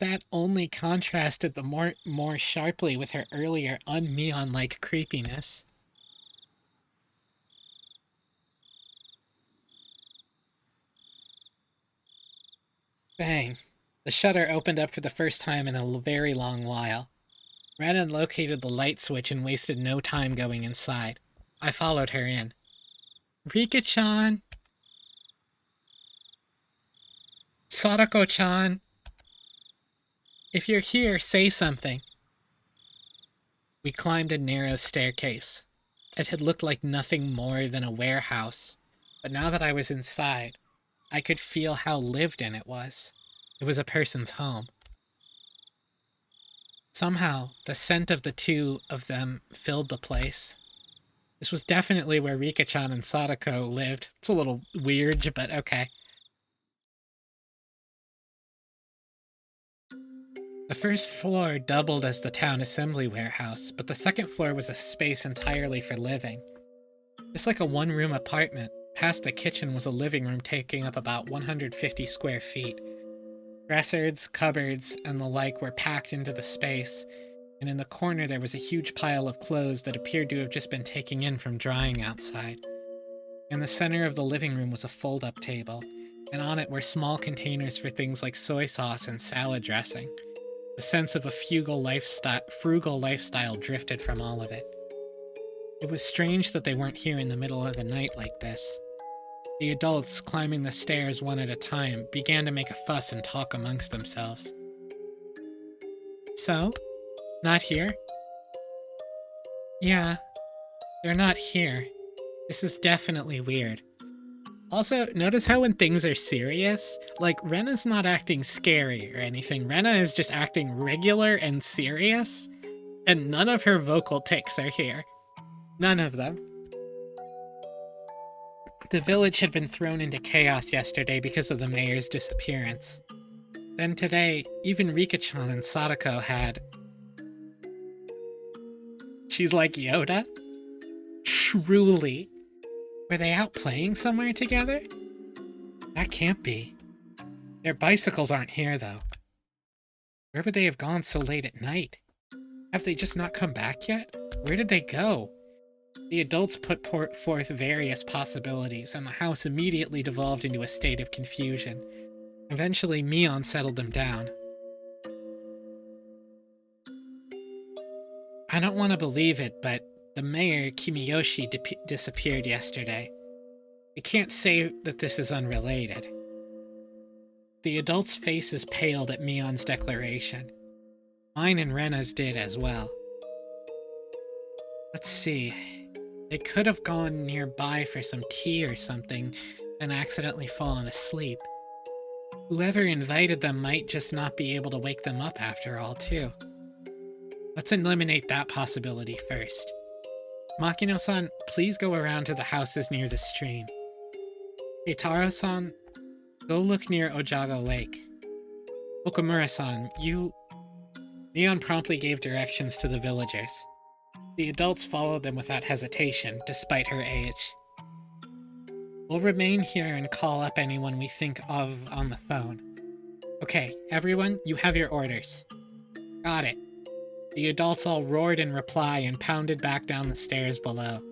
That only contrasted the more sharply with her earlier un-Mion-like creepiness. Bang. The shutter opened up for the first time in a very long while. Renan located the light switch and wasted no time going inside. I followed her in. Rika-chan! Sadako-chan! If you're here, say something. We climbed a narrow staircase. It had looked like nothing more than a warehouse, but now that I was inside, I could feel how lived in it was. It was a person's home. Somehow, the scent of the two of them filled the place. This was definitely where Rika-chan and Sadako lived. It's a little weird, but okay. The first floor doubled as the town assembly warehouse, but the second floor was a space entirely for living. Just like a one-room apartment, past the kitchen was a living room taking up about 150 square feet. Dressers, cupboards, and the like were packed into the space, and in the corner there was a huge pile of clothes that appeared to have just been taken in from drying outside. In the center of the living room was a fold-up table, and on it were small containers for things like soy sauce and salad dressing. The sense of a frugal lifestyle drifted from all of it. It was strange that they weren't here in the middle of the night like this. The adults, climbing the stairs one at a time, began to make a fuss and talk amongst themselves. So? Not here? Yeah, they're not here. This is definitely weird. Also, notice how when things are serious, like, Rena's not acting scary or anything. Rena is just acting regular and serious, and none of her vocal tics are here. None of them. The village had been thrown into chaos yesterday because of the mayor's disappearance. Then today, even Rika-chan and Sadako had... She's like Yoda? Truly. Were they out playing somewhere together? That can't be. Their bicycles aren't here, though. Where would they have gone so late at night? Have they just not come back yet? Where did they go? The adults put forth various possibilities, and the house immediately devolved into a state of confusion. Eventually, Mion settled them down. I don't want to believe it, but the mayor, Kimiyoshi, disappeared yesterday. I can't say that this is unrelated. The adults' faces paled at Mion's declaration. Mine and Rena's did as well. Let's see. They could have gone nearby for some tea or something and accidentally fallen asleep. Whoever invited them might just not be able to wake them up after all, too. Let's eliminate that possibility first. Makino-san, please go around to the houses near the stream. Hey, Taro-san, go look near Ojago Lake. Okamura-san, Mion promptly gave directions to the villagers. The adults followed them without hesitation, despite her age. We'll remain here and call up anyone we think of on the phone. Okay, everyone, you have your orders. Got it. The adults all roared in reply and pounded back down the stairs below.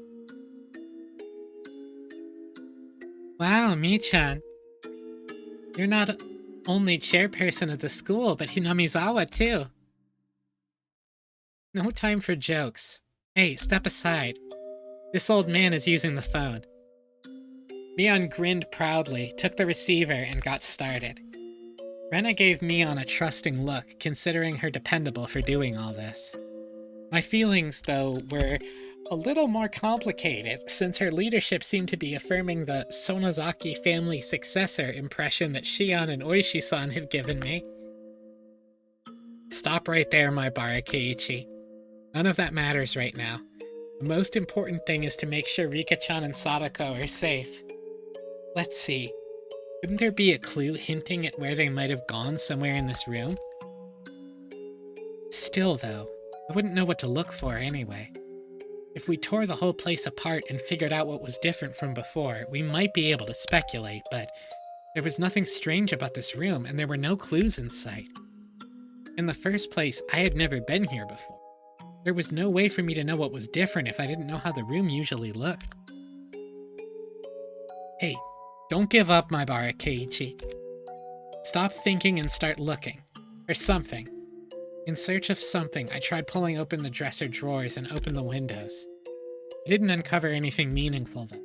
Wow, Mi-chan. You're not only chairperson of the school, but Hinamizawa too. No time for jokes. Hey, step aside. This old man is using the phone. Mion grinned proudly, took the receiver, and got started. Rena gave Mion a trusting look, considering her dependable for doing all this. My feelings, though, were a little more complicated, since her leadership seemed to be affirming the Sonozaki family successor impression that Shion and Oishi-san had given me. Stop right there, my Barakeiichi. None of that matters right now. The most important thing is to make sure Rika-chan and Sadako are safe. Let's see. Couldn't there be a clue hinting at where they might have gone somewhere in this room? Still, though, I wouldn't know what to look for anyway. If we tore the whole place apart and figured out what was different from before, we might be able to speculate, but there was nothing strange about this room and there were no clues in sight. In the first place, I had never been here before. There was no way for me to know what was different if I didn't know how the room usually looked. Hey, don't give up, my Barakeiichi. Stop thinking and start looking. For something. In search of something, I tried pulling open the dresser drawers and opened the windows. I didn't uncover anything meaningful, though.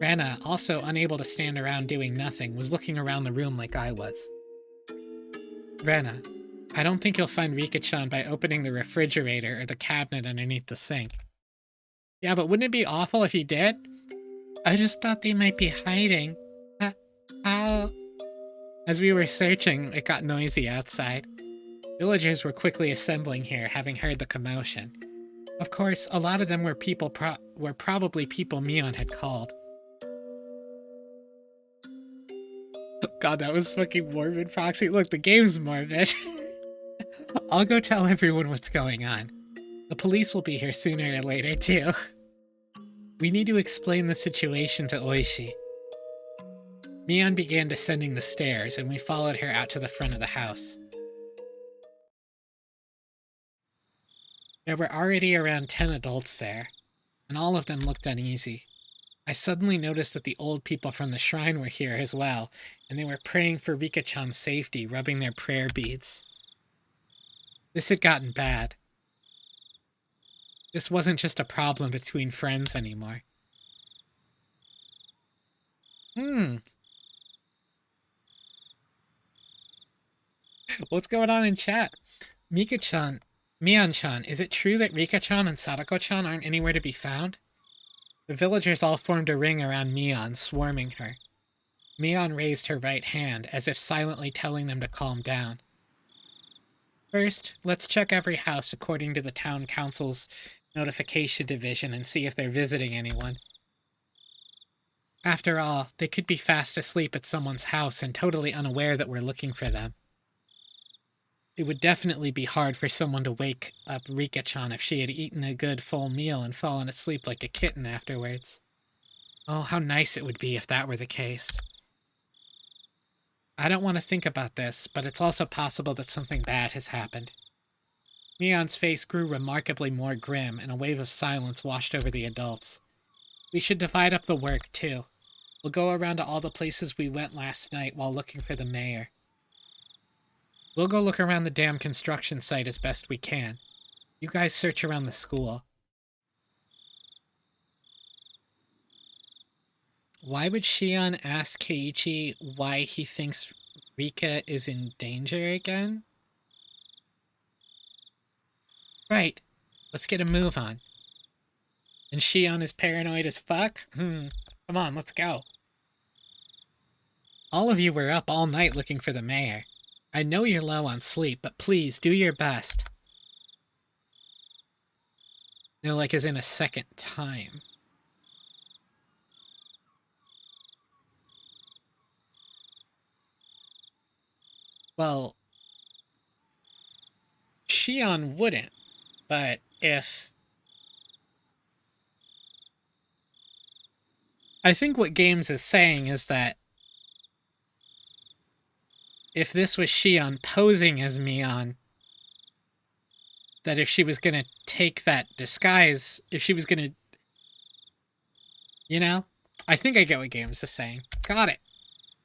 Rena, also unable to stand around doing nothing, was looking around the room like I was. Rena, I don't think you'll find Rika-chan by opening the refrigerator or the cabinet underneath the sink. Yeah, but wouldn't it be awful if you did? I just thought they might be hiding. How? As we were searching, it got noisy outside. Villagers were quickly assembling here, having heard the commotion. Of course, a lot of them were probably people Mion had called. God, that was fucking morbid, Proxy. Look, the game's morbid. I'll go tell everyone what's going on. The police will be here sooner or later, too. We need to explain the situation to Oishi. Mion began descending the stairs, and we followed her out to the front of the house. There were already around 10 adults there, and all of them looked uneasy. I suddenly noticed that the old people from the shrine were here as well, and they were praying for Rika-chan's safety, rubbing their prayer beads. This had gotten bad. This wasn't just a problem between friends anymore. What's going on in chat? Mion-chan, is it true that Rika-chan and Sadako-chan aren't anywhere to be found? The villagers all formed a ring around Mion, swarming her. Mion raised her right hand, as if silently telling them to calm down. First, let's check every house according to the town council's notification division and see if they're visiting anyone. After all, they could be fast asleep at someone's house and totally unaware that we're looking for them. It would definitely be hard for someone to wake up Rika-chan if she had eaten a good full meal and fallen asleep like a kitten afterwards. Oh, how nice it would be if that were the case. I don't want to think about this, but it's also possible that something bad has happened. Neon's face grew remarkably more grim, and a wave of silence washed over the adults. We should divide up the work, too. We'll go around to all the places we went last night while looking for the mayor. We'll go look around the damn construction site as best we can. You guys search around the school. Why would Shion ask Keiichi why he thinks Rika is in danger again? Right. Let's get a move on. And Shion is paranoid as fuck? Come on, let's go. All of you were up all night looking for the mayor. I know you're low on sleep, but please do your best. No, like as in a second time. Well, Shion wouldn't, but if... I think what Games is saying is that if this was Shion posing as Mion, that if she was gonna take that disguise, if she was gonna... You know? I think I get what Games is saying. Got it.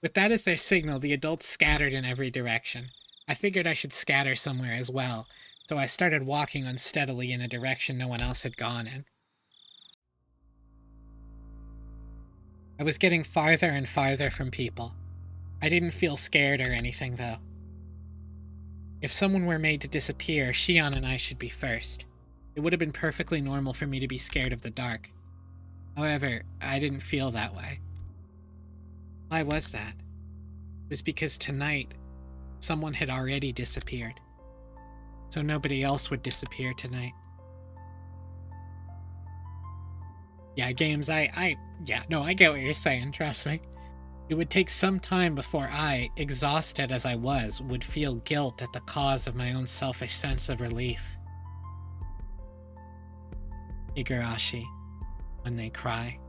With that as their signal, the adults scattered in every direction. I figured I should scatter somewhere as well, so I started walking unsteadily in a direction no one else had gone in. I was getting farther and farther from people. I didn't feel scared or anything, though. If someone were made to disappear, Shion and I should be first. It would have been perfectly normal for me to be scared of the dark. However, I didn't feel that way. Why was that? It was because tonight, someone had already disappeared. So nobody else would disappear tonight. Yeah, Games, I get what you're saying, trust me. It would take some time before I, exhausted as I was, would feel guilt at the cause of my own selfish sense of relief. Higurashi, when they cry.